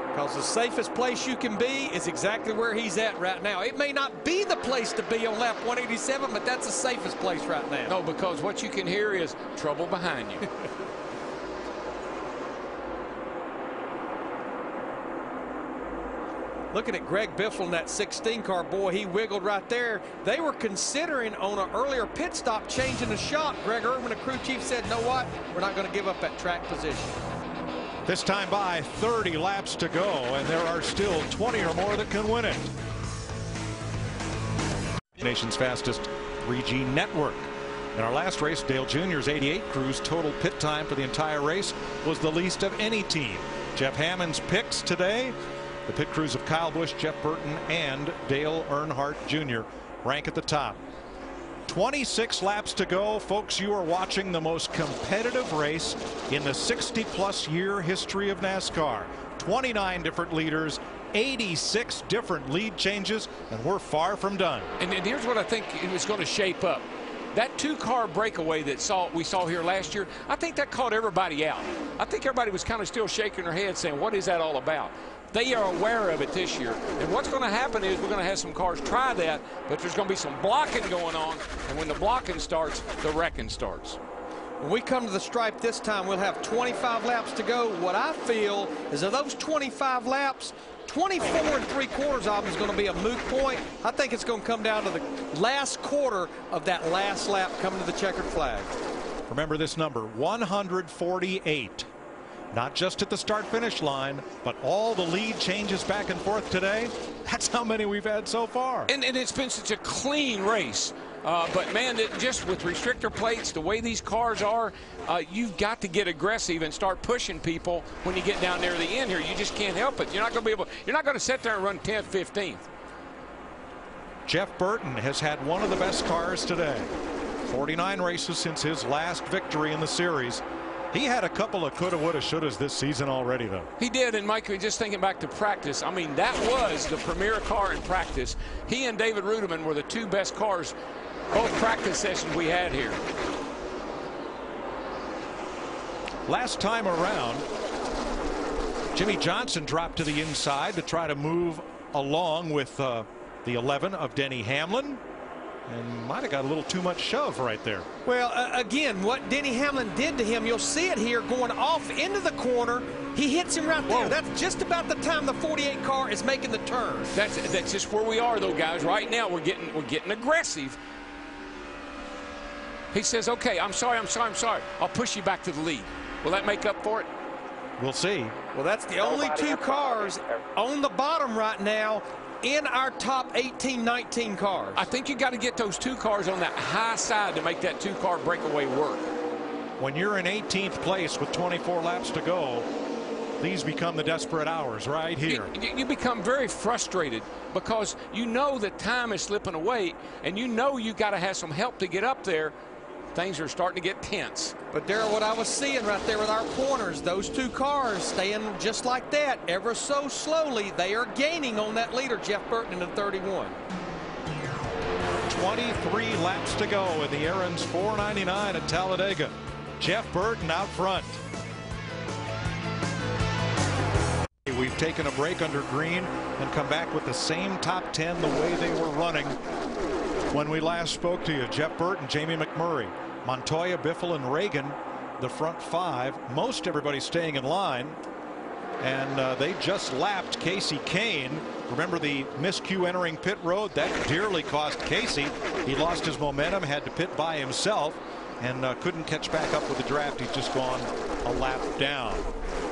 Because the safest place you can be is exactly where he's at right now. It may not be the place to be on lap 187, but that's the safest place right now. No, because what you can hear is trouble behind you. Looking at Greg Biffle in that 16 car, boy, he wiggled right there. They were considering on an earlier pit stop changing the shot. Greg Irwin, the crew chief, said, "No what? We're not going to give up that track position." This time by 30 laps to go, and there are still 20 or more that can win it. Nation's fastest 3G network. In our last race, Dale Jr.'s 88 crew's total pit time for the entire race was the least of any team. Jeff Hammond's picks today, the pit crews of Kyle Busch, Jeff Burton, and Dale Earnhardt Jr. rank at the top. 26 laps to go. Folks, you are watching the most competitive race in the 60-plus year history of NASCAR. 29 different leaders, 86 different lead changes, and we're far from done. And here's what I think it was going to shape up. That two-car breakaway that we saw here last year, I think that caught everybody out. I think everybody was kind of still shaking their head saying, what is that all about? They are aware of it this year. And what's going to happen is we're going to have some cars try that, but there's going to be some blocking going on. And when the blocking starts, the wrecking starts. When we come to the stripe this time, we'll have 25 laps to go. What I feel is of those 25 laps, 24 3/4 of them is going to be a moot point. I think it's going to come down to the last quarter of that last lap coming to the checkered flag. Remember this number, 148. Not just at the start-finish line, but all the lead changes back and forth today. That's how many we've had so far. And it's been such a clean race. But, man, just with restrictor plates, the way these cars are, you've got to get aggressive and start pushing people when you get down near the end here. You just can't help it. You're not going to sit there and run 10th, 15th. Jeff Burton has had one of the best cars today. 49 races since his last victory in the series. He had a couple of coulda, woulda, shouldas this season already, though. He did, and Mike, just thinking back to practice, I mean, that was the premier car in practice. He and David Ruderman were the two best cars, both practice sessions we had here. Last time around, Jimmy Johnson dropped to the inside to try to move along with the 11 of Denny Hamlin. And might have got a little too much shove right there. Well, again, what Denny Hamlin did to him, you'll see it here going off into the corner. He hits him right there. That's just about the time the 48 car is making the turn. That's just where we are, though, guys. Right now, we're getting aggressive. He says, "Okay, I'm sorry. I'll push you back to the lead." Will that make up for it? We'll see. Well, that's the only two cars on the bottom right now in our top 18, 19 cars. I think you got to get those two cars on that high side to make that two-car breakaway work. When you're in 18th place with 24 laps to go, these become the desperate hours right here. You become very frustrated because you know that time is slipping away, and you know you got to have some help to get up there. Things are starting to get tense. But Darrell, what I was seeing right there with our pointers, those two cars staying just like that ever so slowly. They are gaining on that leader, Jeff Burton, in the 31. 23 laps to go in the Aaron's 499 at Talladega. Jeff Burton out front. We've taken a break under green and come back with the same top 10 the way they were running when we last spoke to you. Jeff Burton, Jamie McMurray, Montoya, Biffle, and Reagan, the front five. Most everybody staying in line. And they just lapped Casey Kane. Remember the miscue entering pit road? That dearly cost Casey. He lost his momentum, had to pit by himself, and couldn't catch back up with the draft. He's just gone a lap down.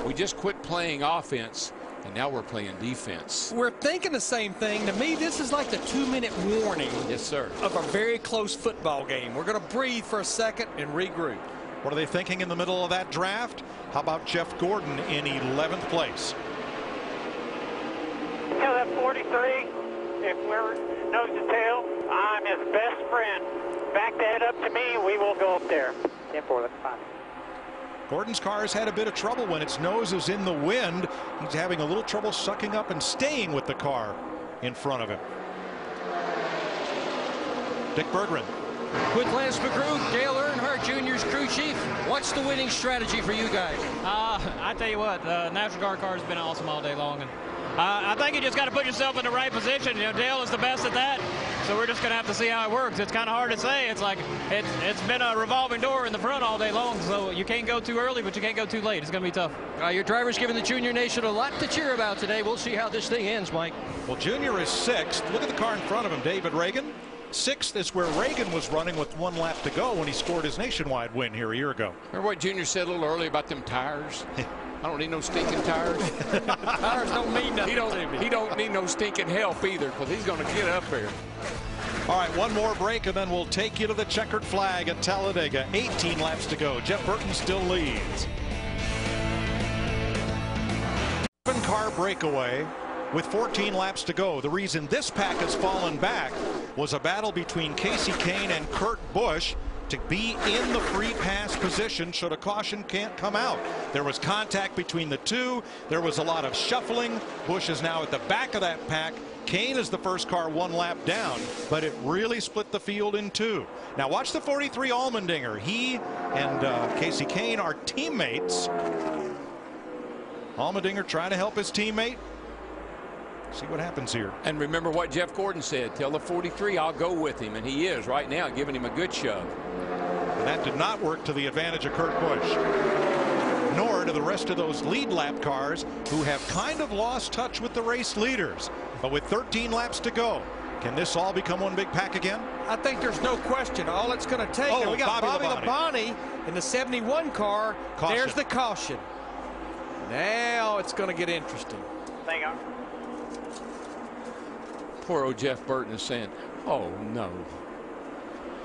We just quit playing offense, and now we're playing defense. We're thinking the same thing. To me, this is like the 2-minute warning. Yes, sir. Of a very close football game. We're going to breathe for a second and regroup. What are they thinking in the middle of that draft? How about Jeff Gordon in 11th place? Tell that 43, if we're nose to tail, I'm his best friend. Back that up to me, we will go up there. 10-4, that's fine. Gordon's car has had a bit of trouble when its nose is in the wind. He's having a little trouble sucking up and staying with the car in front of him. Dick Berggren. With Lance McGrew, Dale Earnhardt Jr.'s crew chief, what's the winning strategy for you guys? I tell you what, the NASCAR car has been awesome all day long. And I think you just got to put yourself in the right position. You know, Dale is the best at that. So we're just going to have to see how it works. It's kind of hard to say. It's like it's been a revolving door in the front all day long. So you can't go too early, but you can't go too late. It's going to be tough. Your driver's giving the Junior Nation a lot to cheer about today. We'll see how this thing ends, Mike. Well, Junior is 6th. Look at the car in front of him, David Reagan. 6th is where Reagan was running with 1 lap to go when he scored his nationwide win here a year ago. Remember what Junior said a little earlier about them tires? I don't need no stinking tires. Tires don't mean nothing. He don't need no stinking help either, because he's going to get up there. All right, one more break, and then we'll take you to the checkered flag at Talladega. 18 laps to go. Jeff Burton still leads. 7-car breakaway with 14 laps to go. The reason this pack has fallen back was a battle between Casey Kane and Kurt Busch to be in the free pass position should a caution can't come out. There was contact between the two. There was a lot of shuffling. Busch is now at the back of that pack. Kane is the first car 1 lap down, but it really split the field in two. Now watch the 43 Allmendinger. He and Casey Kane are teammates. Allmendinger trying to help his teammate. See what happens here. And remember what Jeff Gordon said. Tell the 43 I'll go with him, and he is right now giving him a good shove. And that did not work to the advantage of Kurt Busch, nor to the rest of those lead lap cars who have kind of lost touch with the race leaders. But with 13 laps to go, can this all become one big pack again? I think there's no question. All it's going to take, and we got Bobby Labonte in the 71 car. Caution. There's the caution. Now it's going to get interesting. Hang on. Poor old Jeff Burton is saying, oh no.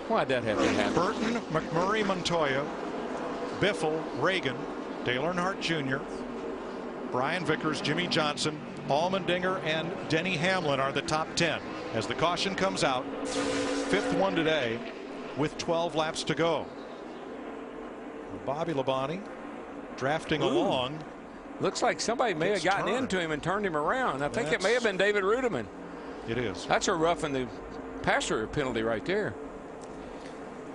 Why'd that have to happen? Burton, McMurray, Montoya, Biffle, Reagan, Dale Earnhardt Jr., Brian Vickers, Jimmy Johnson, Allmendinger, and Denny Hamlin are the top 10 as the caution comes out. 5th one today with 12 laps to go. Bobby Labonte drafting along. Looks like somebody may have gotten into him and turned him around. I think it may have been David Rudiman. It is. That's a roughing the passer penalty right there.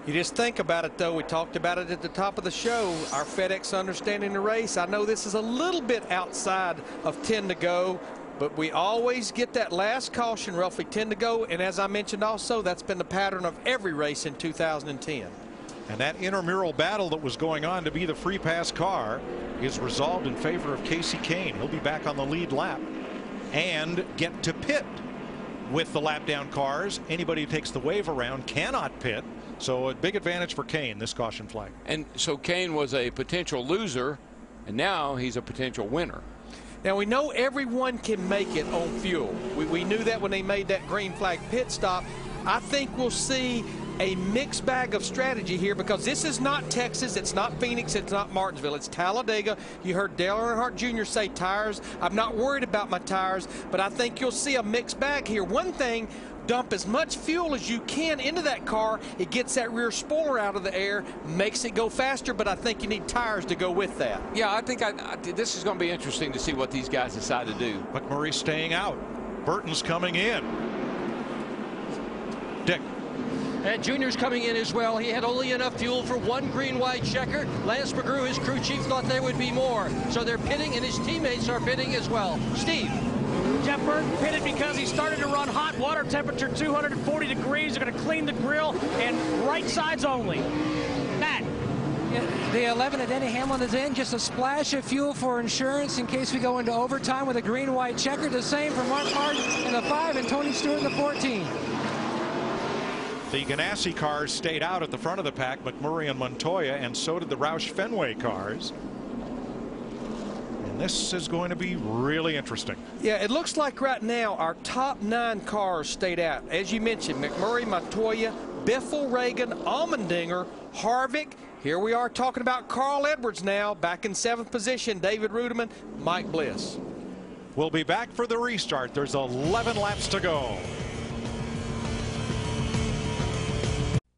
You just think about it, though. We talked about it at the top of the show. Our FedEx understanding the race. I know this is a little bit outside of 10 to go, but we always get that last caution, roughly 10 to go. And as I mentioned also, that's been the pattern of every race in 2010. And that intramural battle that was going on to be the free pass car is resolved in favor of Casey Kane. He'll be back on the lead lap and get to pit with the lap down cars. Anybody who takes the wave around cannot pit. So a big advantage for Kane, this caution flag. And so Kane was a potential loser, and now he's a potential winner. Now we know everyone can make it on fuel. We knew that when they made that green flag pit stop. I think we'll see a mixed bag of strategy here because this is not Texas, it's not Phoenix, it's not Martinsville, it's Talladega. You heard Dale Earnhardt Jr. say tires. I'm not worried about my tires, but I think you'll see a mixed bag here. One thing, dump as much fuel as you can into that car. It gets that rear spoiler out of the air, makes it go faster, but I think you need tires to go with that. Yeah, I think this is going to be interesting to see what these guys decide to do. McMurray staying out. Burton's coming in. Dick. And Junior's coming in as well. He had only enough fuel for one green-white checker. Lance McGrew, his crew chief, thought there would be more. So they're pitting, and his teammates are pitting as well. Steve. Jeff Burton pitted because he started to run hot. Water temperature 240 degrees. They're going to clean the grill and right sides only. Matt. The 11 of Denny Hamlin is in. Just a splash of fuel for insurance in case we go into overtime with a green-white checker. The same for Mark Martin in the 5 and Tony Stewart in the 14. The Ganassi cars stayed out at the front of the pack, McMurray and Montoya, and so did the Roush Fenway cars. And this is going to be really interesting. Yeah, it looks like right now our top 9 cars stayed out. As you mentioned, McMurray, Montoya, Biffle, Reagan, Allmendinger, Harvick. Here we are talking about Carl Edwards now, back in 7th position. David Rudiman, Mike Bliss. We'll be back for the restart. There's 11 laps to go.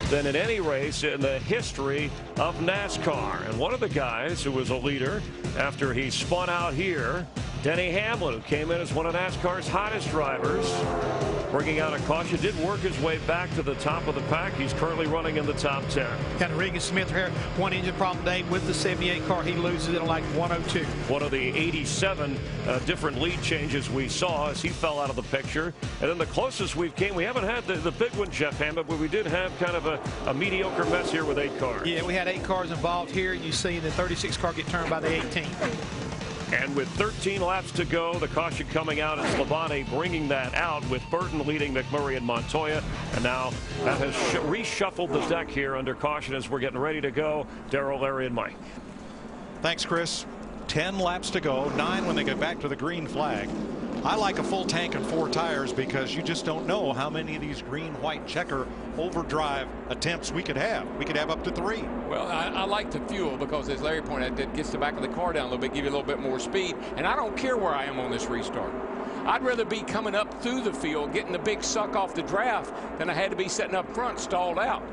Than in any race in the history of NASCAR. And one of the guys who was a leader after he spun out here, Denny Hamlin, who came in as one of NASCAR's hottest drivers, bringing out a caution, did work his way back to the top of the pack. He's currently running in the top 10. Got Regan Smith here, one engine problem today with the 78 car. He loses it at like 102. One of the 87 different lead changes we saw as he fell out of the picture. And then the closest we haven't had the big one, Jeff Hammond, but we did have kind of a mediocre mess here with 8 cars. Yeah, we had 8 cars involved here. You see the 36 car get turned by the 18. And with 13 laps to go, the caution coming out is Labonte bringing that out with Burton leading McMurray and Montoya. And now that has reshuffled the deck here under caution as we're getting ready to go. Darrell, Larry, and Mike. Thanks, Chris. 10 laps to go, 9 when they get back to the green flag. I like a full tank and 4 tires because you just don't know how many of these green-white checker overdrive attempts we could have. We could have up to 3. Well, I like the fuel because, as Larry pointed out, it gets the back of the car down a little bit, give you a little bit more speed. And I don't care where I am on this restart. I'd rather be coming up through the field, getting the big suck off the draft, than I had to be sitting up front, stalled out.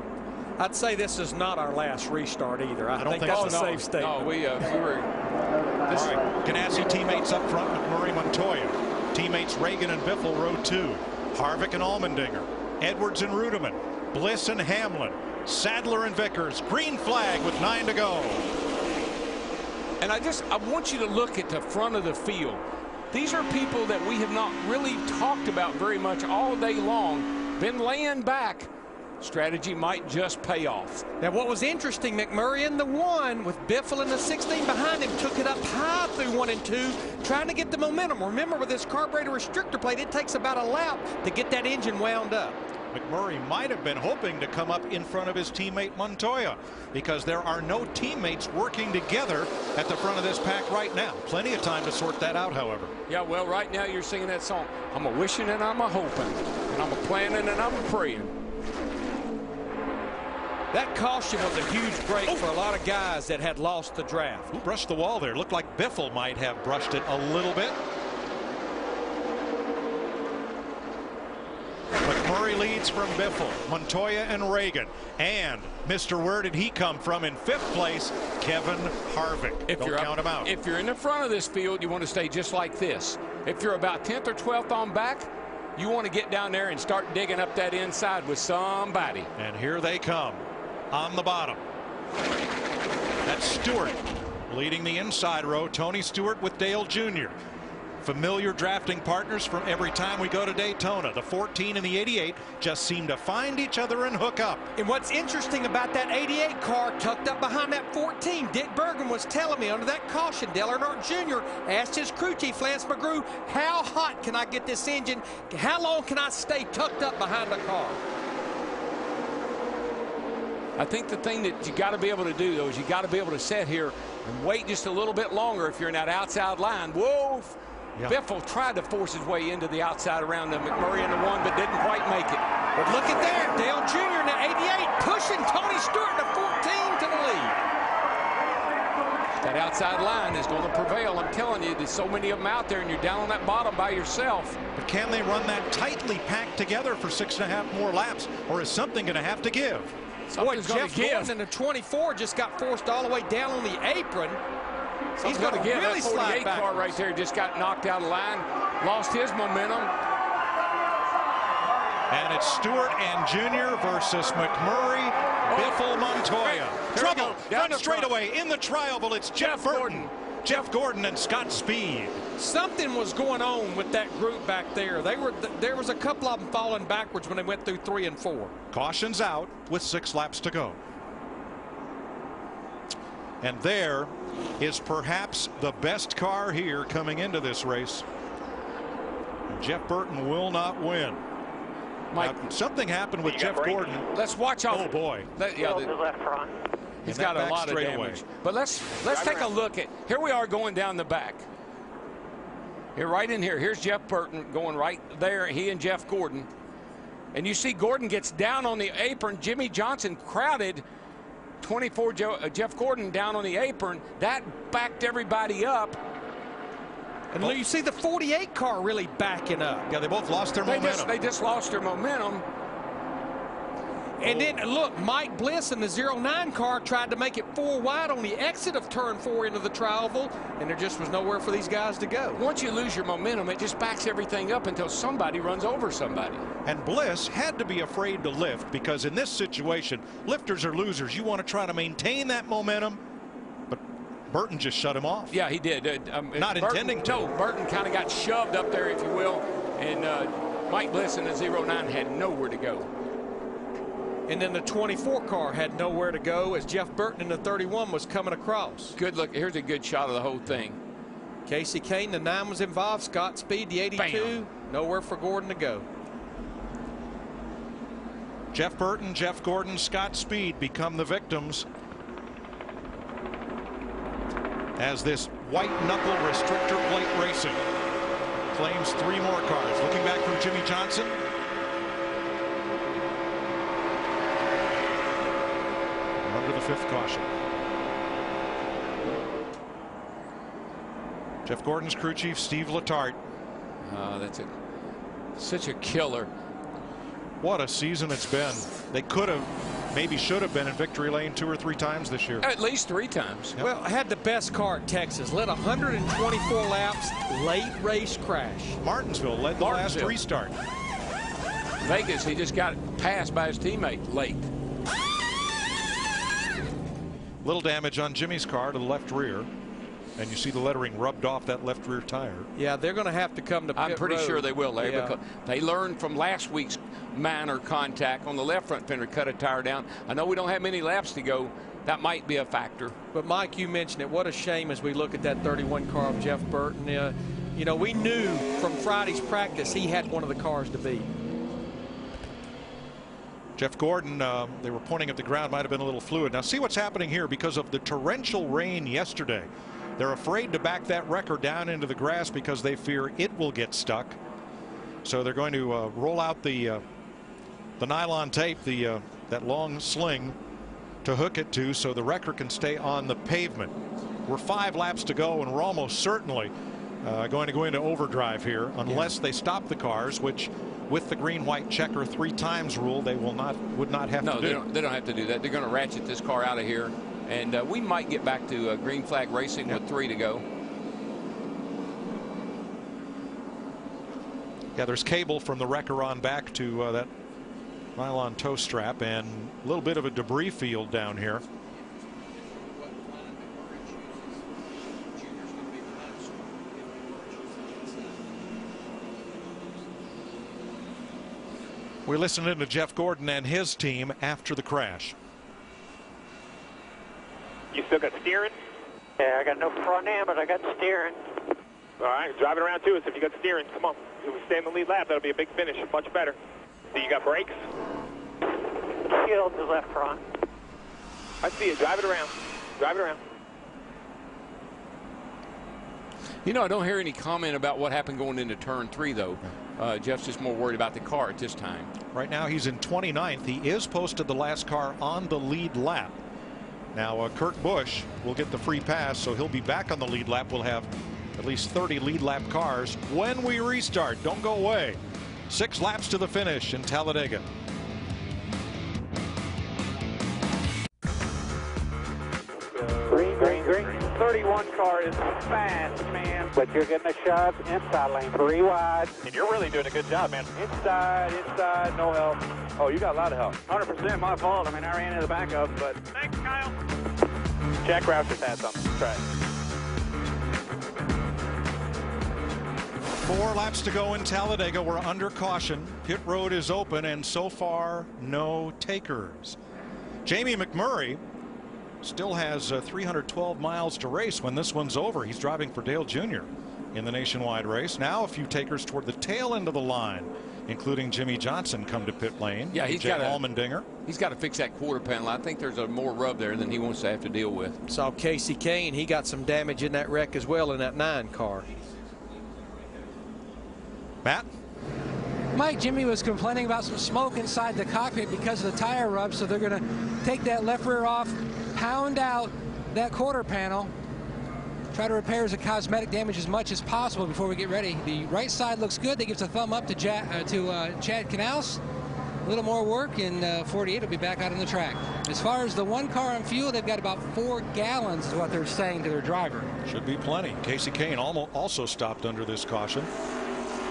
I'd say this is not our last restart either. I think that's a safe statement. No, we were. All right, Ganassi teammates up front, McMurray, Montoya. Teammates Reagan and Biffle, row 2. Harvick and Allmendinger. Edwards and Rudiman. Bliss and Hamlin. Sadler and Vickers. Green flag with 9 to go. And I want you to look at the front of the field. These are people that we have not really talked about very much all day long. Been laying back. Strategy might just pay off. Now, what was interesting, McMurray in the 1 with Biffle in the 16 behind him, took it up high through 1 and 2, trying to get the momentum. Remember, with this carburetor restrictor plate, it takes about a lap to get that engine wound up. McMurray might have been hoping to come up in front of his teammate Montoya because there are no teammates working together at the front of this pack right now. Plenty of time to sort that out, however. Yeah, well, right now you're singing that song. I'm a-wishing and I'm a-hoping, and I'm a-planning and I'm a-praying. That caution was a huge break for a lot of guys that had lost the draft. Who brushed the wall there? Looked like Biffle might have brushed it a little bit. McMurray leads from Biffle, Montoya and Reagan. And Mr. Where did he come from in 5th place? Kevin Harvick. Don't count him out. If you're in the front of this field, you want to stay just like this. If you're about 10th or 12th on back, you want to get down there and start digging up that inside with somebody. And here they come. On the bottom. That's Stewart leading the inside row. Tony Stewart with Dale Jr. Familiar drafting partners from every time we go to Daytona. The 14 and the 88 just seem to find each other and hook up. And what's interesting about that 88 car tucked up behind that 14, Dick Bergen was telling me under that caution, Dale Earnhardt Jr. asked his crew chief, Lance McGrew, how hot can I get this engine? How long can I stay tucked up behind the car? I think the thing that you got to be able to do, though, is you got to be able to sit here and wait just a little bit longer if you're in that outside line. Whoa! Yeah. Biffle tried to force his way into the outside around the McMurray in the 1, but didn't quite make it. But look at there, Dale Jr. in the 88 pushing Tony Stewart to 14 to the lead. That outside line is going to prevail. I'm telling you, there's so many of them out there, and you're down on that bottom by yourself. But can they run that tightly packed together for 6.5 more laps, or is something going to have to give? Boy, Jeff Gordon in the 24 just got forced all the way down on the apron. He's going to give really that 48 slide back. car right there just got knocked out of line, lost his momentum. And it's Stewart and Jr. versus McMurray, Biffle, Montoya. Trouble, front straightaway in the trioval. It's Jeff Burton. Jeff Gordon and Scott Speed. Something was going on with that group back there. There was a couple of them falling backwards when they went through 3 and 4. Caution's out with 6 laps to go. And there is perhaps the best car here coming into this race. Jeff Burton will not win. Mike, now, something happened with Jeff Gordon. Let's watch out. Oh boy. Left front. He's got a lot of damage. But let's take a look at, here we are going down the back. Here, right in here. Here's Jeff Burton going right there. He and Jeff Gordon. And you see Gordon gets down on the apron. Jimmy Johnson crowded 24 Jeff Gordon down on the apron. That backed everybody up. And you see the 48 car really backing up. Yeah, they both lost their momentum. They just lost their momentum. And then, look, Mike Bliss in the 09 car tried to make it 4 wide on the exit of turn 4 into the trioval, and there just was nowhere for these guys to go. Once you lose your momentum, it just backs everything up until somebody runs over somebody. And Bliss had to be afraid to lift because in this situation, lifters are losers. You want to try to maintain that momentum, but Burton just shut him off. Yeah, he did. Not intending to. No, Burton kind of got shoved up there, if you will, and Mike Bliss in the 09 had nowhere to go. And then the 24 car had nowhere to go as Jeff Burton in the 31 was coming across. Good look. Here's a good shot of the whole thing. Casey Kane, the 9 was involved. Scott Speed, the 82. Bam. Nowhere for Gordon to go. Jeff Burton, Jeff Gordon, Scott Speed become the victims. as this white knuckle restrictor plate racing claims 3 more cars. Looking back from Jimmy Johnson. Under the 5th caution. Jeff Gordon's crew chief, Steve Letarte. That's it. Such a killer. What a season it's been. They could have, maybe should have been in victory lane 2 or 3 times this year. At least 3 times. Yep. Well, I had the best car at Texas. Led 124 laps, late race crash. Martinsville led the last restart. Vegas, he just got passed by his teammate late. Little damage on Jimmy's car to the left rear. And you see the lettering rubbed off that left rear tire. Yeah, they're going to have to come to pit I'm pretty road. sure they will, Larry, Yeah. because they learned from last week's minor contact on the left front fender, cut a tire down. I know we don't have many laps to go. That might be a factor. But, Mike, you mentioned it. What a shame as we look at that 31 car of Jeff Burton. You know, we knew from Friday's practice he had one of the cars to beat. Jeff Gordon, they were pointing at the ground, might have been a little fluid. Now see what's happening here because of the torrential rain yesterday. They're afraid to back that wrecker down into the grass because they fear it will get stuck. So they're going to roll out the nylon tape, that long sling to hook it to so the wrecker can stay on the pavement. We're 5 laps to go, and we're almost certainly going to go into overdrive here unless they stop the cars, which with the green-white checker 3 times rule they would not have to do. No, they don't have to do that. They're going to ratchet this car out of here. And we might get back to green flag racing with 3 to go. Yeah, there's cable from the wrecker on back to that nylon tow strap, and a little bit of a debris field down here. We listened in to Jeff Gordon and his team after the crash. You still got steering? Yeah, I got no front end, but I got steering. All right, drive it around to us if you got steering. Come on. If we stay in the lead lap, that'll be a big finish. Much better. So you got brakes? Shield the left front. I see it. Drive it around. Drive it around. You know, I don't hear any comment about what happened going into turn 3, though. Jeff's just more worried about the car at this time. Right now he's in 29th. He is posted the last car on the lead lap. Now Kurt Busch will get the free pass, so he'll be back on the lead lap. We'll have at least 30 lead lap cars when we restart. Don't go away. 6 laps to the finish in Talladega. Green, green, green. 31 car is fast, man. But you're getting a shove inside lane, 3 wide. And you're really doing a good job, man. Inside, no help. Oh, you got a lot of help. 100% my fault. I mean, I ran into the back of him, but... Thanks, Kyle. Jack Rouser's had something. Try it. 4 laps to go in Talladega. We're under caution. Pit road is open, and so far, no takers. Jamie McMurray still has 312 miles to race when this one's over. He's driving for Dale Jr. in the nationwide race. Now a few takers toward the tail end of the line, including Jimmy Johnson, come to pit lane. Yeah, he's got Allmendinger. He's got to fix that quarter panel. I think there's a more rub there than he wants to have to deal with. Saw Casey Kane. He got some damage in that wreck as well in that 9 car. Matt? Mike, Jimmy was complaining about some smoke inside the cockpit because of the tire rub, so they're going to take that left rear off, pound out that quarter panel, try to repair the cosmetic damage as much as possible before we get ready. The right side looks good. That gives a thumb up to Chad Canals. A little more work, and 48 will be back out on the track. As far as the 1 car on fuel, they've got about 4 gallons is what they're saying to their driver. Should be plenty. Casey Kane also stopped under this caution.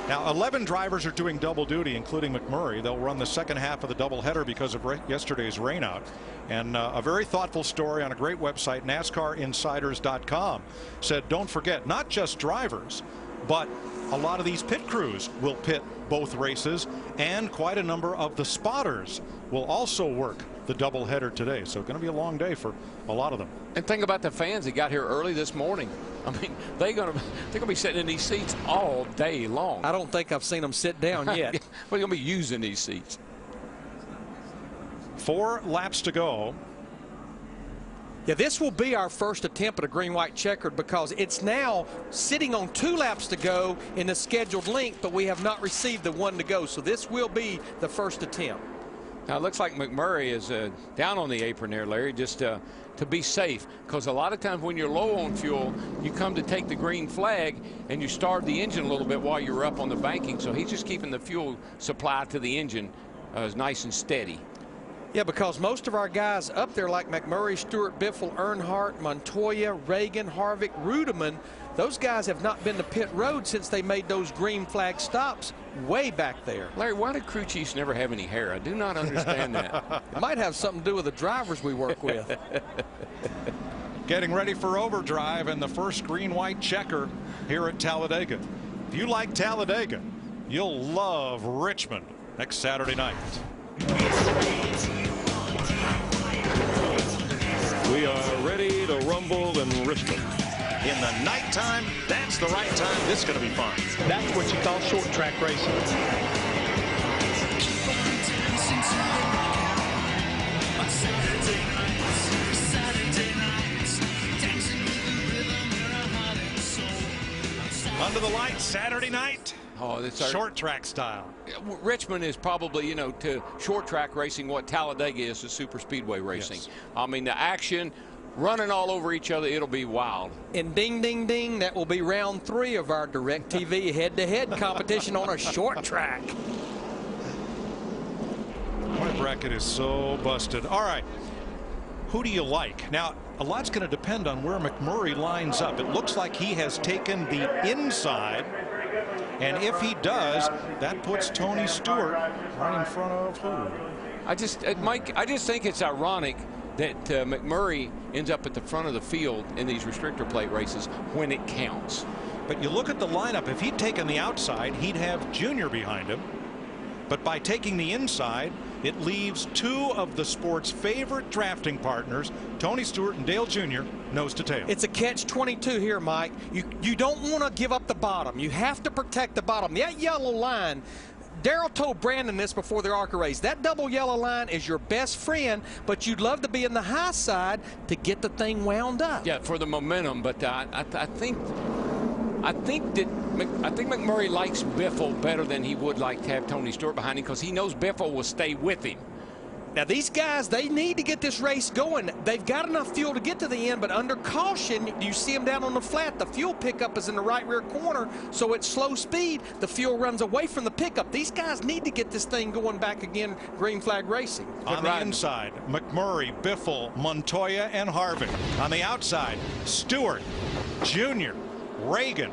Now 11 drivers are doing double duty, including McMurray. They'll run the second half of the doubleheader because of yesterday's rainout. And a very thoughtful story on a great website, NASCARinsiders.com, said don't forget, not just drivers, but a lot of these pit crews will pit both races, and quite a number of the spotters will also work the doubleheader today. So going to be a long day for a lot of them. And think about the fans that got here early this morning. I mean, they're going to be sitting in these seats all day long. I don't think I've seen them sit down yet. We're going to be using these seats. 4 laps to go. Yeah, this will be our first attempt at a green-white checkered because it's now sitting on 2 laps to go in the scheduled length, but we have not received the 1 to go. So this will be the first attempt. Now, it looks like McMurray is down on the apron there, Larry, just to be safe, because a lot of times when you're low on fuel, you come to take the green flag and you starve the engine a little bit while you're up on the banking. So he's just keeping the fuel supply to the engine nice and steady. Yeah, because most of our guys up there like McMurray, Stewart, Biffle, Earnhardt, Montoya, Reagan, Harvick, Rudeman, those guys have not been to pit road since they made those green flag stops way back there. Larry, why do crew chiefs never have any hair? I do not understand that. It might have something to do with the drivers we work with. Getting ready for overdrive and the first green-white checker here at Talladega. If you like Talladega, you'll love Richmond next Saturday night. We are ready to rumble in Richmond. In the nighttime, that's the right time. This is going to be fun. That's what you call short track racing. Under the lights Saturday night. Oh, it's our short track style. Richmond is probably, you know, to short track racing what Talladega is to super speedway racing. Yes. I mean, the action, running all over each other, it'll be wild. And ding, ding, ding, that will be round 3 of our DirecTV head-to-head competition on a short track. My bracket is so busted. All right. Who do you like? Now, a lot's going to depend on where McMurray lines up. It looks like he has taken the inside. And if he does, that puts Tony Stewart right in front of who? Mike, I just think it's ironic that McMurray ends up at the front of the field in these restrictor plate races when it counts. But you look at the lineup, if he'd taken the outside, he'd have Junior behind him. But by taking the inside, it leaves 2 of the sport's favorite drafting partners, Tony Stewart and Dale Jr., nose to tail. It's a catch-22 here, Mike. You don't want to give up the bottom. You have to protect the bottom. That yellow line, Darrell told Brandon this before the ARCA race, that double yellow line is your best friend, but you'd love to be in the high side to get the thing wound up. Yeah, for the momentum, but I think McMurray likes Biffle better than he would like to have Tony Stewart behind him because he knows Biffle will stay with him. Now, these guys, they need to get this race going. They've got enough fuel to get to the end, but under caution, you see them down on the flat. The fuel pickup is in the right rear corner, so at slow speed, the fuel runs away from the pickup. These guys need to get this thing going back again, green flag racing. On the inside, McMurray, Biffle, Montoya, and Harvick. On the outside, Stewart, Junior, Reagan,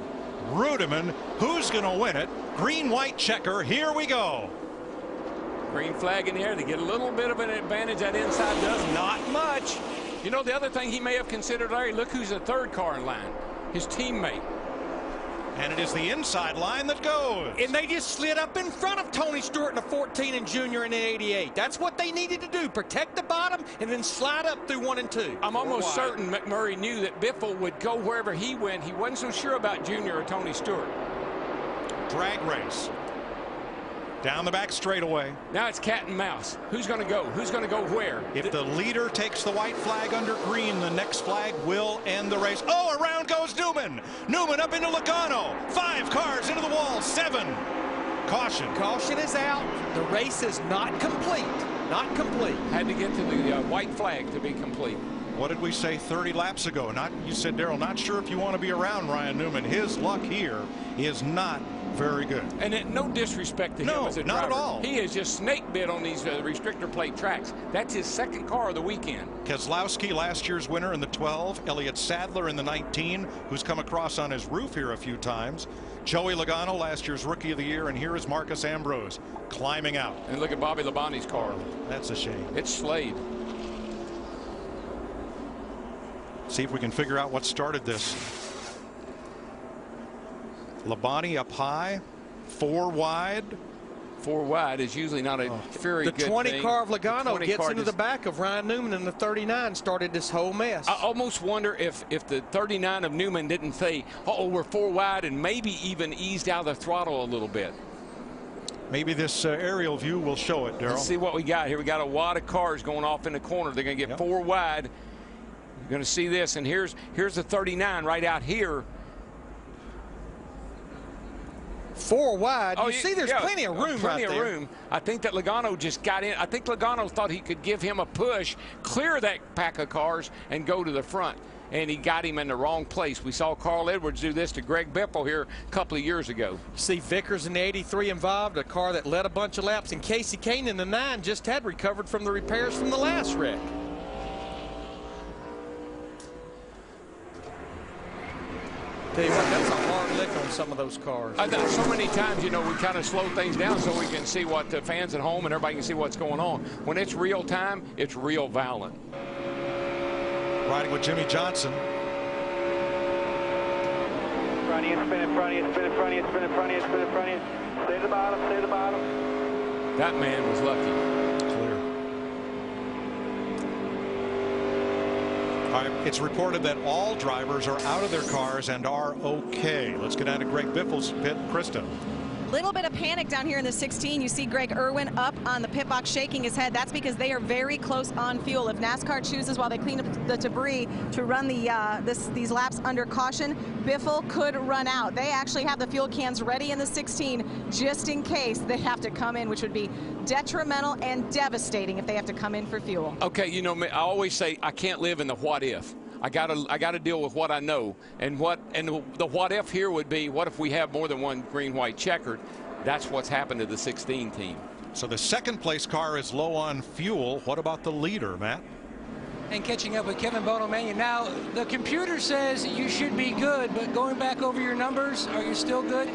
Rudeman. Who's going to win it? Green-white checker. Here we go. Green flag in the air. They get a little bit of an advantage. That inside does not much. You know, the other thing he may have considered, Larry, look who's the 3rd car in line. His teammate. And it is the inside line that goes. And they just slid up in front of Tony Stewart in the 14 and Junior in the 88. That's what they needed to do. Protect the bottom and then slide up through 1 and 2. I'm almost certain McMurray knew that Biffle would go wherever he went. He wasn't so sure about Junior or Tony Stewart. Drag race. Down the back straightaway. Now it's cat and mouse. Who's going to go? Who's going to go where? If the leader takes the white flag under green, the next flag will end the race. Oh, around goes Newman. Newman up into Logano. 5 cars into the wall. 7. Caution. Caution is out. The race is not complete. Not complete. Had to get to the white flag to be complete. What did we say 30 laps ago? You said, Darrell, not sure if you want to be around Ryan Newman. His luck here is not very good. And no disrespect to him as a driver. Not at all. He is just snake bit on these restrictor plate tracks. That's his 2nd car of the weekend. Keselowski, last year's winner in the 12. Elliott Sadler in the 19, who's come across on his roof here a few times. Joey Logano, last year's Rookie of the Year. And here is Marcus Ambrose climbing out. And look at Bobby Labonte's car. That's a shame. It's slayed. See if we can figure out what started this. Labonte up high, 4 wide. 4 wide is usually not a very good thing. The 20 car of Logano gets into the back of Ryan Newman, and the 39 started this whole mess. I almost wonder if the 39 of Newman didn't say, uh-oh, we're 4 wide, and maybe even eased out the throttle a little bit. Maybe this aerial view will show it, Darrell. Let's see what we got here. We got a wad of cars going off in the corner. They're going to get 4 wide. You're going to see this, and here's the 39 right out here. 4 wide. You see there's plenty of room plenty right of there. room. I think that Logano just got in. I think Logano thought he could give him a push, clear that pack of cars, and go to the front. And he got him in the wrong place. We saw Carl Edwards do this to Greg Biffle here a couple of years ago. See Vickers in the 83 involved, a car that led a bunch of laps, and Casey Kane in the 9 just had recovered from the repairs from the last wreck. Tell you what, that's a hard lick on some of those cars. So many times, you know, we kind of slow things down so we can see what the fans at home and everybody can see what's going on. When it's real time, it's real violent. Riding with Jimmy Johnson. Front of you, spin in front of you, spin in front of you, spin in front of you, spin in front of you. Stay to the bottom, stay to the bottom. That man was lucky. Clear. All right, it's reported that all drivers are out of their cars and are okay. Let's get out of Greg Biffle's pit. Krista. Little bit of panic down here in the 16. You see Greg Irwin up on the pit box shaking his head. That's because they are very close on fuel. If NASCAR chooses while they clean up the debris to run these laps under caution, Biffle could run out. They actually have the fuel cans ready in the 16 just in case they have to come in, which would be detrimental and devastating if they have to come in for fuel. Okay, you know, I always say I can't live in the what if. I gotta deal with what I know, and the what if here would be, what if we have more than one green, white checkered? That's what's happened to the 16 team. So the second place car is low on fuel. What about the leader, Matt? And catching up with Kevin Bonomanian. Now the computer says you should be good, but going back over your numbers, are you still good?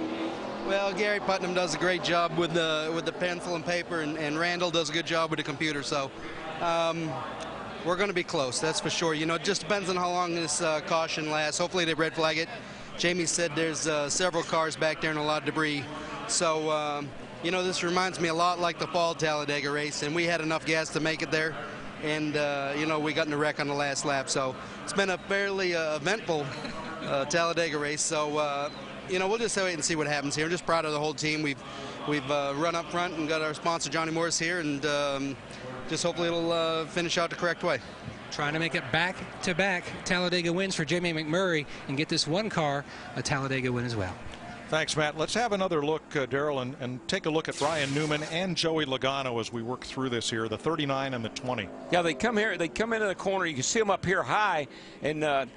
Well, Gary Putnam does a great job with the pencil and paper, and Randall does a good job with the computer. So. We're going to be close, that's for sure. You know, it just depends on how long this caution lasts. Hopefully they red flag it. Jamie said there's several cars back there and a lot of debris. So, you know, this reminds me a lot like the fall Talladega race, and we had enough gas to make it there. And, you know, we got in a wreck on the last lap. So it's been a fairly eventful Talladega race. So, you know, we'll just wait and see what happens here. I'm just proud of the whole team. We've run up front and got our sponsor Johnny Morris here, and just hopefully it'll finish out the correct way. Trying to make it back-to-back Talladega wins for Jamie McMurray and get this one car a Talladega win as well. Thanks, Matt. Let's have another look, Darrell, and take a look at Ryan Newman and Joey Logano as we work through this here, the 39 and the 20. Yeah, they come here. They come into the corner. You can see them up here high, and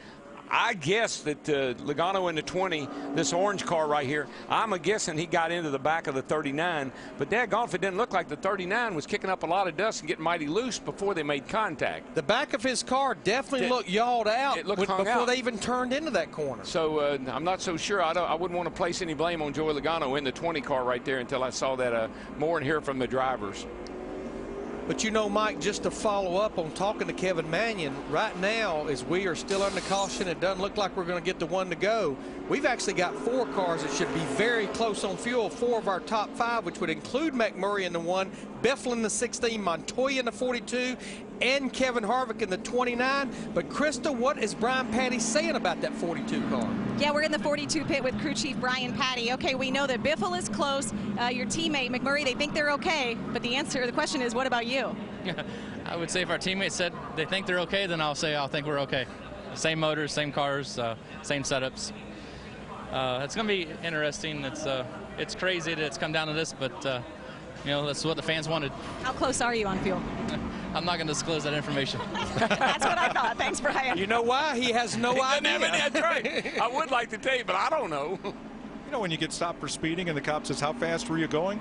I guess that Logano in the 20, this orange car right here, I'm guessing he got into the back of the 39. But daggone if it didn't look like the 39 was kicking up a lot of dust and getting mighty loose before they made contact. The back of his car definitely looked yawed out before they even turned into that corner. So I'm not so sure. I wouldn't want to place any blame on Joey Logano in the 20 car right there until I saw that more and hear from the drivers. But you know, Mike, just to follow up on talking to Kevin Mannion, right now, as we are still under caution, it doesn't look like we're going to get the one to go. We've actually got 4 cars that should be very close on fuel, 4 of our top 5, which would include McMurray in the 1, Biffle in the 16, Montoya in the 42, and Kevin Harvick in the 29. But, Krista, what is Brian Patty saying about that 42 car? Yeah, we're in the 42 pit with crew chief Brian Patty. Okay, we know that Biffle is close. Your teammate, McMurray, they think they're okay. But the question is, what about you? I would say if our teammates said they think they're okay, then I'll say I'll think we're okay. Same motors, same cars, same setups. It's going to be interesting. It's crazy that it's come down to this, but you know, that's what the fans wanted. How close are you on fuel? I'm not going to disclose that information. That's what I thought. Thanks, Brian. You know why? He has no idea. That's right. I would like to tell you, but I don't know. You know, when you get stopped for speeding and the cop says, how fast were you going?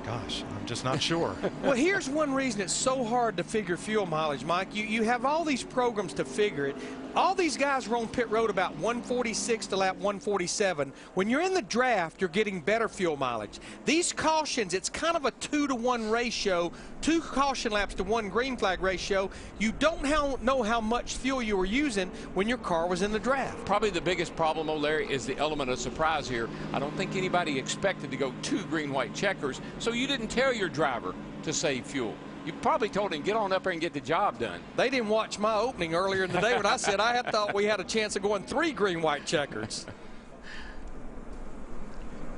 Gosh, I'm just not sure. Well, here's one reason it's so hard to figure fuel mileage, Mike. You have all these programs to figure it. All these guys were on pit road about 146 to lap 147. When you're in the draft, you're getting better fuel mileage. These cautions, it's kind of a 2-to-1 ratio, 2 caution laps to 1 green flag ratio. You don't know how much fuel you were using when your car was in the draft. Probably the biggest problem, Larry, is the element of surprise here. I don't think anybody expected to go 2 green-white checkers, so you didn't tell your driver to save fuel. You probably told him, get on up there and get the job done. They didn't watch my opening earlier in the day when I said I had thought we had a chance of going 3 green-white checkers.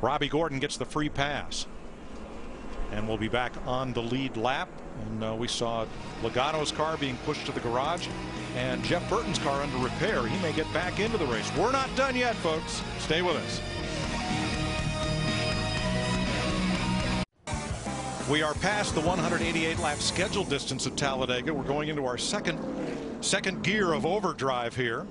Robbie Gordon gets the free pass. And we'll be back on the lead lap. And we saw Logano's car being pushed to the garage. and Jeff Burton's car under repair. He may get back into the race. We're not done yet, folks. Stay with us. We are past the 188 lap scheduled distance at Talladega. We're going into our second gear of overdrive here.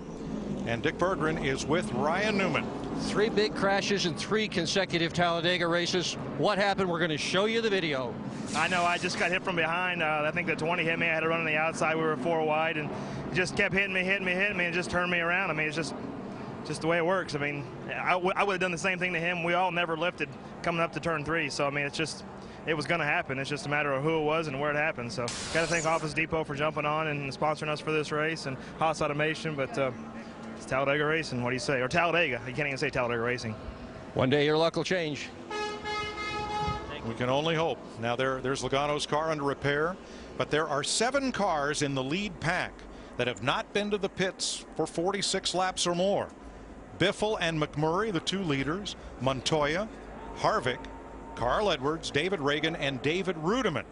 And Dick Berggren is with Ryan Newman. 3 big crashes in 3 consecutive Talladega races. What happened? We're going to show you the video. I know, I just got hit from behind. I think the 20 hit me. I had to run on the outside. We were 4 wide, and it just kept hitting me, and just turned me around. I mean, it's just the way it works. I mean, I would have done the same thing to him. We all never lifted coming up to turn 3. So, I mean, it was going to happen. It's just a matter of who it was and where it happened. So, got to thank Office Depot for jumping on and sponsoring us for this race, and Haas Automation. But it's Talladega Racing. What do you say? Or Talladega. You can't even say Talladega Racing. One day your luck will change. We can only hope. Now there's Logano's car under repair, but there are 7 cars in the lead pack that have not been to the pits for 46 laps or more. Biffle and McMurray, the 2 leaders, Montoya, Harvick, Carl Edwards, David Reagan, and David Rudiman.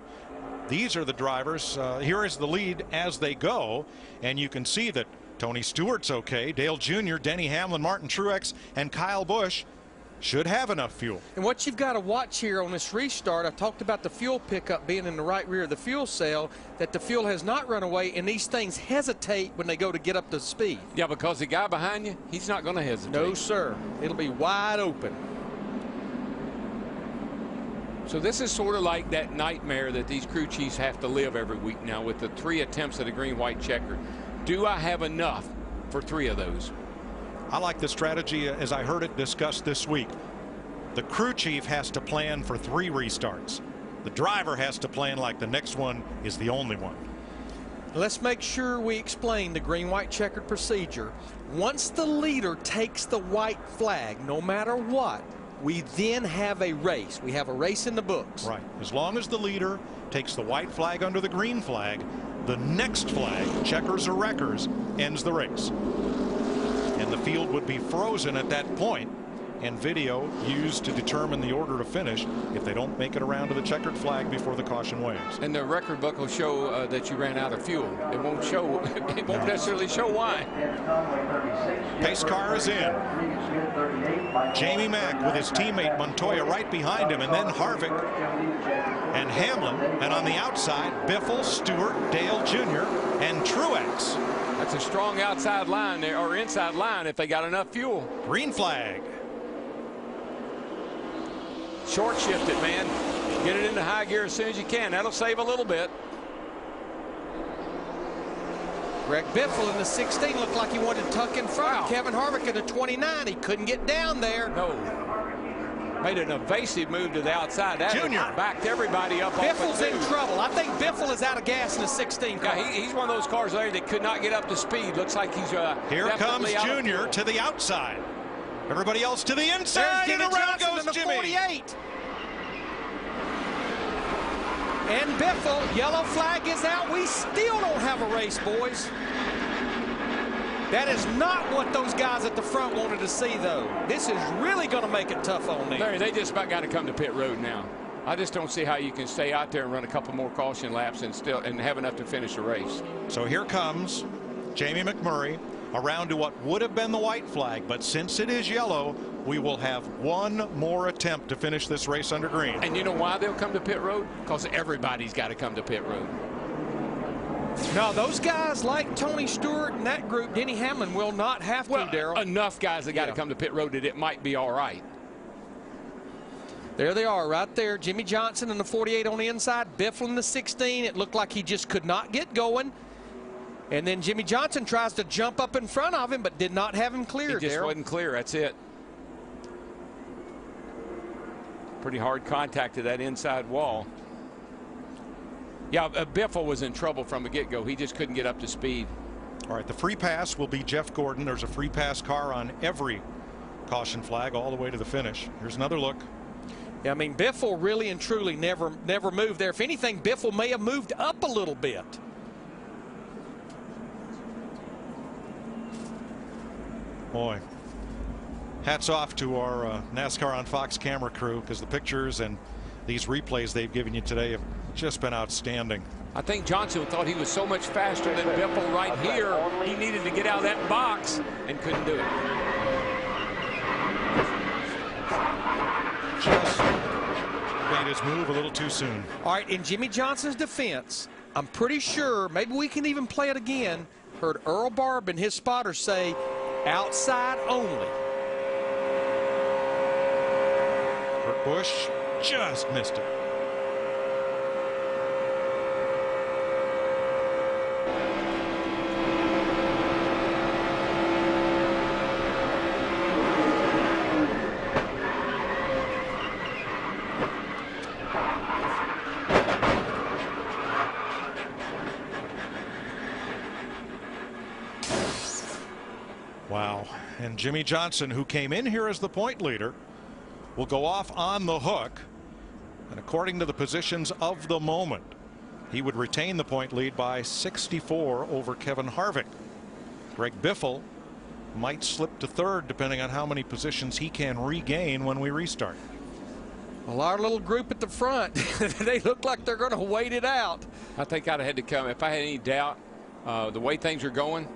These are the drivers. Here is the lead as they go, and you can see that Tony Stewart's okay. Dale Jr., Denny Hamlin, Martin Truex, and Kyle Busch should have enough fuel. And what you've got to watch here on this restart, I talked about the fuel pickup being in the right rear of the fuel cell, that the fuel has not run away, and these things hesitate when they go to get up to speed. Yeah, because the guy behind you, he's not going to hesitate. No, sir. It'll be wide open. So this is sort of like that nightmare that these crew chiefs have to live every week now with the 3 attempts at a green-white checker. Do I have enough for 3 of those? I like the strategy as I heard it discussed this week. The crew chief has to plan for 3 restarts. The driver has to plan like the next one is the only one. Let's make sure we explain the green-white checkered procedure. Once the leader takes the white flag, no matter what, we then have a race. We have a race in the books. Right. As long as the leader takes the white flag under the green flag, the next flag, checkers or wreckers, ends the race. And the field would be frozen at that point, and video used to determine the order to finish if they don't make it around to the checkered flag before the caution waves. And the record book will show that you ran out of fuel. It won't show. It won't necessarily show why. Pace car is in. Jamie Mack with his teammate Montoya right behind him, and then Harvick and Hamlin, and on the outside Biffle, Stewart, Dale Jr., and Truex. That's a strong outside line there, or inside line if they got enough fuel. Green flag. Short shift it, man. Get it into high gear as soon as you can. That'll save a little bit. Greg Biffle in the 16 looked like he wanted to tuck in front. Wow. Kevin Harvick in the 29. He couldn't get down there. No. Made an evasive move to the outside. That Junior backed everybody up. Biffle's in trouble. I think Biffle is out of gas in the 16 car. Yeah, he's one of those cars there that could not get up to speed. Looks like he's here comes Junior to the outside. Everybody else to the inside, and around goes Jimmy. 48. And Biffle, yellow flag is out. We still don't have a race, boys. That is not what those guys at the front wanted to see, though. This is really going to make it tough on them. Larry, they just about got to come to pit road now. I just don't see how you can stay out there and run a couple more caution laps and have enough to finish the race. So here comes Jamie McMurray around to what would have been the white flag, but since it is yellow, we will have one more attempt to finish this race under green. And you know why they'll come to pit road? Because everybody's got to come to pit road. No, those guys like Tony Stewart and that group, Denny Hamlin, will not have to, Darrell. Enough guys that got to come to pit road that it might be all right. There they are right there. Jimmy Johnson in the 48 on the inside, Biffle in the 16. It looked like he just could not get going. And then Jimmy Johnson tries to jump up in front of him, but did not have him clear. He just wasn't clear. That's it. Pretty hard contact to that inside wall. Yeah, Biffle was in trouble from the get-go. He just couldn't get up to speed. All right, the free pass will be Jeff Gordon. There's a free pass car on every caution flag all the way to the finish. Here's another look. Yeah, I mean, Biffle really and truly never moved there. If anything, Biffle may have moved up a little bit. Boy, hats off to our NASCAR on Fox camera crew, because the pictures and These replays they've given you today have just been outstanding. I think Johnson thought he was so much faster than Biffle right here. He needed to get out of that box and couldn't do it. Just made his move a little too soon. All right, in Jimmy Johnson's defense, I'm pretty sure, maybe we can even play it again, heard Earl Barbin, his spotter, say, outside only. Kurt Busch just missed it. Wow. And Jimmy Johnson, who came in here as the point leader, will go off on the hook. And according to the positions of the moment, he would retain the point lead by 64 over Kevin Harvick. Greg Biffle might slip to third depending on how many positions he can regain when we restart. Well, our little group at the front, they look like they're going to wait it out. I think I'd have had to come. If I had any doubt, the way things are going,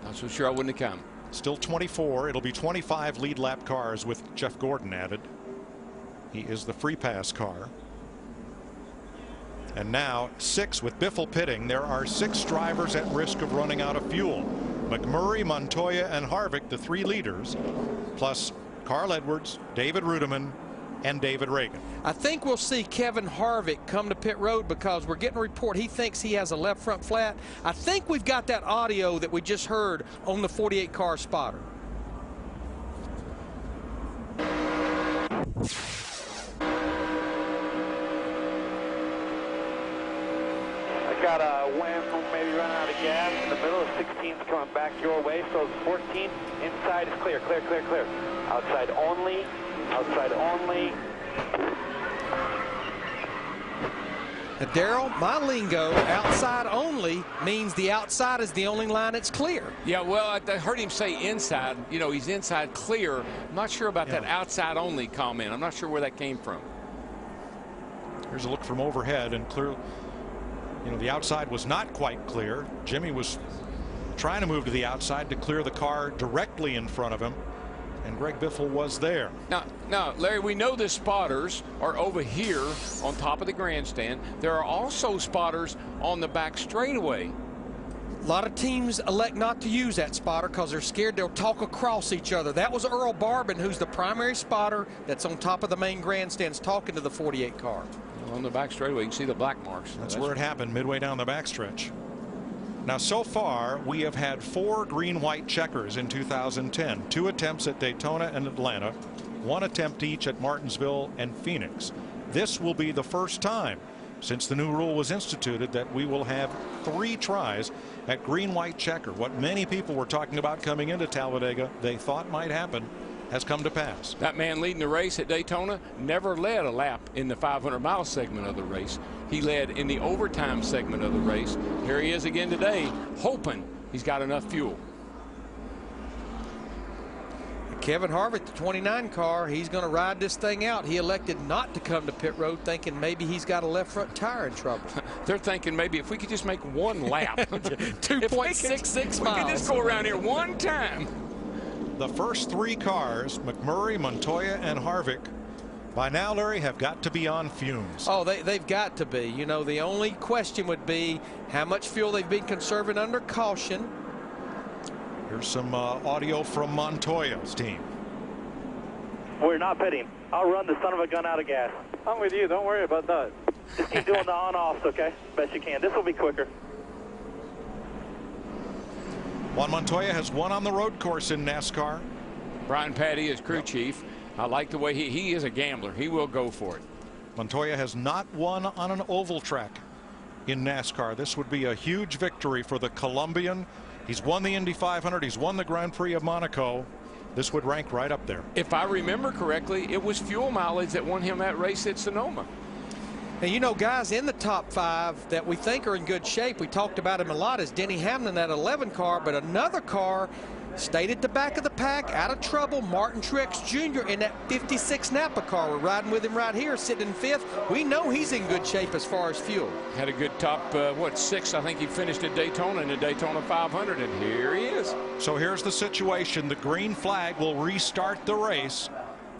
not so sure I wouldn't have come. Still 24. It'll be 25 lead lap cars with Jeff Gordon added. He is the free pass car. And now 6 with Biffle pitting. There are 6 drivers at risk of running out of fuel. McMurray, Montoya, and Harvick, the 3 leaders, plus Carl Edwards, David Rudiman, and David Reagan. I think we'll see Kevin Harvick come to pit road because we're getting a report he thinks he has a left front flat. I think we've got that audio that we just heard on the 48 car spotter. I got a wind, maybe run out of gas in the middle of 16's coming back your way, so 14 inside is clear, clear, clear, clear. Outside only, outside only. Darrell, my lingo, outside only means the outside is the only line that's clear. Yeah, well, I heard him say inside. You know, he's inside clear. I'm not sure about that outside only comment. I'm not sure where that came from. Here's a look from overhead, and clear. You know, the outside was not quite clear. Jimmy was trying to move to the outside to clear the car directly in front of him, and Greg Biffle was there. Now, Larry, we know the spotters are over here on top of the grandstand. There are also spotters on the back straightaway. A lot of teams elect not to use that spotter because they're scared they'll talk across each other. That was Earl Barbin, who's the primary spotter that's on top of the main grandstands talking to the 48 car. On the back straightaway, you can see the black marks. That's where it happened, midway down the backstretch. Now, so far, we have had 4 green-white checkers in 2010. 2 attempts at Daytona and Atlanta, 1 attempt each at Martinsville and Phoenix. This will be the first time since the new rule was instituted that we will have 3 tries at green-white checker. What many people were talking about coming into Talladega, they thought might happen, has come to pass. That man leading the race at Daytona never led a lap in the 500-mile segment of the race. He led in the overtime segment of the race. Here he is again today, hoping he's got enough fuel. Kevin Harvick, the 29 car, he's going to ride this thing out. He elected not to come to pit road thinking maybe he's got a left front tire in trouble. They're thinking maybe if we could just make 1 lap. 2.66 miles. We could just go around here 1 time. The first 3 cars, McMurray, Montoya, and Harvick, by now, Larry, have got to be on fumes. Oh, they've got to be. You know, the only question would be how much fuel they've been conserving under caution. Here's some audio from Montoya's team. We're not pitting. I'll run the son of a gun out of gas. I'm with you. Don't worry about that. Just keep doing the on-offs, okay? Best you can. This will be quicker. Juan Montoya has won on the road course in NASCAR. Brian Patty is crew chief. I like the way he is a gambler. He will go for it. Montoya has not won on an oval track in NASCAR. This would be a huge victory for the Colombian. He's won the Indy 500. He's won the Grand Prix of Monaco. This would rank right up there. If I remember correctly, it was fuel mileage that won him that race at Sonoma. And you know, guys in the top 5 that we think are in good shape, we talked about him a lot, is Denny Hamlin, that 11 car, but another car stayed at the back of the pack, out of trouble. Martin Truex Jr. in that 56 Napa car. We're riding with him right here, sitting in 5th. We know he's in good shape as far as fuel. Had a good top, 6th. I think he finished at Daytona in the Daytona 500, and here he is. So here's the situation. The green flag will restart the race.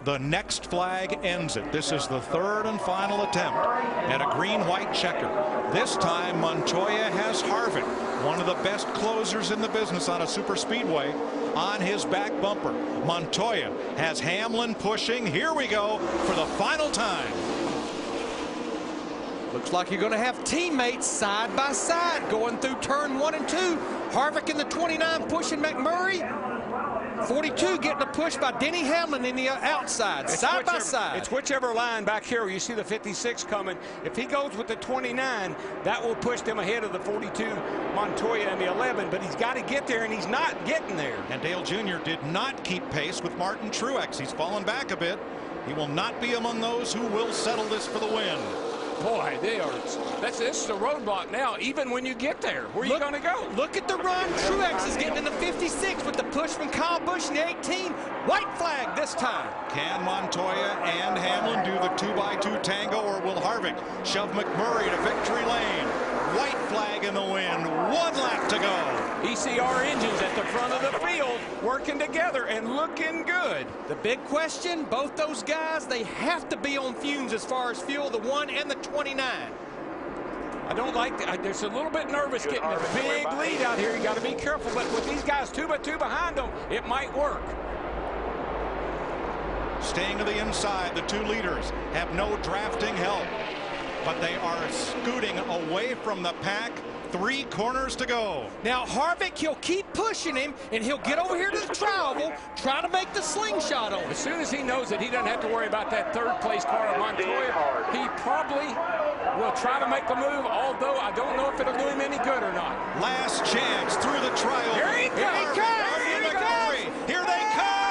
The next flag ends it. This is the 3rd and final attempt at a green-white checker. This time, Montoya has Harvick, one of the best closers in the business on a super speedway, on his back bumper. Montoya has Hamlin pushing. Here we go for the final time. Looks like you're going to have teammates side by side going through turn 1 and 2. Harvick in the 29 pushing McMurray. 42 getting a push by Denny Hamlin in the outside, side by side. It's whichever line back here where you see the 56 coming. If he goes with the 29, that will push them ahead of the 42 Montoya and the 11, but he's got to get there, and he's not getting there. And Dale Jr. did not keep pace with Martin Truex. He's fallen back a bit. He will not be among those who will settle this for the win. Boy, this is a roadblock now, even when you get there. Where are you going to go? Look at the run. Truex is getting in the 56 with the push from Kyle Busch in the 18. White flag this time. Can Montoya and Hamlin do the 2x2 tango, or will Harvick shove McMurray to victory lane? White flag in the wind. 1 lap to go. ECR engines at the front of the field working together and looking good. The big question, both those guys, they have to be on fumes as far as fuel, the 1 and the 29. I don't like that. There's a little bit nervous getting a big lead out here. You got to be careful, but with these guys 2 by 2 behind them, it might work. Staying to the inside, the 2 leaders have no drafting help, but they are scooting away from the pack. 3 corners to go. Now Harvick, he'll keep pushing him, and he'll get over here to the tri-oval, try to make the slingshot on him. As soon as he knows that he doesn't have to worry about that 3rd place car of Montoya, he probably will try to make the move, although I don't know if it'll do him any good or not. Last chance through the tri-oval. Here he comes. Here they come.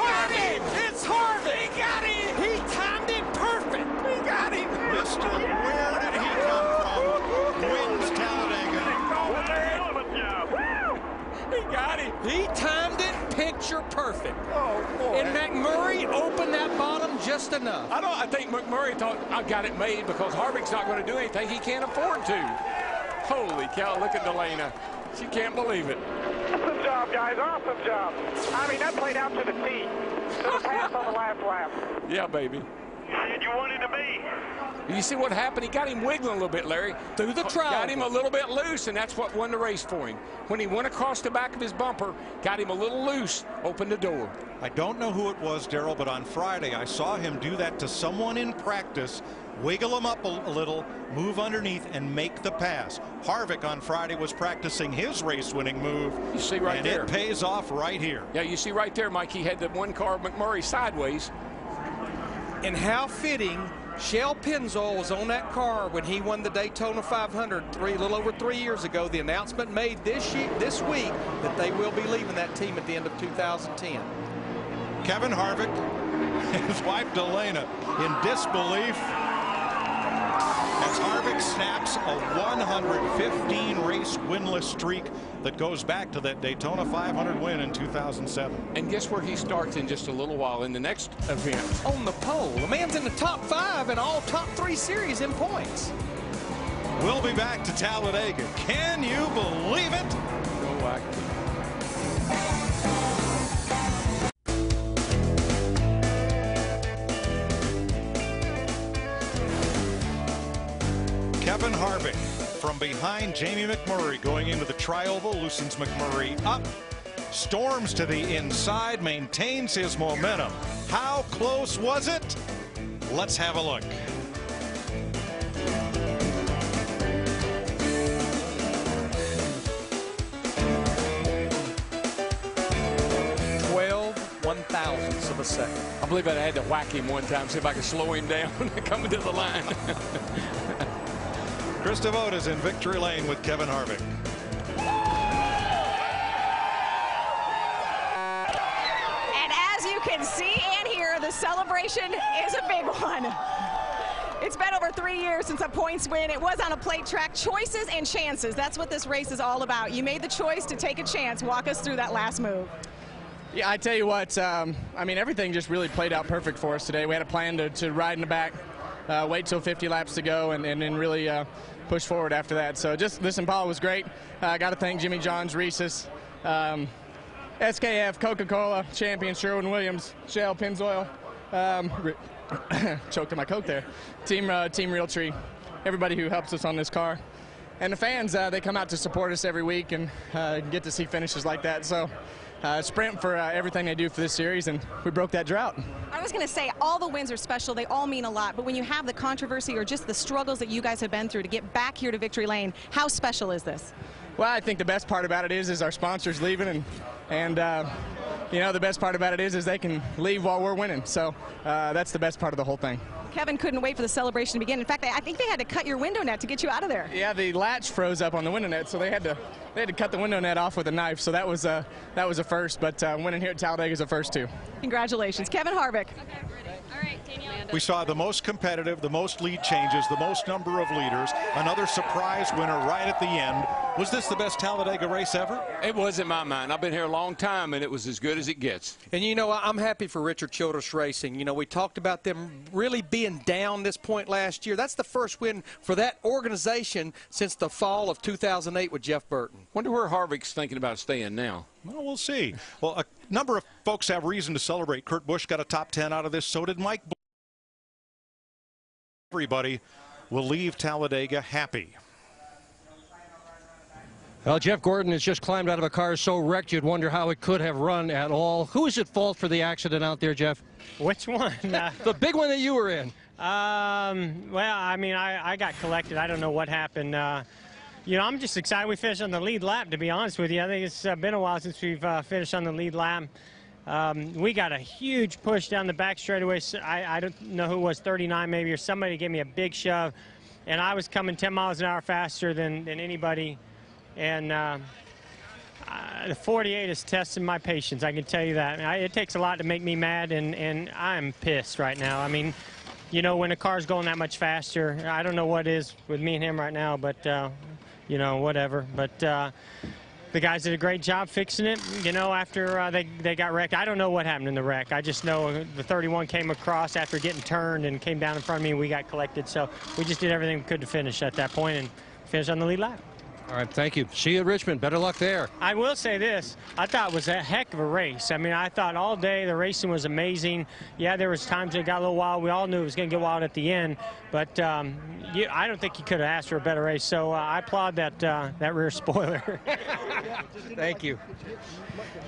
Harvick! It's Harvick! He got him! He timed it perfect! He got him! Mister, where did he come from? Wins Talladega. He got him. He timed it picture perfect. Oh, boy. And McMurray opened that bottom just enough. I think McMurray thought, I got it made because Harvick's not going to do anything. He can't afford to. Holy cow, look at Delana. She can't believe it. Awesome job, guys. Awesome job. I mean, that played out to the T. To the pass on the last lap. Yeah, baby. You wanted to be. You see what happened? He got him wiggling a little bit, Larry. Through the trial. Got him a little bit loose, and that's what won the race for him. When he went across the back of his bumper, got him a little loose, opened the door. I don't know who it was, Darrell, but on Friday I saw him do that to someone in practice. Wiggle him up a little, move underneath, and make the pass. Harvick on Friday was practicing his race-winning move. You see right and there. it pays off right here. Yeah, you see right there, Mike, he had the 1 car of McMurray sideways. And how fitting, Shell Pennzoil was on that car when he won the Daytona 500 a little over 3 years ago. The announcement made this week that they will be leaving that team at the end of 2010. Kevin Harvick, his wife Delana, in disbelief as Harvick snaps a 115 race winless streak that goes back to that Daytona 500 win in 2007. And guess where he starts in just a little while in the next event? On the pole. The man's in the top 5 in all top 3 series in points. We'll be back to Talladega. Can you believe it? Go back. Kevin Harvick from behind Jamie McMurray going into the tri-oval, loosens McMurray up, storms to the inside, maintains his momentum. How close was it? Let's have a look. One-thousandths of a second. I believe I had to whack him one time, see if I could slow him down coming to the line. Chris Devota's in victory lane with Kevin Harvick. And as you can see and hear, the celebration is a big one. It's been over 3 years since a points win. It was on a plate track. Choices and chances. That's what this race is all about. You made the choice to take a chance. Walk us through that last move. Yeah, I tell you what, I mean, everything just really played out perfect for us today. We had a plan to ride in the back, wait till 50 laps to go, and then really push forward after that. So just this Impala was great. I got to thank Jimmy John's, Reese's, SKF, Coca-Cola, Champion, Sherwin-Williams, Shell, Pennzoil, choked on my Coke there, Team Realtree, everybody who helps us on this car. And the fans, they come out to support us every week and get to see finishes like that. So Sprint for everything they do for this series, and we broke that drought. I was going to say, all the wins are special. They all mean a lot. But when you have the controversy or just the struggles that you guys have been through to get back here to victory lane, how special is this? Well, I think the best part about it is our sponsors leaving, and you know, the best part about it is they can leave while we're winning. So that's the best part of the whole thing. Kevin couldn't wait for the celebration to begin. In fact, I think they had to cut your window net to get you out of there. Yeah, the latch froze up on the window net, so they had to cut the window net off with a knife. So that was a first, but winning here at Talladega is a first too. Congratulations, Kevin Harvick. All right, Danielle. We saw the most competitive, the most lead changes, the most number of leaders, another surprise winner right at the end. Was this the best Talladega race ever? It was in my mind. I've been here a long time, and it was as good as it gets. And, you know, I'm happy for Richard Childress Racing. You know, we talked about them really being down this point last year. That's the first win for that organization since the fall of 2008 with Jeff Burton. Wonder where Harvick's thinking about staying now. Well, we'll see. Well, a number of folks have reason to celebrate. Kurt Busch got a top 10 out of this. So did Mike. Everybody will leave Talladega happy. Well, Jeff Gordon has just climbed out of a car so wrecked you'd wonder how it could have run at all. Who is at fault for the accident out there, Jeff? Which one? The big one that you were in. Well, I mean, I got collected. I don't know what happened. You know, I'm just excited we finished on the lead lap, to be honest with you. I think it's been a while since we've finished on the lead lap. We got a huge push down the back straightaway. I don't know who it was, 39 maybe, or somebody gave me a big shove. And I was coming 10 miles an hour faster than anybody. And the 48 is testing my patience, I can tell you that. It takes a lot to make me mad, and I'm pissed right now. I mean, you know, when a car's going that much faster, I don't know what is with me and him right now, but, you know, whatever. But the guys did a great job fixing it, you know, after they got wrecked. I don't know what happened in the wreck. I just know the 31 came across after getting turned and came down in front of me, and we got collected. So we just did everything we could to finish at that point and finish on the lead lap. All right, thank you. See you at Richmond. Better luck there. I will say this. I thought it was a heck of a race. I mean, I thought all day the racing was amazing. Yeah, there was times it got a little wild. We all knew it was going to get wild at the end. But I don't think you could have asked for a better race. So I applaud that rear spoiler. Thank you.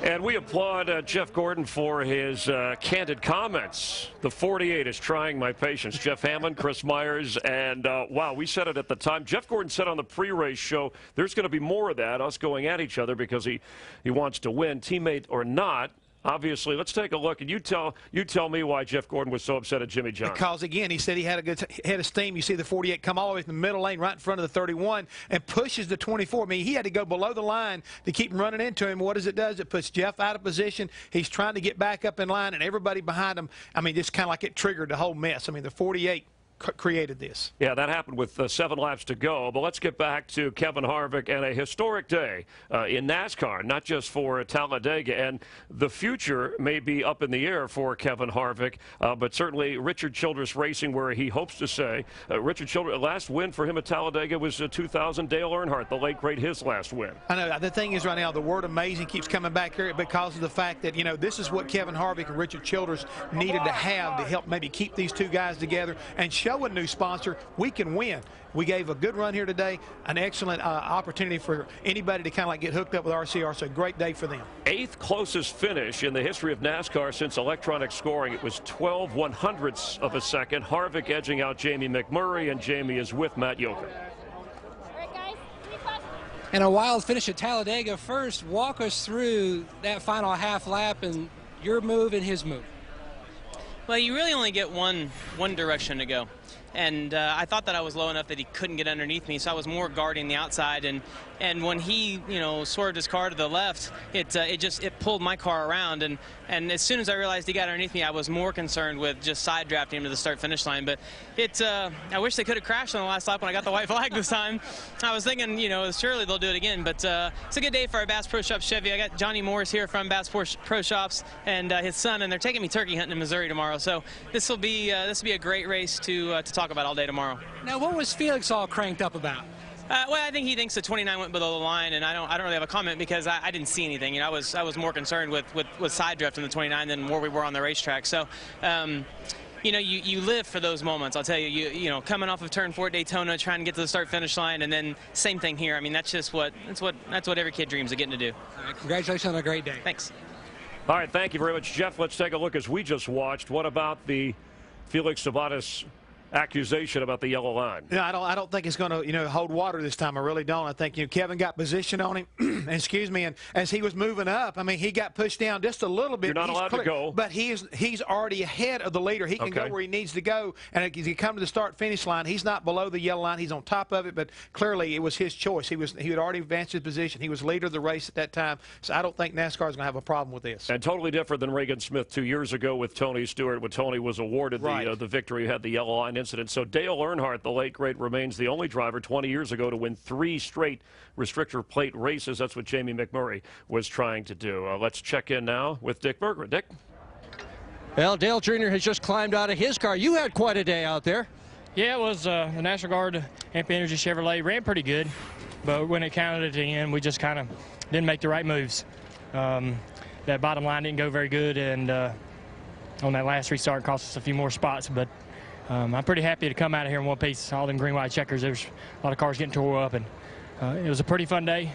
And we applaud Jeff Gordon for his candid comments. The 48 is trying my patience. Jeff Hammond, Chris Myers, and wow, we said it at the time. Jeff Gordon said on the pre-race show, there's going to be more of that, us going at each other because he wants to win, teammate or not. Obviously, let's take a look, and you tell me why Jeff Gordon was so upset at Jimmy John. Because, again, he said he had a good head of steam. You see the 48 come all the way from the middle lane right in front of the 31 and pushes the 24. I mean, he had to go below the line to keep him running into him. What does it do? It puts Jeff out of position. He's trying to get back up in line, and everybody behind him, I mean, just kind of like it triggered the whole mess. I mean, the 48 created this. Yeah, that happened with 7 laps to go. But let's get back to Kevin Harvick and a historic day in NASCAR, not just for Talladega. And the future may be up in the air for Kevin Harvick, but certainly Richard Childress Racing, where he hopes to say Richard Childress, last win for him at Talladega was 2000 Dale Earnhardt, the late great, his last win. I know. The thing is right now, the word amazing keeps coming back here because of the fact that, you know, this is what Kevin Harvick and Richard Childress needed to have to help maybe keep these two guys together and show a new sponsor we can win. We gave a good run here today, an excellent opportunity for anybody to kind of like get hooked up with RCR, so a great day for them. 8th closest finish in the history of NASCAR since electronic scoring. It was 12/100ths of a second. Harvick edging out Jamie McMurray, and Jamie is with Matt Yoker. And a wild finish at Talladega. First, walk us through that final half lap and your move and his move. Well, you really only get one direction to go. I thought that I was low enough that he couldn't get underneath me, so I was more guarding the outside. And when he, swerved his car to the left, it pulled my car around. And as soon as I realized he got underneath me, I was more concerned with just side drafting him to the start-finish line. But I wish they could have crashed on the last lap when I got the white flag this time. I was thinking, surely they'll do it again. But it's a good day for our Bass Pro Shops Chevy. I got Johnny Morris here from Bass Pro Shops and his son, and they're taking me turkey hunting in Missouri tomorrow. So this will be a great race to talk about all day tomorrow. Now, what was Felix all cranked up about? Well, I think he thinks the 29 went below the line, and I don't really have a comment because I didn't see anything. I was more concerned with side drift in the 29 than where we were on the racetrack. So, you live for those moments. I'll tell you. You coming off of Turn 4 at Daytona, trying to get to the start-finish line, and then same thing here. I mean, that's what every kid dreams of getting to do. All right, congratulations on a great day. Thanks. All right, thank you very much, Jeff. Let's take a look as we just watched. What about the Felix Sabates accusation about the yellow line? I don't think it's going to hold water this time. I really don't. I think Kevin got position on him. Excuse me, and as he was moving up, I mean, he got pushed down just a little bit. You're not allowed to go, but he's already ahead of the leader. He can go where he needs to go, and if he come to the start finish line, he's not below the yellow line. He's on top of it, but clearly it was his choice. He had already advanced his position. He was leader of the race at that time, so I don't think NASCAR is going to have a problem with this. And totally different than Reagan Smith 2 years ago with Tony Stewart, when Tony was awarded the victory, had the yellow line incident. So Dale Earnhardt, the late great, remains the only driver 20 years ago to win 3 straight restrictor plate races. That's what Jamie McMurray was trying to do. Let's check in now with Dick Berggren. Dick? Well, Dale Jr. has just climbed out of his car. You had quite a day out there. Yeah, it was the National Guard MP Energy Chevrolet. Ran pretty good, but when it counted at the end, we just kind of didn't make the right moves. That bottom line didn't go very good, and on that last restart cost us a few more spots, but I'm pretty happy to come out of here in one piece. All them green-white checkers, there's a lot of cars getting tore up, and it was a pretty fun day.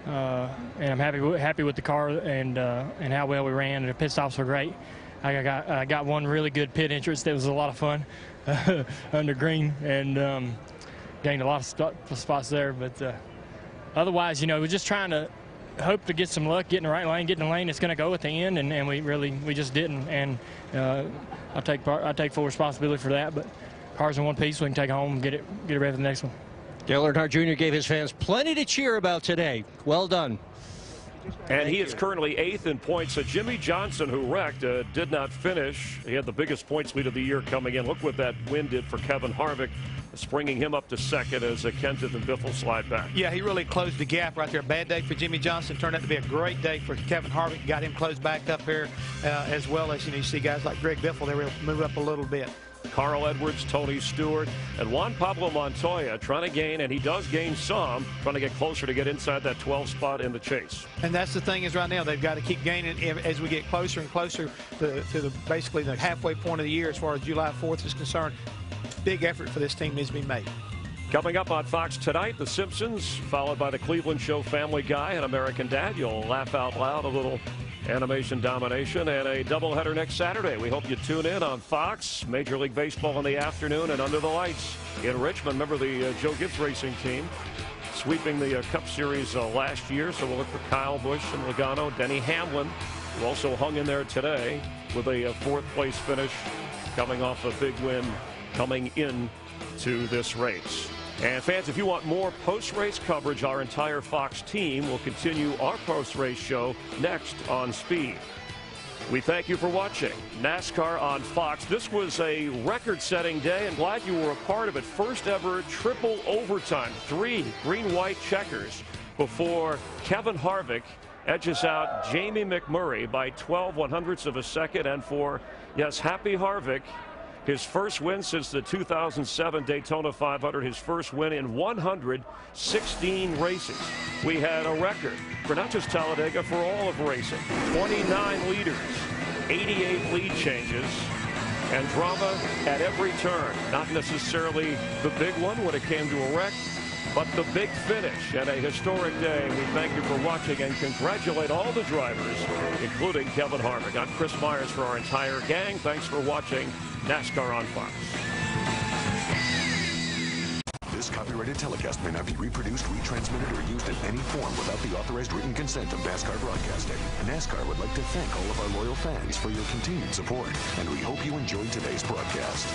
And I'm happy with the car and how well we ran. And the pit stops were great. I got one really good pit entrance that was a lot of fun under green, and gained a lot of spots there. But otherwise, we're just trying to hope to get some luck, get in the right lane, get in the lane that's going to go at the end, and we just didn't. And I take full responsibility for that. But cars in one piece, we can take it home and get it ready for the next one. Dale Earnhardt Jr. gave his fans plenty to cheer about today. Well done. And he is currently 8th in points. So Jimmy Johnson, who wrecked, did not finish. He had the biggest points lead of the year coming in. Look what that win did for Kevin Harvick, springing him up to 2nd as Kenseth and Biffle slide back. Yeah, he really closed the gap right there. Bad day for Jimmy Johnson. Turned out to be a great day for Kevin Harvick. Got him closed back up here, as well as you see guys like Greg Biffle. They were able to move up a little bit. Carl Edwards, Tony Stewart, and Juan Pablo Montoya trying to gain, and he does gain some, trying to get closer to get inside that 12 spot in the chase. And that's the thing is right now they've got to keep gaining as we get closer and closer to basically the halfway point of the year as far as July 4th is concerned. Big effort for this team needs to be made. Coming up on Fox tonight, The Simpsons, followed by The Cleveland Show, Family Guy, and American Dad. You'll laugh out loud, a little animation domination, and a doubleheader next Saturday. We hope you tune in on Fox. Major League Baseball in the afternoon and under the lights in Richmond. Remember the Joe Gibbs Racing team sweeping the Cup Series last year, so we'll look for Kyle Busch and Logano. Denny Hamlin, who also hung in there today with a 4th place finish, coming off a big win coming in to this race. And fans, if you want more post-race coverage, our entire Fox team will continue our post-race show next on Speed. We thank you for watching NASCAR on Fox. This was a record-setting day, and glad you were a part of it. First ever triple overtime, 3 green-white checkers before Kevin Harvick edges out Jamie McMurray by 12/100ths of a second. And for, yes, happy Harvick, his first win since the 2007 Daytona 500, his first win in 116 races. We had a record for not just Talladega, for all of racing. 29 leaders, 88 lead changes, and drama at every turn. Not necessarily the big one when it came to a wreck, but the big finish and a historic day. We thank you for watching and congratulate all the drivers, including Kevin Harvick. I'm Chris Myers for our entire gang. Thanks for watching NASCAR on Fox. This copyrighted telecast may not be reproduced, retransmitted, or used in any form without the authorized written consent of NASCAR Broadcasting. NASCAR would like to thank all of our loyal fans for your continued support, and we hope you enjoyed today's broadcast.